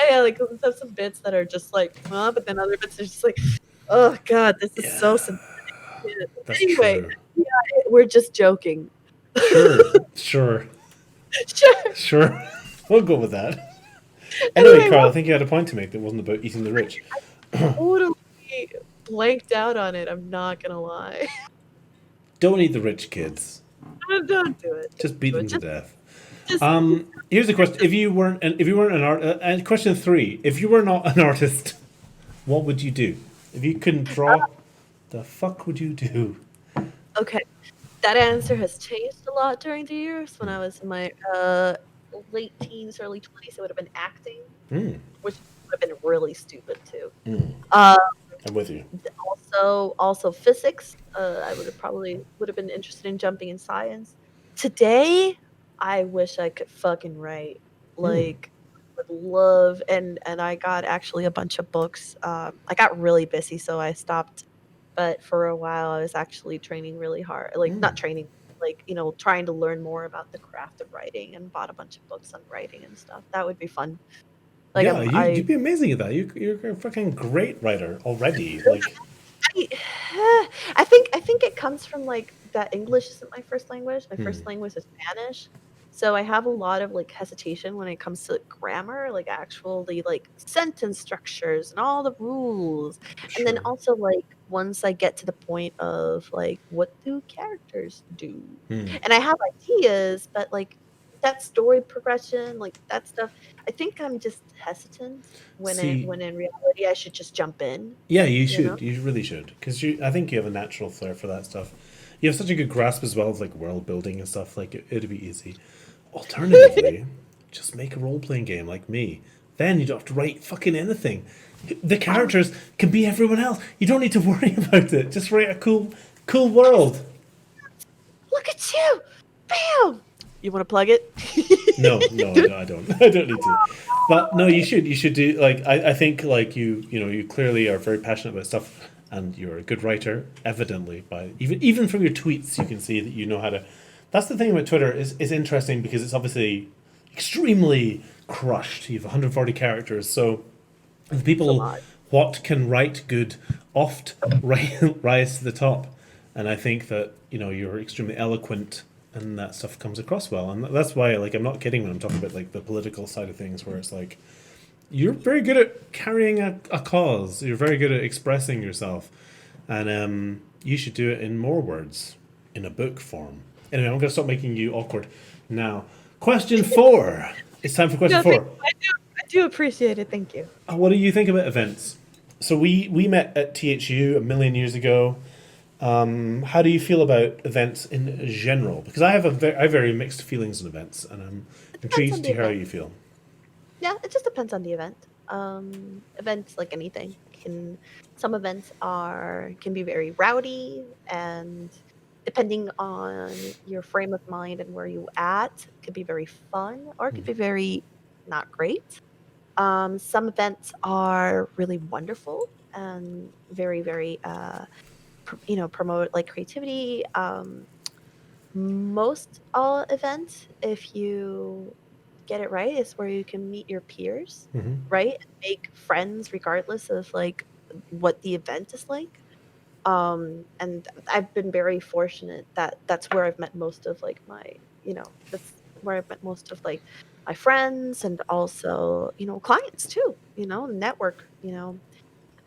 yeah, like let's have some bits that are just like, but then other bits are just like, oh god, this is so Yeah, synthetic. Shit. that's Anyway, true. yeah, we're just joking. Sure, sure, Sure. sure. We'll go with that. Anyway, Anyway, Carl, I well, think you had a point to make that wasn't about eating the rich. totally blanked out on it. I'm not gonna lie. Don't eat the rich kids. Don't do it. Just beat Do them it. to death. Just Here's the question: If you weren't an art, and question 3: If you were not an artist, what would you do? If you couldn't draw, the fuck would you do? okay. That answer has changed a lot during the years. When I was in my late teens, early 20s, it would have been acting, Hmm. which would have been really stupid too. Hmm. Uh, I'm with you. also physics. I would have been interested in jumping in science. Today, I wish I could fucking write. Hmm. Like, would love and I got actually a bunch of books. I got really busy, so I stopped. But for a while, I was actually training really hard. Like, Hmm. not training. like, trying to learn more about the craft of writing and bought a bunch of books on writing and stuff. That would be fun. Like Yeah, you'd be amazing at that. You're a fucking great writer already. Like, I, I think it comes from like that English isn't my first language. My hmm, first language is Spanish. So I have a lot of like hesitation when it comes to grammar, like actually like sentence structures and all the rules. And then sure. also like once I get to the point of like what do characters do? Hmm. And I have ideas, but like that story progression, like that stuff, I think I'm just hesitant See, when in reality I should just jump in, yeah, you you know? should. You really should, because I think you have a natural flair for that stuff. You have such a good grasp as well of like world building and stuff. Like it'd be easy. Alternatively, just make a role playing game like me. Then you don't have to write fucking anything. The Oh, characters can be everyone else. You don't need to worry about it. Just write a cool world. look at you! Bam! You want to plug it? No, no, I don't. I don't need to. But no, you should. You should do like I think like you clearly are very passionate about stuff, and you're a good writer. Evidently, by even from your tweets, you can see that you know how to. That's the thing about Twitter is interesting because it's obviously extremely crushed. You have 140 characters, so the It's a people lot. what can write good oft rise to the top, and I think that you're extremely eloquent and that stuff comes across well, and that's why like I'm not kidding when I'm talking about like the political side of things where it's like you're very good at carrying a cause, you're very good at expressing yourself, and you should do it in more words in a book form. Anyway, I'm going to stop making you awkward now. Question 4. It's time for question No, thank 4. you. I do appreciate it. Thank you. What do you think about events? So we met at THU a million years ago. How do you feel about events in general? Because I have very mixed feelings on events, and I'm It depends on intrigued the to hear how event. you feel. Yeah, it just depends on the event. Events like anything some events can be very rowdy, and depending on your frame of mind and where you at, it could be very fun or it could be very not great. Some events are really wonderful and very, very, promote like creativity. Most all events, if you get it right, is where you can meet your peers, Hmm. right? And make friends regardless of like what the event is like. And I've been very fortunate that that's where I've met most of like that's where I've met most of like my friends and also, clients too, network.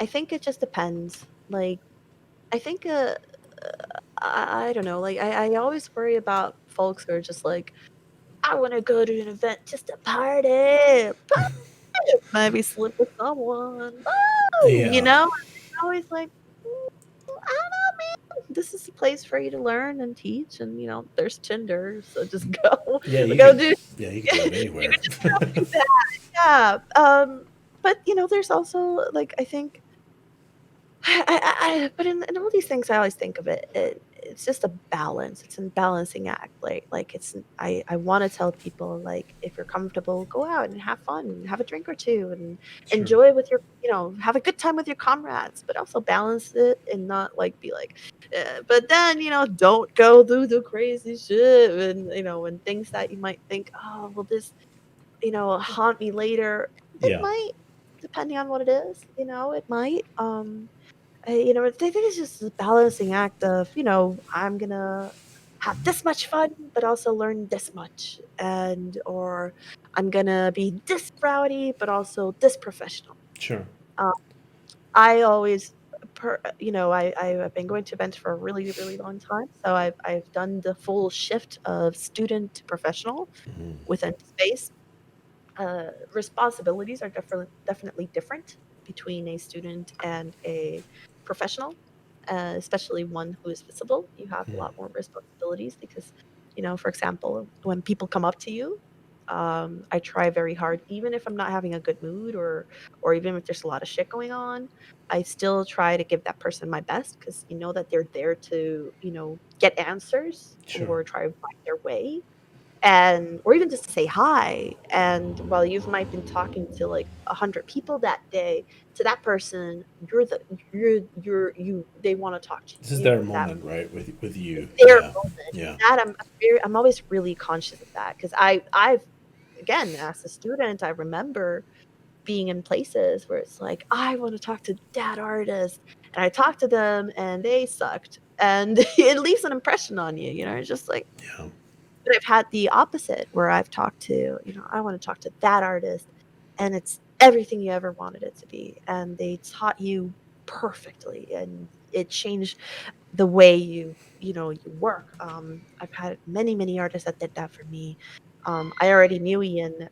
I think it just depends. Like I think I don't know, like I always worry about folks who are just like, I want to go to an event just to party, maybe sleep with someone. Oh, Yeah, I'm always like, I don't know, man. This is a place for you to learn and teach, and there's Tinder, so just go, yeah, go do. you could do it You anywhere. could just go do that, yeah. But there's also like I think but in all these things, I always think of it's just a balance. It's a balancing act. Like I want to tell people like if you're comfortable, go out and have fun, have a drink or two, and Sure. enjoy with your have a good time with your comrades, but also balance it and not like be like, but then don't go do the crazy shit and things that you might think, oh, will this haunt me later? It Yeah, might, depending on what it is. It might. I think it's just a balancing act of, I'm gonna have this much fun, but also learn this much, or I'm gonna be this rowdy, but also this professional. sure. Um, I always, I've been going to events for a really, really long time, so I've done the full shift of student to professional within space. Responsibilities are definitely different between a student and a professional, especially one who is visible. You have a lot more responsibilities because, for example, when people come up to you, I try very hard, even if I'm not having a good mood or even if there's a lot of shit going on, I still try to give that person my best because that they're there to, get answers Sure. or try to find their way. and or even just to say hi. And while you might have been talking to like 100 people that day, to that person, they want to talk to This is you their at that moment, right? With it's you. their Yeah. moment. Yeah. That I'm always really conscious of that, because I've again, as a student, I remember being in places where it's like, I want to talk to that artist, and I talked to them and they sucked, and it leaves an impression on you. It's just like, Yeah. but I've had the opposite where I've talked to, I want to talk to that artist, and it's everything you ever wanted it to be, and they taught you perfectly, and it changed the way you work. I've had many artists that did that for me. I already knew Ian,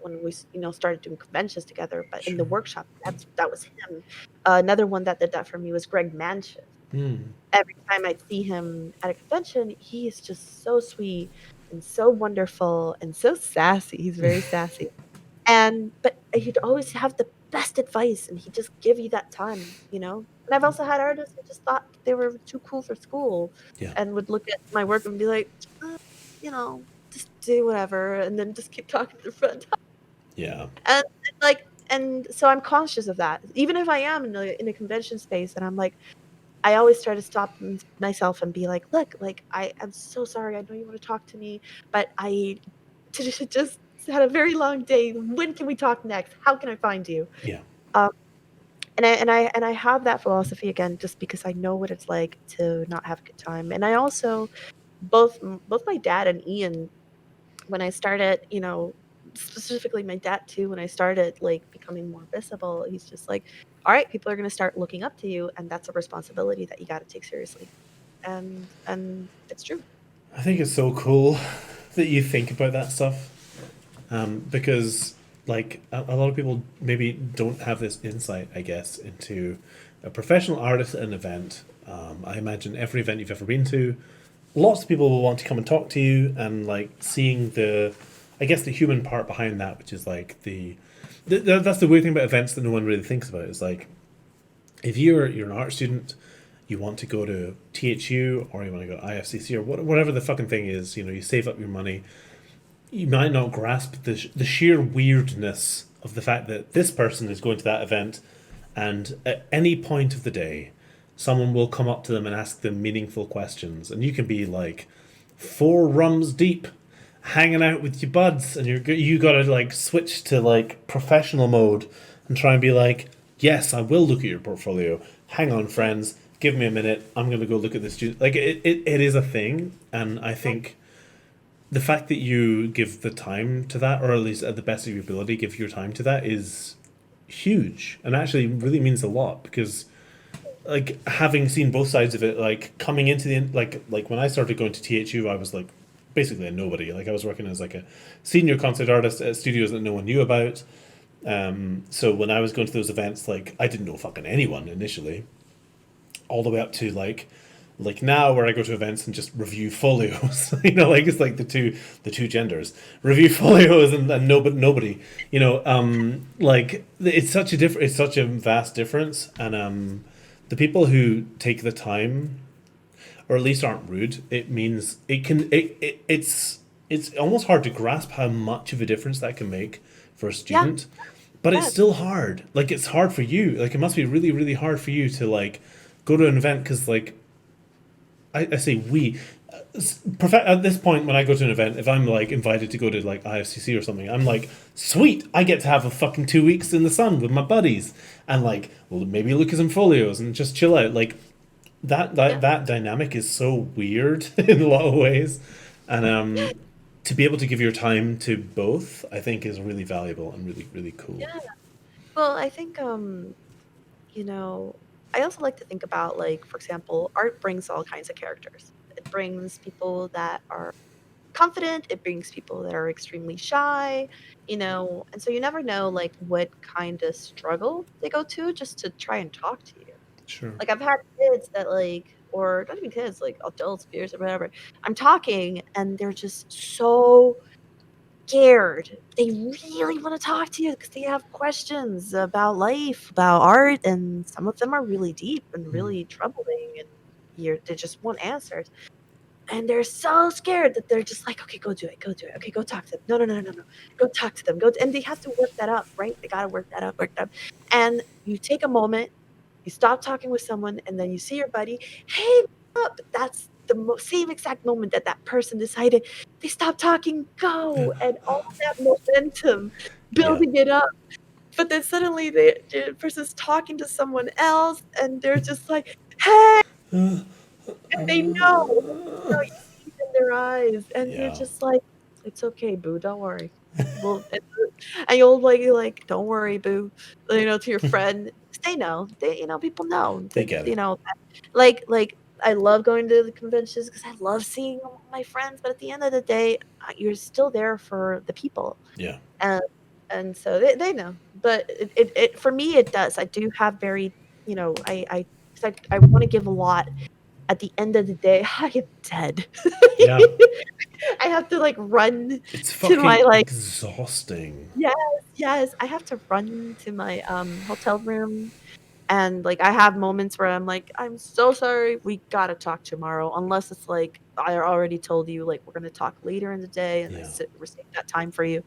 when we started doing conventions together, but in the Sure. workshop, that was him. Another one that did that for me was Greg Mansion. Hmm. Every time I'd see him at a convention, he is just so sweet and so wonderful and so sassy. He's very sassy. But he'd always have the best advice, and he'd just give you that time. And I've also had artists who just thought they were too cool for school Yeah. and would look at my work and be like, "Uh, just do whatever," and then just keep talking to the front. Yeah. Like, and so I'm conscious of that. Even if I am in a convention space, and I'm like, I always try to stop myself and be like, "Look, like, I am so sorry. I know you want to talk to me, but I just had a very long day. When can we talk next? How can I find you?" Yeah. Um, and I have that philosophy again, just because I know what it's like to not have a good time. And I also, both my dad and Ian, when I started, specifically my dad too, when I started like becoming more visible, he's just like, all right, people are going to start looking up to you, and that's a responsibility that you got to take seriously. And it's true. I think it's so cool that you think about that stuff, because like a lot of people maybe don't have this insight, I guess, into a professional artist at an event. I imagine every event you've ever been to, lots of people will want to come and talk to you, and like seeing I guess the human part behind that, which is like that's the weird thing about events that no one really thinks about. Is like, if you're an art student, you want to go to THU or you want to go to IFCC or whatever the fucking thing is, you save up your money. You might not grasp the sheer weirdness of the fact that this person is going to that event, and at any point of the day, someone will come up to them and ask them meaningful questions, and you can be like 4 rums deep, hanging out with your buds, and you gotta like switch to like professional mode and try and be like, yes, I will look at your portfolio. Hang on, friends, give me a minute. I'm gonna go look at this. Like it is a thing, and I think the fact that you give the time to that, or at least at the best of your ability, give your time to that, is huge, and actually really means a lot, because like having seen both sides of it, like coming into like when I started going to THU, I was like basically a nobody. Like I was working as like a senior concert artist at studios that no one knew about. So when I was going to those events, like I didn't know fucking anyone initially, all the way up to like now where I go to events and just review folios. Like it's like the two genders review folios, and nobody. Like it's such a vast difference, and the people who take the time, or at least aren't rude, it means it's almost hard to grasp how much of a difference that can make for a Yeah, student. But it's yeah, still hard. Like it's hard for you. Like it must be really, really hard for you to like go to an event, because like I say we. At this point, when I go to an event, if I'm like invited to go to like IFCC or something, I'm like, sweet, I get to have a fucking 2 weeks in the sun with my buddies, and like, well, maybe look at some folios and just chill out. Like yeah, that dynamic is so weird in a lot of ways, and to be able to give your time to both, I think, is really valuable and really, really cool. yeah. Well, I think you know, I also like to think about, like, for example, art brings all kinds of characters. It brings people that are confident, it brings people that are extremely shy, and so you never know like what kind of struggle they go to just to try and talk to you. Sure. Like, I've had kids that, like, or not even kids, like adults, peers or whatever. I'm talking and they're just so scared. They really want to talk to you because they have questions about life, about art, and some of them are really deep and really troubling, and they just want answers. and they're so scared that they're just like, okay, go do it. Okay, go talk to them. No. Go talk to them. And they have to work that up, right? They got to work that up. And you take a moment, you stop talking with someone, and then you see your buddy, hey, up. That's the same exact moment that person decided they stop talking, go, and all that momentum, building it up. But then suddenly the person's talking to someone else, and they're just like, hey, and they know, you see it in their eyes, and you're just like, "It's okay, boo, don't worry. Well," and you'll like, "Don't worry, boo," to your friend. 'Cause they know. People know They that, get it. like, I love going to the conventions because I love seeing all my friends, but at the end of the day, you're still there for the people. Yeah. And and so they know. But it for me, it does. I do have very, I 'cause I wanna give a lot. At the end of the day, I am dead. Yeah. I have to, like, run It's to my, fucking like exhausting. yes, yes, I have to run to my, hotel room, and, like, I have moments where I'm like, "I'm so sorry, we gotta talk tomorrow," unless it's like, I already told you, like, "We're gonna talk later in the day," and I Yeah. reserve that time for you.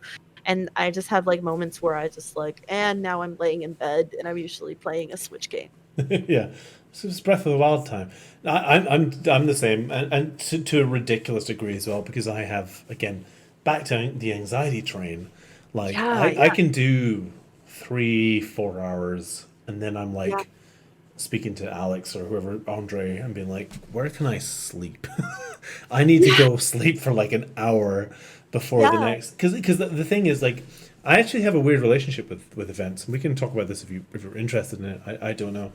And I just have, like, moments where I just, like, and now I'm laying in bed, and I'm usually playing a Switch game. Yeah. So it's Breath of the Wild time. I'm the same, and to a ridiculous degree as well, because I have, again, back to the anxiety train. Like Yeah, I yeah, can do 3-4 hours, and then I'm yeah, like speaking to Alex or whoever, Andre, and being like, where can I sleep? I need to yeah, go sleep for like an hour before the yeah, next, because the thing is, like, I actually have a weird relationship with events, and we can talk about this if you're interested in it. I don't know,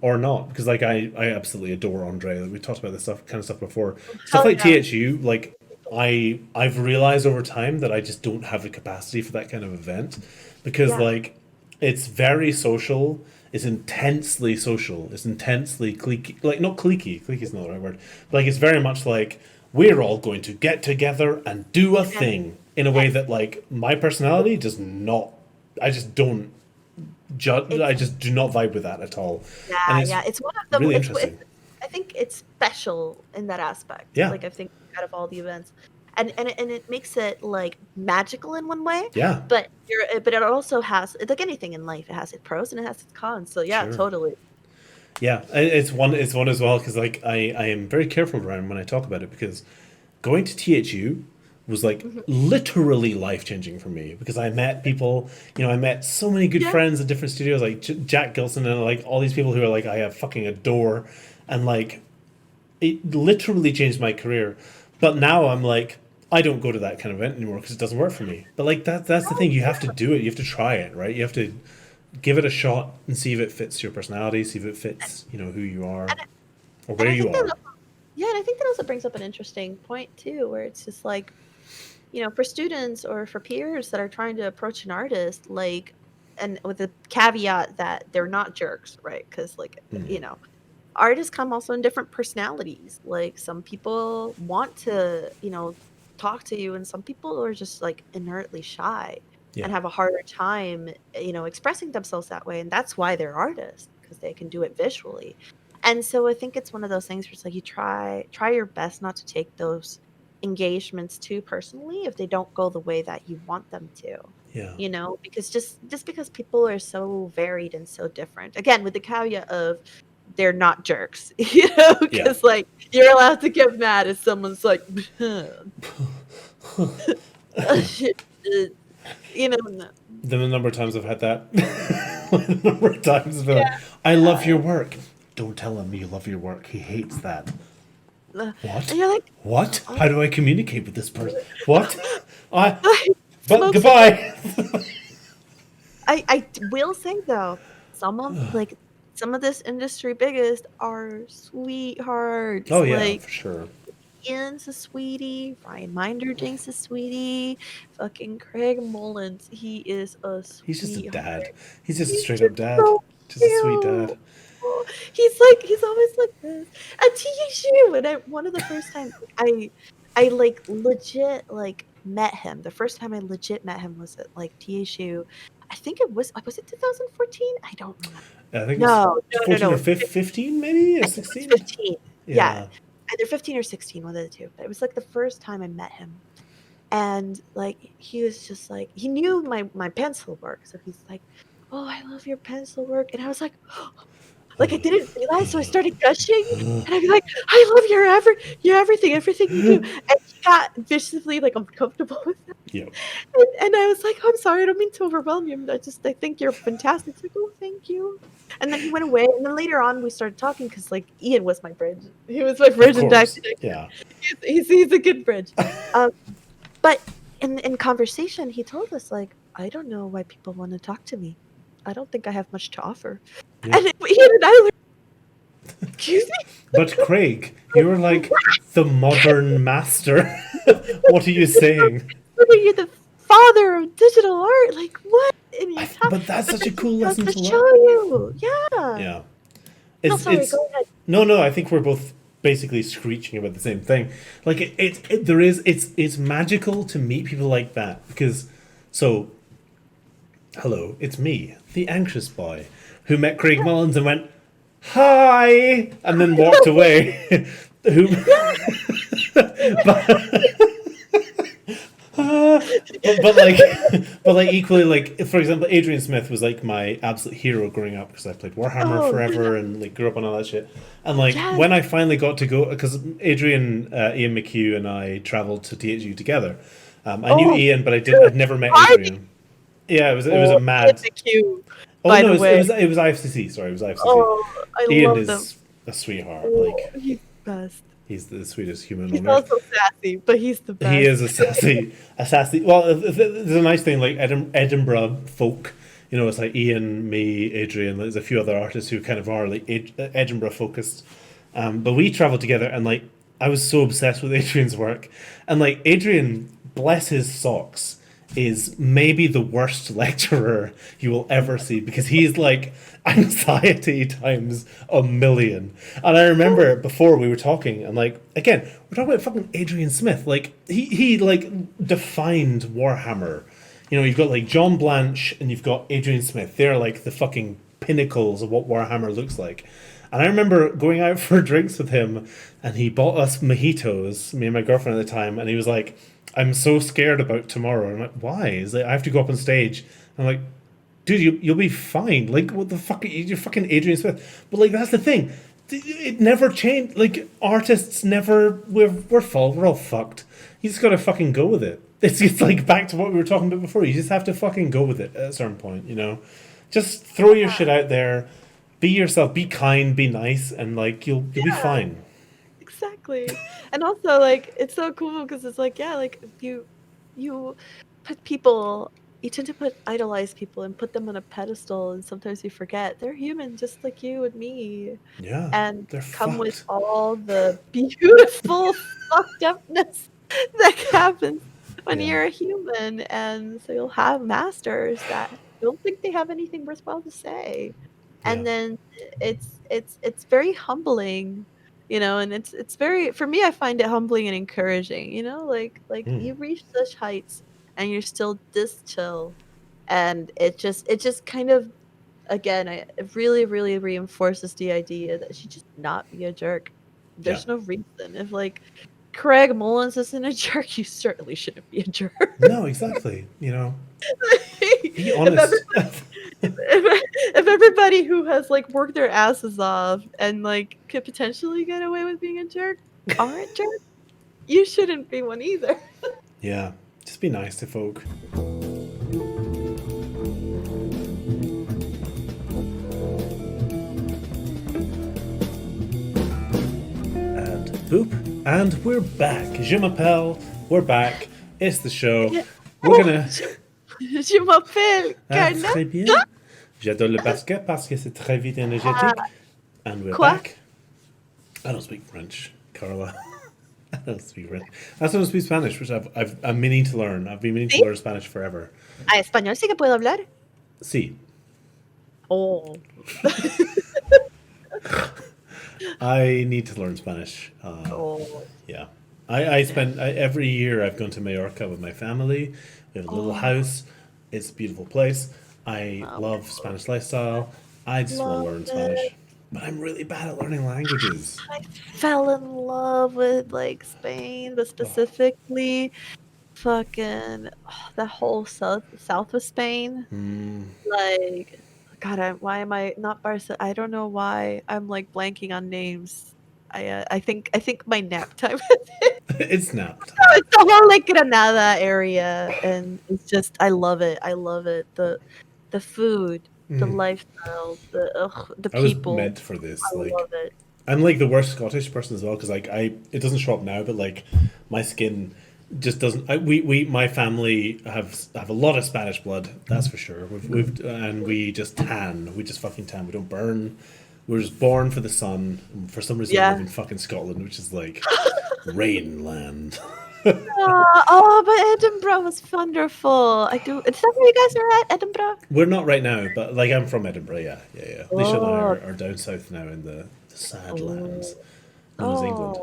or not, because like I absolutely adore Andre. Like, we talked about this kind of stuff before. Stuff hell like yeah. THU, like I've realized over time that I just don't have the capacity for that kind of event, because Yeah, like it's very social. It's intensely social. It's intensely cliquey. Like, not cliquey. Cliquey is not the right word. But like, it's very much like we're all going to get together and do a yes, thing in a way yes. that like my personality does not. I just don't. I It's just do not vibe with that at all, and yeah, it's yeah, it's one of the really it's interesting. I think it's special in that aspect, Yeah. like, I think out of all the events, and it makes it, like, magical in one way, Yeah. but it also has like anything in life, it has its pros and it has its cons, so yeah, Sure. totally. Yeah. It's one as well, because like I am very careful around when I talk about it, because going to THU was like Mhm. literally life changing for me, because I met people, I met so many good Yeah, friends at different studios, like Jack Gilson, and like all these people who are like I have fucking adore, and like it literally changed my career. But now I'm like, I don't go to that kind of event anymore because it doesn't work for me. But like that's the right, thing, you have to yeah, do it, you have to try it, right? You have to give it a shot and see if it fits your personality, see if it fits, who you are and I or and where I you think that are. yeah, and I think that also brings up an interesting point too, where it's just like, for students or for peers that are trying to approach an artist, like, and with the caveat that they're not jerks, right? Because, like, artists come also in different personalities. Like, some people want to, talk to you, and some people are just, like, inertly shy Yeah. and have a harder time, expressing themselves that way, and that's why they're artists, because they can do it visually. And so I think it's one of those things where it's like you try your best not to take those engagements too personally if they don't go the way that you want them to. Yeah. Because just because people are so varied and so different. Again, with the caveat of they're not jerks, Yeah. because like you're allowed to get mad if someone's like, no. The number of times I've had that. The number of times I've been like, Yeah, I love your yeah. work. Don't tell him you love your work. He hates that. And What? you're like, What? oh. How do I communicate with this person? What? I. But Smoke cigarettes. goodbye. I will say though, some of this industry biggest are Oh sweethearts. yeah, Like for sure. Ian's a sweetie, Ryan Minderdink's a sweetie, fucking Craig Mullins, he is a He's just a sweetheart. dad. He's just a He's straight up just dad. so Just a sweet dad. cute. He's always like this. At TSU, and one of the first times I like legit like met him. The first time I legit met him was at like TSU. I think was it 2014? I don't remember. I think it was No, no, no, 14 or no. 15, maybe, or I think it was 16. 15. Yeah. Yeah. either 15 or 16, one of the two. But it was like the first time I met him. And like he was just like, he knew my pencil work. So he's like, "Oh, I love your pencil work." And I was like, like I didn't realize, so I started gushing, and I'd be like, "I love your everything you do." And he got viciously like uncomfortable with that. Yep. And I was like, "Oh, I'm sorry, I don't mean to overwhelm you. I think you're fantastic." He's like, "Oh, thank you." And then he went away, and then later on we started talking because like Ian was my bridge. He was my bridge Of in course. Dynasty. Yeah. He's a good bridge. But in conversation, he told us like, "I don't know why people want to talk to me. I don't think I have much to offer." Yeah. And Ian and I were, excuse me? But Craig, you're like the modern master. What are you saying? You're the father of digital art. Like, what? And you talk, But that's such a then cool he goes lesson to to show learn. you. Yeah. Yeah. No, sorry, go ahead. No, I think we're both basically screeching about the same thing. Like it's magical to meet people like that because hello, it's me, the anxious boy, who met Craig Mullins and went, "Hi," and then walked away. Who but like equally, like for example, Adrian Smith was like my absolute hero growing up because I played Warhammer forever and like grew up on all that shit. And like when I finally got to go, because Adrian, Ian McHugh, and I traveled to THU together. I knew Ian, but I'd never met Adrian. Yeah, it was a mad. By the way, it was IFCC. Sorry, it was IFCC. Oh, I Ian love them. is a sweetheart. Like he's the best. He's the sweetest human He's on earth. also sassy, but he's the best. He is a sassy. Well, there's a nice thing like Edinburgh folk. You know, it's like Ian, me, Adrian. There's a few other artists who kind of are like Edinburgh focused. But we traveled together, and like I was so obsessed with Adrian's work, and like Adrian, bless his socks, is maybe the worst lecturer you will ever see because he's like anxiety times a million. And I remember before we were talking, and like again, we're talking about fucking Adrian Smith. Like he like defined Warhammer. You know, you've got like John Blanche and you've got Adrian Smith. They're like the fucking pinnacles of what Warhammer looks like. And I remember going out for drinks with him, and he bought us mojitos, me and my girlfriend at the time, and he was like, "I'm so scared about tomorrow." I'm like, "Why?" He's like, "I have to go up on stage." I'm like, "Dude, you'll be fine. Like, what the fuck? You're fucking Adrian Smith." But like, that's the thing. It never changed. Like, artists never. We're all fucked. You just gotta fucking go with it. It's like back to what we were talking about before. You just have to fucking go with it at a certain point. You know, just throw your shit out there. Be yourself. Be kind. Be nice, and like you'll be fine. Exactly. And also like it's so cool because it's like like you put people, you tend to idolize people and put them on a pedestal, and sometimes you forget they're human just like you and me. Yeah, and they're come fucked. with all the beautiful fucked upness that happens when you're a human. And so you'll have masters that don't think they have anything worthwhile to say. And then it's very humbling, and it's very, for me, I find it humbling and encouraging, like you reach such heights and you're still this chill. And it just kind of, again, it really, really reinforces the idea that she just not be a jerk. There's no reason. If like Craig Mullins isn't a jerk, you certainly shouldn't be a jerk. No, exactly. Be honest. If everybody who has like worked their asses off and like could potentially get away with being a jerk aren't jerks, you shouldn't be one either. Yeah, just be nice to folk. And boop, and we're back. Je m'appelle. We're back. It's the show. We're gonna. Je m'appelle Karla. Très bien. J'adore le basket parce que c'est très vite énergétique. And we're back. I don't speak French, Carla. I don't speak French. I also don't speak Spanish, which I'm meaning to learn. I've been meaning to learn Spanish forever. Español sí que puedo hablar. Sí. Oh. I need to learn Spanish. Yeah. I spend every year I've gone to Mallorca with my family. We have a little house. It's a beautiful place. I love Spanish lifestyle. I just want to learn Spanish. But I'm really bad at learning languages. I fell in love with like Spain, but Oh. specifically fucking the whole south of Spain. Like, God, why am I not Barca? I don't know why I'm like blanking on names. I think my nap time. It's nap time. It's the whole like Granada area, and it's just I love it. I love it. The food, the lifestyle, the I was people. meant for this. I Like, love it. I'm like the worst Scottish person as well because like it doesn't show up now, but like my skin just doesn't. My family have a lot of Spanish blood. That's for sure. We've and we just tan. We just fucking tan. We don't burn. We're just born for the sun. And for some reason, we live Yeah. in fucking Scotland, which is like rain land. Oh, but Edinburgh was wonderful. I do. Is that where you guys are at, Edinburgh? We're not right now, but like I'm from Edinburgh. Yeah, yeah, yeah. Alicia and I Oh, are down south now in the sad lands oh, known as England.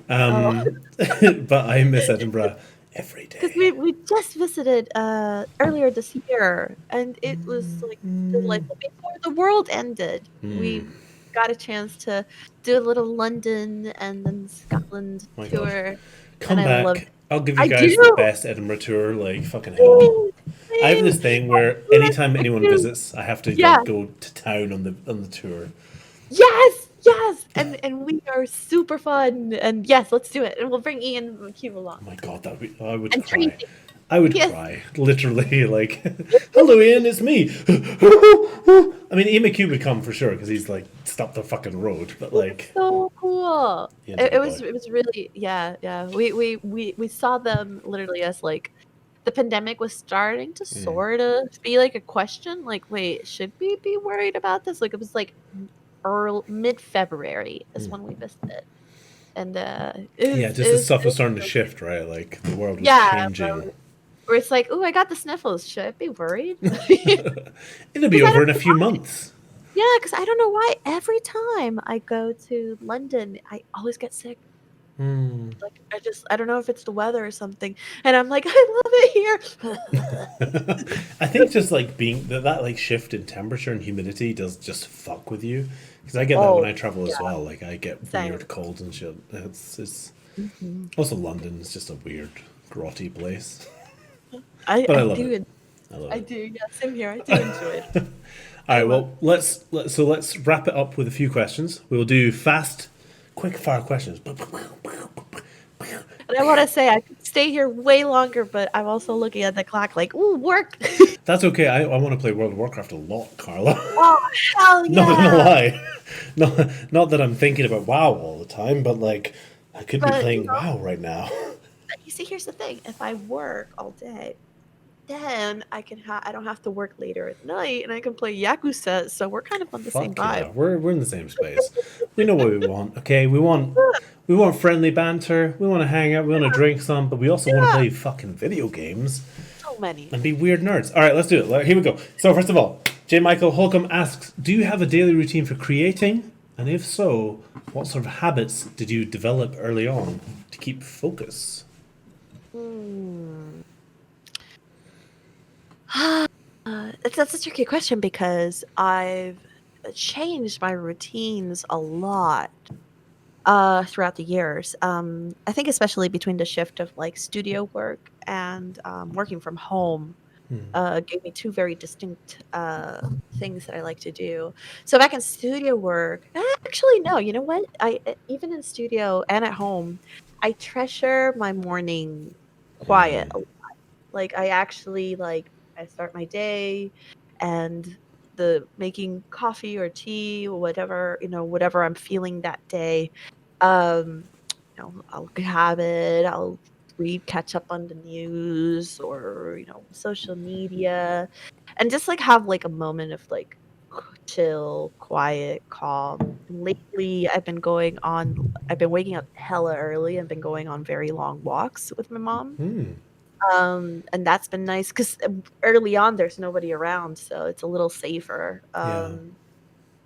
oh. But I miss Edinburgh every Because day. we just visited earlier this year, and it was like delightful. Before the world ended, we got a chance to do a little London and then Scotland My God. tour, and Come I loved back. it. I'll give you I guys the do. best Edinburgh tour, like fucking hell. Same, I have same. this thing where anytime I anyone do. visits, I have to Yeah. like go to town on the tour. Yes. Yes. And we are super fun. And yes, let's do it. And we'll bring Ian McHugh along. Oh my God, that would be, I would And cry. Tracy. I would Yes. cry, literally. Like, hello, Ian, it's me. I mean, Ian McHugh would come for sure because he's like stopped the fucking road. But like, So cool. Ian's a good boy. It was really yeah. We saw them literally as like the pandemic was starting to sort of be like a question. Like, wait, should we be worried about this? Like, it was like early mid-February is when we visited, and Yeah, just as stuff it was was starting to so shift, right? Like the world was yeah, changing. where it's like, oh, I got the sniffles. Should I be worried? It'll be Because I over don't in a know few why. months. Yeah, because I don't know why every time I go to London, I always get sick. Like, I don't know if it's the weather or something, and I'm like, "I love it here." I think just like being that like shift in temperature and humidity does just fuck with you because I get that when Oh, I travel as yeah, well. Like I get same. weird colds and shit. It's Mhm. also London is just a weird grotty place, I but I I love it. do I love I it. do, yeah, same here, I do enjoy it. All I right, love well let's wrap it up with a few questions. We'll do fast, quick fire questions. and I wanna say I could stay here way longer, but I'm also looking at the clock like, "Ooh, work." That's okay. I want to play World of Warcraft a lot, Carla. Oh, hell Not gonna yeah! lie. Not that I'm thinking about WoW all the time, but like I could be But, playing WoW right now. you see, here's the thing, if I work all day, then I don't have to work later at night, and I can play Yakuza, so we're kind of on the same Fuck vibe. yeah, we're in the same space. We know what we want. Okay, we want friendly banter. We want to hang out. We want to drink some, but we also want to Yeah, play fucking video games so many. and be weird nerds. All right, let's do it. Here we go. So first of all, J. Michael Holcomb asks, "Do you have a daily routine for creating? And if so, what sort of habits did you develop early on to keep focus?" Hmm. That's a tricky question because I've changed my routines a lot throughout the years. I think especially between the shift of like studio work and working from home gave me two very distinct things that I like to do. So back in studio work, actually no, you know what? Even in studio and at home, I treasure my morning quiet. Like I actually like I start my day and the making coffee or tea or whatever, whatever I'm feeling that day. Um, I'll have it. I'll read, catch up on the news or, social media and just like have like a moment of like chill, quiet, calm. And lately I've been waking up hella early and been going on very long walks with my mom. And that's been nice because early on there's nobody around, so it's a little safer. Yeah.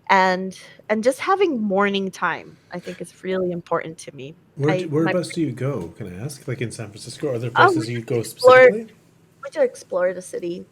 And just having morning time, I think is really important to me. Whereabouts do you go? Can I ask? Like in San Francisco, are there We places you just go specifically? explore the city.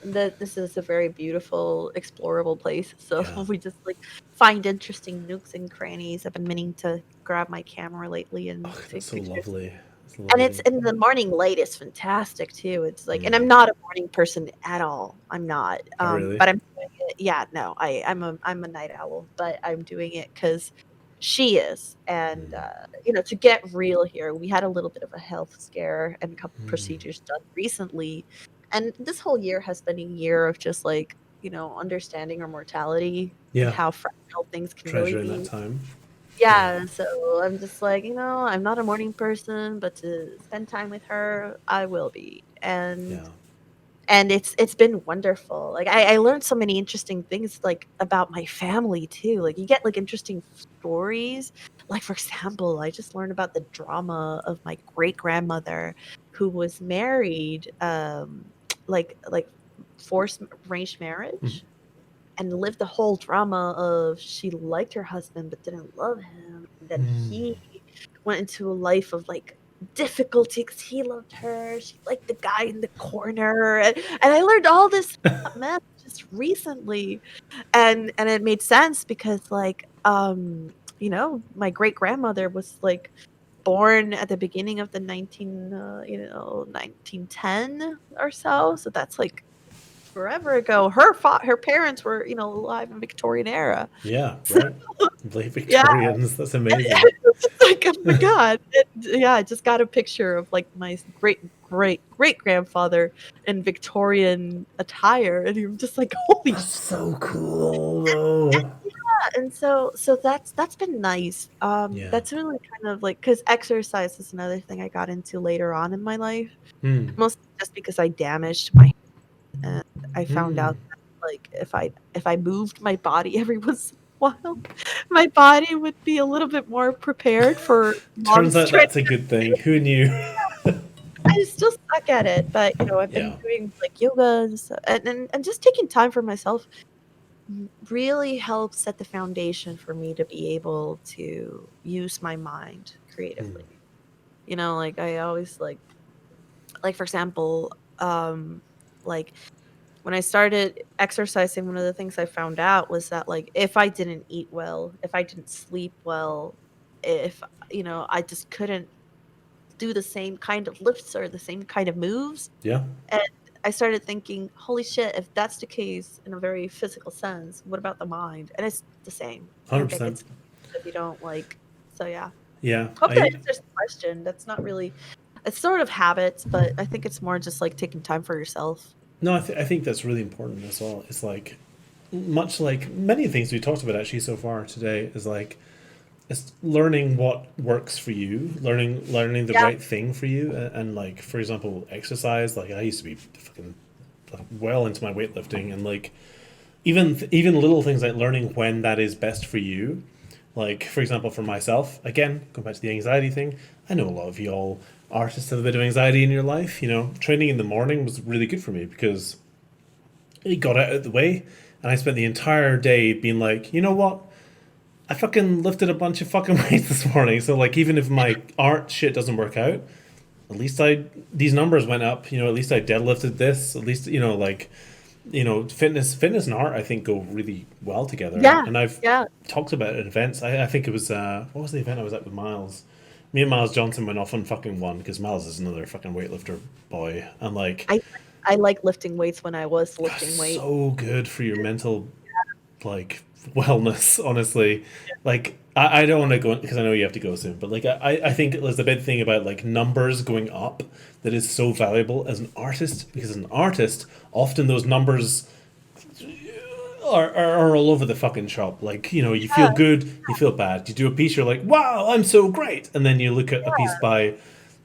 This is a very beautiful, explorable place. So Yeah. we just like find interesting nooks and crannies. I've been meaning to grab my camera lately and Oh, that's take so pictures. lovely. It's And it's lovely. in the morning light is fantastic too. It's like, and I'm Mm. not a morning person at all. I'm not. Oh, really? But I'm doing it. Yeah, no, I'm a night owl, but I'm doing it because she is. And Mm. to get real here, we had a little bit of a health scare and a couple Mm. procedures done recently. And this whole year has been a year of just like, understanding our mortality and Yeah. how fragile things can really Treasuring that be. time. Yeah. Yeah, so I'm just like, I'm not a morning person, but to spend time with her, I will be. And Yeah. and it's been wonderful. Like I learned so many interesting things like about my family too. Like you get like interesting stories. Like for example, I just learned about the drama of my great grandmother who was married like forced arranged Mm. marriage and lived the whole drama of she liked her husband but didn't love him. And then Mm. he went into a life of like difficulty because he loved her. She liked the guy in the corner, and I learned all this mess just recently, and it made sense because like my great grandmother was like born at the beginning of the 1910 or so that's like forever ago. Her parents were, alive in Victorian era. Yeah. So Right. Late yeah, Victorians. That's amazing. it's just like, oh my god. And, yeah, I just got a picture of like my great great great grandfather in Victorian attire, and you're just like, holy That's shit. so cool, though. And so that's been nice. Yeah. That's really kind of like because exercise is another thing I got into later on in my life, Hmm. mostly just because I damaged my and I found Hmm. out that, like, if I moved my body every once in a while, my body would be a little bit more prepared for long Turns out stretches. that's a good thing. Who knew? I still suck at it, but, I've been Yeah. doing, like, yoga and stuff, and just taking time for myself really helps set the foundation for me to be able to use my mind Hmm. creatively. Like, I always, for example, like when I started exercising, one of the things I found out was that, like, if I didn't eat well, if I didn't sleep well, if, I just couldn't do the same kind of lifts or the same kind of moves. Yeah. And I started thinking, holy shit, if that's the case in a very physical sense, what about the mind? And it's the same. You can't get good 100%. sleep if you don't like. So, yeah. Yeah. Hope that I answers the question. That's not really, it's sort of habits, but I think it's more just like taking time for yourself. No, I think that's really important as well. It's like much like many things we talked about actually so far today is like it's learning what works for you, learning the Yeah. right thing for you, and like for example, exercise. Like I used to be fucking well into my weightlifting, and like even little things like learning when that is best for you. Like for example, for myself, again, going back to the anxiety thing, I know a lot of y'all artists have a bit of anxiety in your life. Training in the morning was really good for me because it got out of the way, and I spent the entire day being like, you know what? I fucking lifted a bunch of fucking weights this morning. So like, even if my art shit doesn't work out, at least these numbers went up. At least I deadlifted this. At least like fitness and art I think go really well together. And, Yeah. and I've Yeah. talked about it at events. I think it was what was the event I was at with Miles? Me and Miles Johnson went off on fucking one because Miles is another fucking weightlifter boy, and like I I like lifting weights when I was that's lifting weights. so good for your mental like wellness. Honestly, like I don't want to go because I know you have to go soon, but like I think there's a big thing about like numbers going up that is so valuable as an artist because as an artist often those numbers are all over the fucking shop. Like, you feel Yeah, good, you feel bad. You do a piece, you're like, wow, I'm so great. And then you look at a piece yeah, by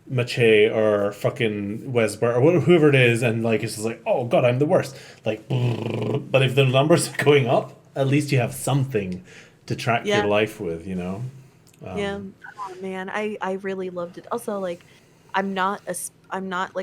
Mache or fucking Wesber or whoever it is, and like, it's just like, oh god, I'm the worst. Like, but if the numbers are going up, at least you have something to track your yeah, life with. yeah. Um, Oh man, I really loved it. Also, like, I'm not like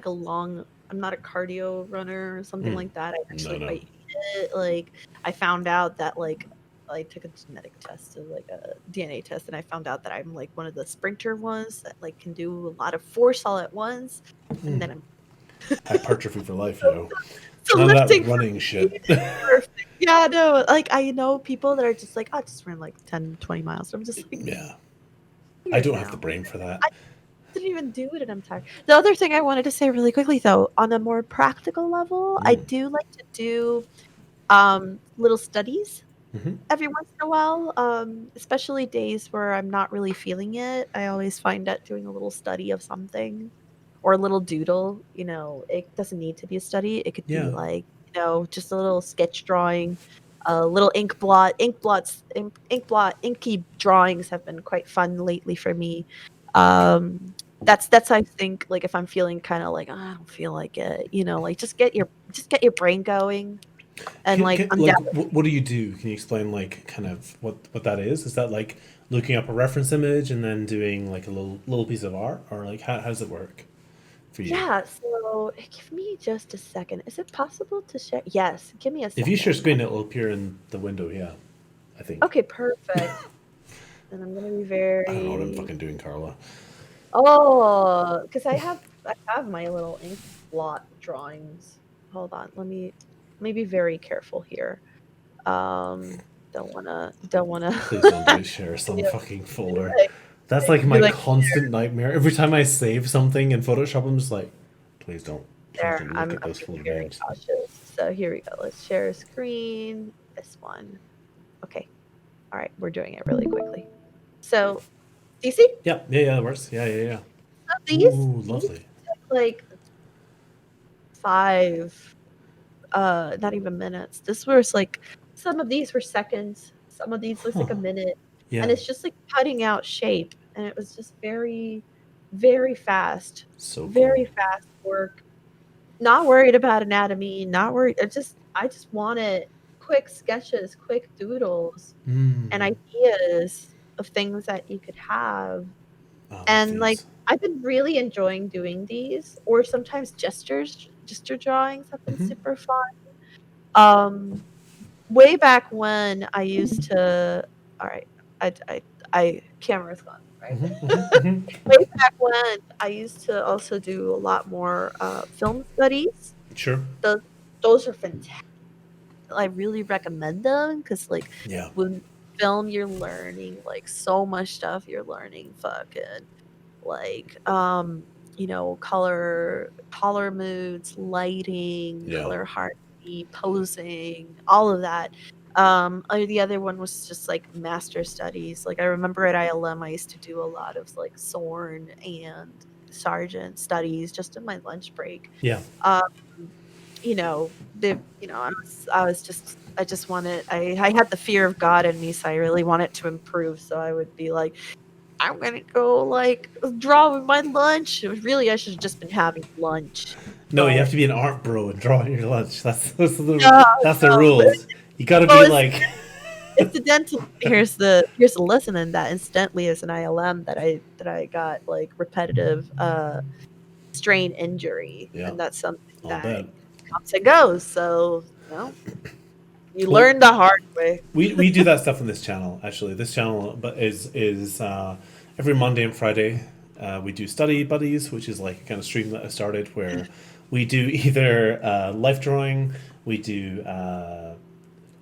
I'm not a cardio runner or something like that. I no, actually no. quite hate it. Like, I found out that like I took a genetic test, so like a DNA test, and I found out that I'm like one of the sprinter ones that like can do a lot of force all at once, and then I'm Hypertrophy for life. The None of that lifting for running me shit. is perfect. Yeah, no, like, I know people that are just like, "I just ran, like, 10, 20 miles." I'm just like, Yeah. I "You're don't have the down." brain for that. I didn't even do it, and I'm tired. The other thing I wanted to say really quickly, though, on a more practical level, I Mm. do like to do, little studies Mm-hmm. every once in a while, especially days where I'm not really feeling it. I always find that doing a little study of something or a little doodle, it doesn't need to be a study. It could be Yeah. like, just a little sketch drawing, a little ink blot. Inky drawings have been quite fun lately for me. Um, that's I think like if I'm feeling kind of like, "Oh, I don't feel like it, like just get your brain going and like Like, undoubtedly. what do you do? Can you explain, like, kind of what that is? Is that like looking up a reference image and then doing like a little piece of art, or like how does it work for you? Yeah, so give me just a second. Is it possible to share? Yes, give me a If you share second. screen, it'll appear in the window. Yeah, I think. Okay, perfect. And I'm gonna be I don't know what I'm very fucking doing, Carla. because I have my little ink blot drawings. Hold on, let me be very careful here. Um, don't wanna Please don't do share some yeah, fucking folder. like, That's like be my like constant nightmare. Every time I save something in Photoshop, I'm just like, please don't, please there. don't look I'm at I'm those being folder very names. cautious. So here we go. Let's share a screen. This one. Okay. All right, we're doing it really quickly. So, do you see? Yeah, that works. Yeah. So Ooh, these lovely. took like 5, not even minutes. This was like some of these were seconds, some of these was Huh. like a minute, and Yeah, it's just like cutting out shape, and it was just very, very fast, so very cool. fast work. Not worried about anatomy, not worried. I just wanted quick sketches, quick doodles, and Mm. ideas of things that you could have. I love And, like, these. I've been really enjoying doing these, or sometimes gesture drawings have been Hmm. super fun. Um, way back when I used to alright, I camera's gone, right? Hmm. Way back when I used to also do a lot more, film studies. Sure. Those those are fantastic. I really recommend them because, like, Yeah. when film, you're learning, like, so much stuff. You're learning fucking like color moods, lighting, Yeah. color harmony, posing, all of that. The other one was just like master studies. Like I remember at ILM I used to do a lot of like Sorn and Sargent studies just in my lunch break. Yeah. um I had the fear of God in me, so I really wanted to improve. So I would be like, I'm gonna go, like, draw with my lunch. It was really I should have just been having lunch, No, you have but to be an art bro and draw your lunch. no, That's the no, but rules. You got to well, be like, incidentally, here's the lesson in that. Incidentally, as an ILM that I got, like, repetitive, strain injury, yeah, and that's something I'll that bet. comes and goes, so, you Well, learn the hard way. we do that stuff on this channel. Actually, this channel, but is every Monday and Friday. We do study buddies, which is like a kind of stream that I started where we do either life drawing, we do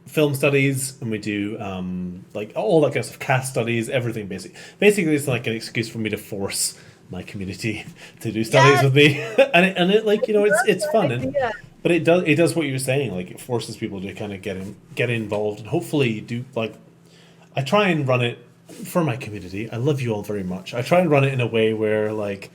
film studies, and we do like all that kind of stuff, cast studies, everything. Basically, it's like an excuse for me to force my community to do studies Yes, with me, and like love it's fun, that idea. but it does what you're saying, like it forces people to kind of get involved, and hopefully do like I try and run it for my community. I love you all very much. I try and run it in a way where, like,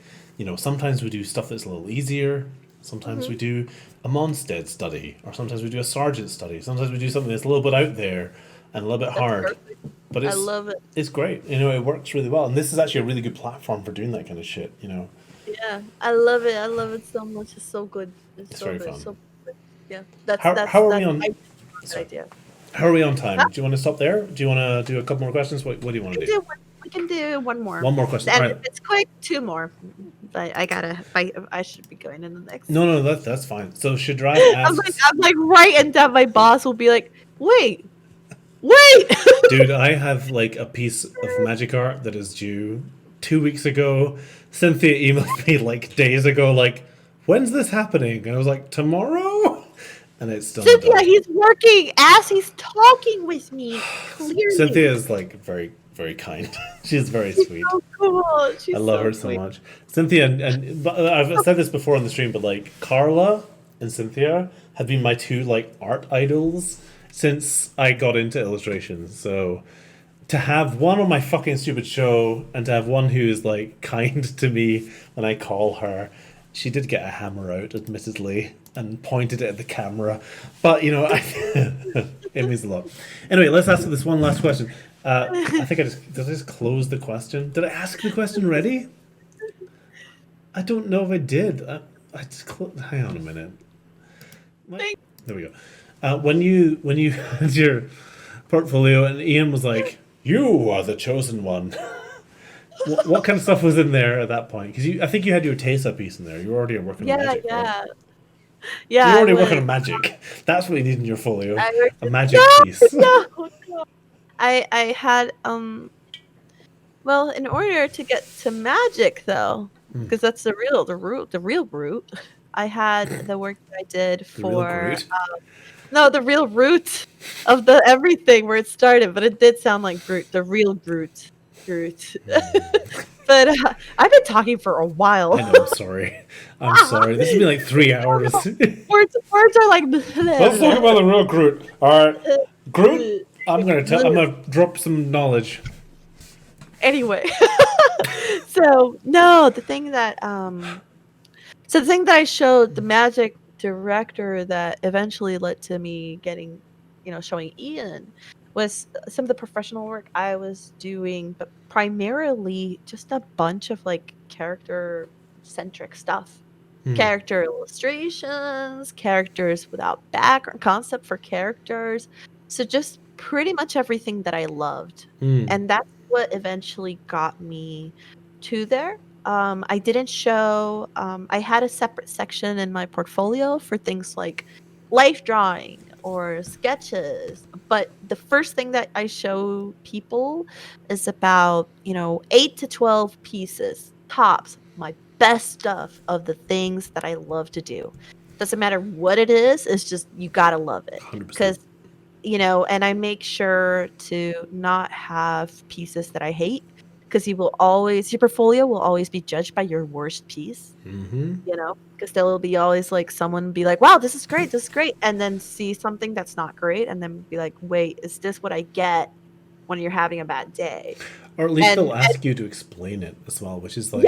sometimes we do stuff that's a little easier. Sometimes we Mhm. do a Monstead study, or sometimes we do a Sergeant study. Sometimes we do something that's a little bit out there and a little bit That's hard. perfect. But I it's love it. it's great. It works really well. And this is actually a really good platform for doing that kind of shit. Yeah, I love it. I love it so much. It's so good. It's It's so very good. fun. So good. Yeah, that's How that's how are we that. I on? really love that Sorry. idea. How are we on Huh? time? Do you want to stop there? Do you want to do a couple more questions? What do you want to do? We can do one more, One more question. All and right. if it's quick, two more. But I should be going in the next. No, that's fine. So Shadrach asks, I'm like writing down. My boss will be like, "Wait, wait." dude, I have like a piece of magic art that is due 2 weeks ago. Cynthia emailed me like days ago, like, when's this happening? And I was like, tomorrow? and it's still not Cynthia, done. he's working as he's talking with me. Clearly, Cynthia is like very, very kind. She's very she's sweet. so cool. She's I love so her so sweet. much. Cynthia and but I've said this before on the stream, but like Karla and Cynthia have been my two like art idols since I got into illustration. So to have one on my fucking stupid show and to have one who is like kind to me when I call her. She did get a hammer out, admittedly, and pointed it at the camera. But, you know, it means a lot. Anyway, let's ask this one last question. I think did I just close the question? Did I ask the question already? I don't know if I did. I just hang on a minute. There we go. When you had your portfolio and Ian was like, "You are the chosen one." What kind of stuff was in there at that point? Because I think you had your Tesa piece in there. You were already working on magic, right? Yeah. You're already I working was. on magic. That's what you need in your folio. A magic No, piece. no, no. I had Well, in order to get to magic, though, because that's the real root. I had the work that I did The real for Groot. no, the real root of the everything where it started, but it did sound like Groot, the real Groot. But I've been talking for a while. I know, I'm sorry. I'm sorry. This has been like 3 hours. Words are like. Let's talk about the real Groot. Alright. Groot, I'm gonna drop some knowledge. Anyway. So no, the thing that I showed the magic director that eventually led to me getting, showing Ian was some of the professional work I was doing, but primarily just a bunch of like character centric stuff. Character illustrations, characters without background, concept for characters. So just pretty much everything that I loved. And that's what eventually got me to there. I didn't show, I had a separate section in my portfolio for things like life drawing or sketches. But the first thing that I show people is about, 8 to 12 pieces, tops, my best stuff of the things that I love to do. Doesn't matter what it is, it's just you gotta love it. 100%. Because and I make sure to not have pieces that I hate because your portfolio will always be judged by your worst piece. Because there'll be always like someone be like, wow, this is great, and then see something that's not great, and then be like, wait, is this what I get when you're having a bad day? Or at least they'll ask you to explain it as well, which is like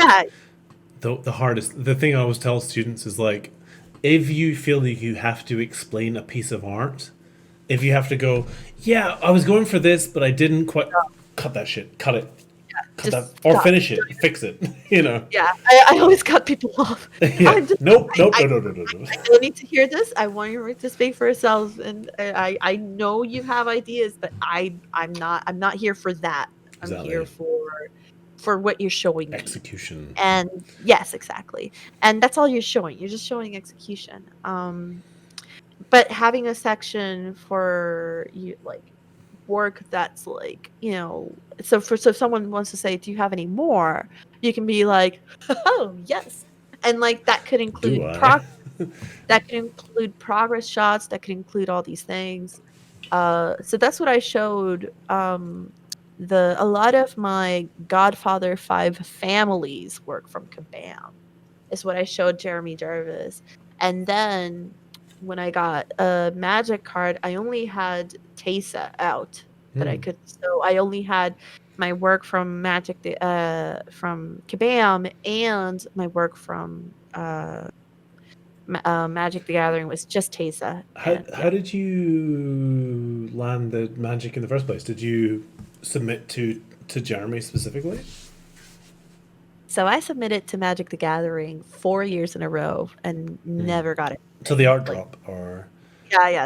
the hardest. The thing I always tell students is like, if you feel that you have to explain a piece of art, if you have to go, yeah, I was going for this, but I didn't quite cut that shit. Cut it. Cut that, or finish it. Fix it. Yeah, I always cut people off. Yeah. No. I don't need to hear this. I want you to speak for yourselves, and I know you have ideas, but I'm not here for that. I'm here for what you're showing me. Execution. And yes, exactly. And that's all you're showing. You're just showing execution. But having a section for you, like work that's like, so if someone wants to say, do you have any more, you can be like, oh yes. And like that could include progress shots, that could include all these things. So that's what I showed. A lot of my Godfather 5 families work from Kabam is what I showed Jeremy Jarvis. And then when I got a magic card, I only had Tesa out that I could. So I only had my work from from Kabam, and my work from Magic the Gathering was just Tesa. How did you land the magic in the first place? Did you submit to Jeremy specifically? So I submitted to Magic the Gathering 4 years in a row and never got it. To the art drop, or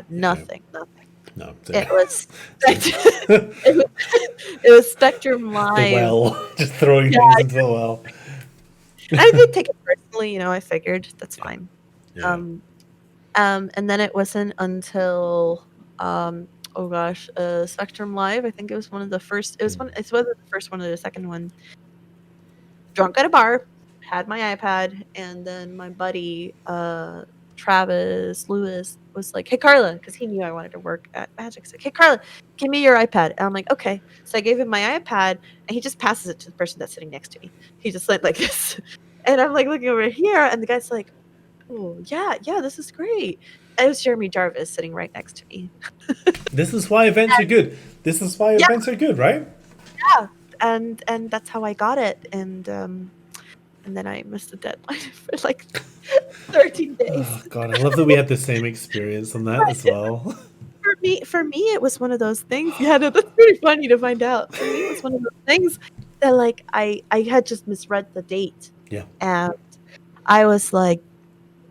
nothing. No, it was it was Spectrum Live. The well, just throwing things into the well. I did take it personally, I figured that's fine. Yeah. And then it wasn't until Spectrum Live. I think it was one of the first. It wasn't the first one or the second one. Drunk at a bar, had my iPad, and then my buddy Travis Lewis was like, "Hey Karla," because he knew I wanted to work at Magic. He's like, "Hey Karla, give me your iPad." And I'm like, "Okay." So I gave him my iPad, and he just passes it to the person that's sitting next to me. He just like this, and I'm like looking over here, and the guy's like, "Oh yeah, this is great." And it was Jeremy Jarvis sitting right next to me. This is why events are good. This is why Yeah. events are good, right? Yeah, and that's how I got it, and then I missed the deadline for like 13 days. Oh god, I love that we had the same experience on that as well. For me, it was one of those things. Yeah, no, that's pretty funny to find out. For me, it was one of those things that like I had just misread the date. Yeah. And I was like,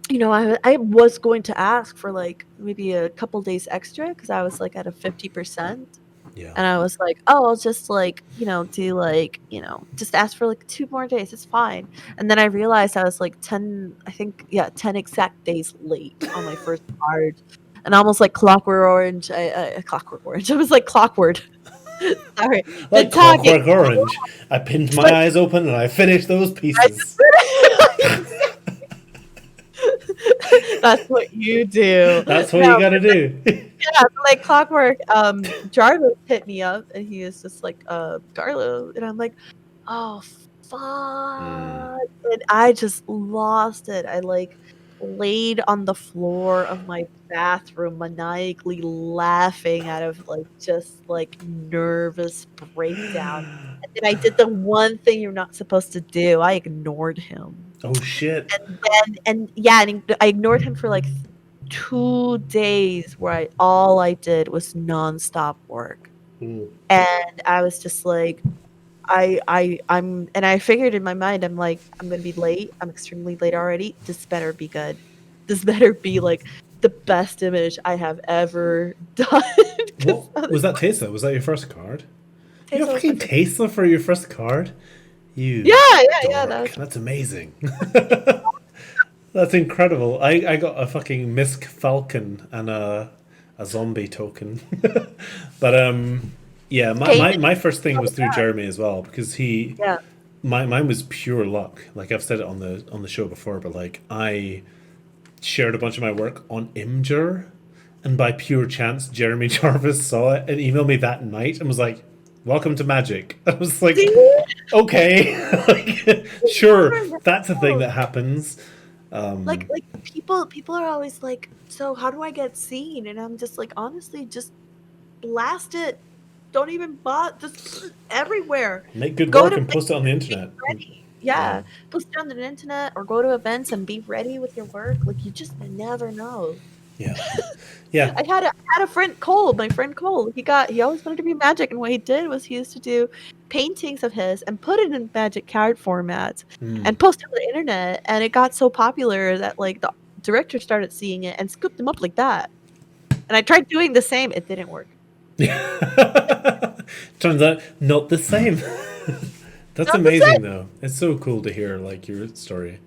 I was going to ask for like maybe a couple days extra because I was like at a 50%. Yeah. And I was like, oh, I'll just like, do like, just ask for like 2 more days. It's fine. And then I realized I was like 10 exact days late on my first card. And almost like Clockwork Orange. Clockwork Orange. I was like Clockwork. Sorry. Like Clockwork Orange. I pinned my eyes open and I finished those pieces. That's what you do. That's what you gotta do. Yeah, like Clockwork, Jarvis hit me up and he is just like, Karla. And I'm like, oh, fuck. And I just lost it. I like laid on the floor of my bathroom maniacally laughing out of like just like nervous breakdown. And then I did the one thing you're not supposed to do. I ignored him. Oh shit. And I ignored him for like 2 days where all I did was nonstop work. And I was just like, and I figured in my mind, I'm like, I'm gonna be late. I'm extremely late already. This better be good. This better be like the best image I have ever done. What was that Tesla? Was that your first card? You Tesla have fucking Tesla for your first card? Yeah. That's amazing. That's incredible. I got a fucking Misk Falcon and a zombie token. But yeah, my first thing was through Jeremy as well because mine was pure luck. Like I've said it on the show before, but like I shared a bunch of my work on Imgur, and by pure chance Jeremy Jarvis saw it and emailed me that night and was like, "Welcome to Magic." I was like, okay, like, sure, that's a thing that happens. Like people are always like, so how do I get seen? And I'm just like, honestly, just blast it. Don't even bot, just everywhere. Make good work and post it on the internet. Yeah, post it on the internet or go to events and be ready with your work. Like you just never know. Yeah. I had a friend Cole, my friend Cole. He always wanted to be Magic, and what he did was he used to do paintings of his and put it in Magic card format and post it on the internet, and it got so popular that like the director started seeing it and scooped him up like that. And I tried doing the same, it didn't work. Turns out not the same. That's amazing though. It's so cool to hear like your story.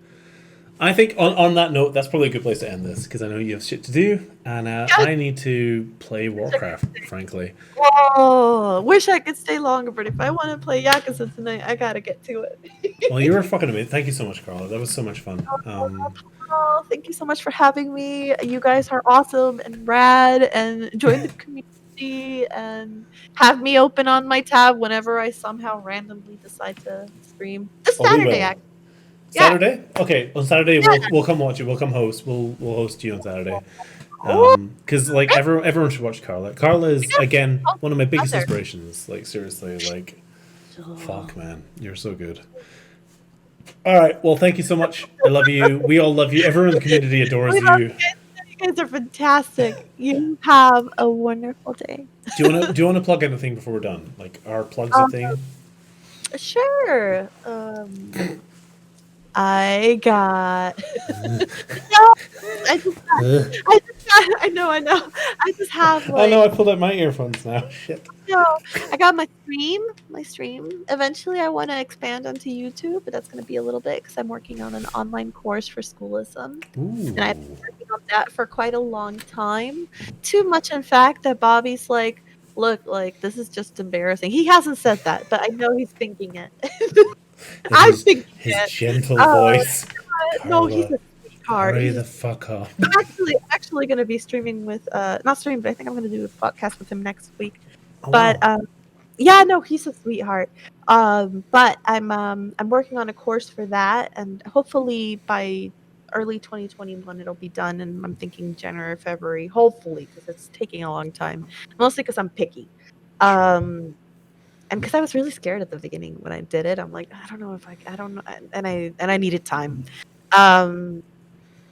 I think on that note, that's probably a good place to end this because I know you have shit to do, and I need to play Warcraft, frankly. Oh, wish I could stay longer, but if I want to play Yakuza tonight, I gotta get to it. Well, you were fucking amazing. Thank you so much, Karla. That was so much fun. Oh, thank you so much for having me. You guys are awesome and rad, and join the community and have me open on my tab whenever I somehow randomly decide to stream. This Saturday, actually. Saturday? Okay, on Saturday we'll come watch it. We'll come host. We'll host you on Saturday. Because like everyone should watch Karla. Karla is again one of my biggest inspirations. Like seriously, like fuck man, you're so good. All right, well thank you so much. I love you. We all love you. Everyone in the community adores you. You guys are fantastic. You have a wonderful day. Do you want to plug anything before we're done? Like our plugs a thing? Sure. I got. I know. I just have. Like, oh no! I pulled out my earphones now. Shit. No, I got my stream. Eventually, I want to expand onto YouTube, but that's going to be a little bit because I'm working on an online course for schoolism, and I've been working on that for quite a long time. Too much, in fact, that Bobby's like, "Look, like this is just embarrassing." He hasn't said that, but I know he's thinking it. I think his gentle voice. No, he's a hard. Hurry the fuck up. I'm actually gonna be streaming with not streaming, but I think I'm gonna do a podcast with him next week. Oh, But wow. yeah, no, he's a sweetheart. But I'm working on a course for that, and hopefully by early 2021 it'll be done. And I'm thinking January, February, hopefully, because it's taking a long time. Mostly because I'm picky. Um, and because I was really scared at the beginning when I did it. I'm like, I don't know if I don't know, and I needed time. Um,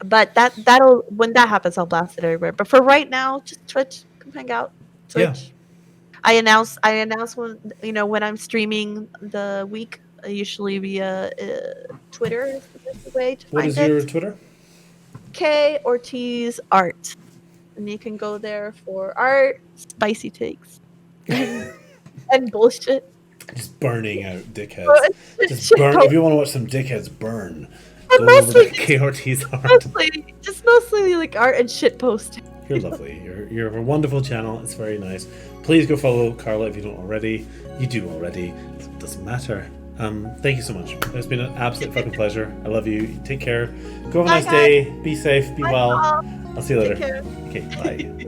but that'll when that happens, I'll blast it everywhere. But for right now, just Twitch, come hang out, Yeah. Twitch. I announce when I'm streaming the week, usually via Twitter is the best way to What find is it. your Twitter? K Ortiz Art, and you can go there for art, spicy takes, and bullshit. Just burning out dickheads. Well, it's Just shit burn. post- If you want to watch some dickheads burn, and go over to mostly, K Ortiz Art. mostly like art and shit posting. You're lovely. You're a wonderful channel. It's very nice. Please go follow Karla if you don't already. You do already. It doesn't matter. Thank you so much. It's been an absolute fucking pleasure. I love you. Take care. Go have a nice day. Be safe. Be well. I'll see you later. Take care. Okay, bye.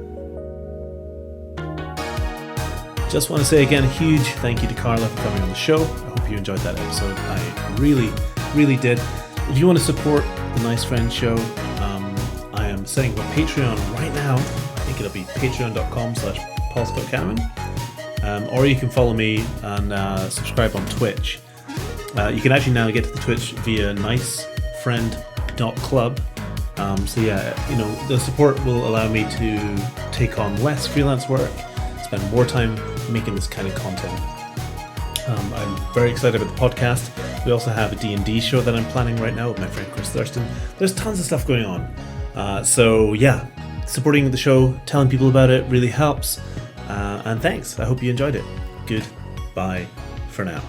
Just want to say again a huge thank you to Karla for coming on the show. I hope you enjoyed that episode. I really, really did. If you want to support the Nice Friend Show, I am setting up a Patreon right now. I think it'll be patreon.com/PaulScottCannon. Or you can follow me and subscribe on Twitch. You can actually now get to the Twitch via nicefriend.club. So yeah, the support will allow me to take on less freelance work, spend more time making this kind of content. I'm very excited about the podcast. We also have a D&D show that I'm planning right now with my friend Chris Thurston. There's tons of stuff going on. So yeah, supporting the show, telling people about it really helps. And thanks. I hope you enjoyed it. Goodbye for now.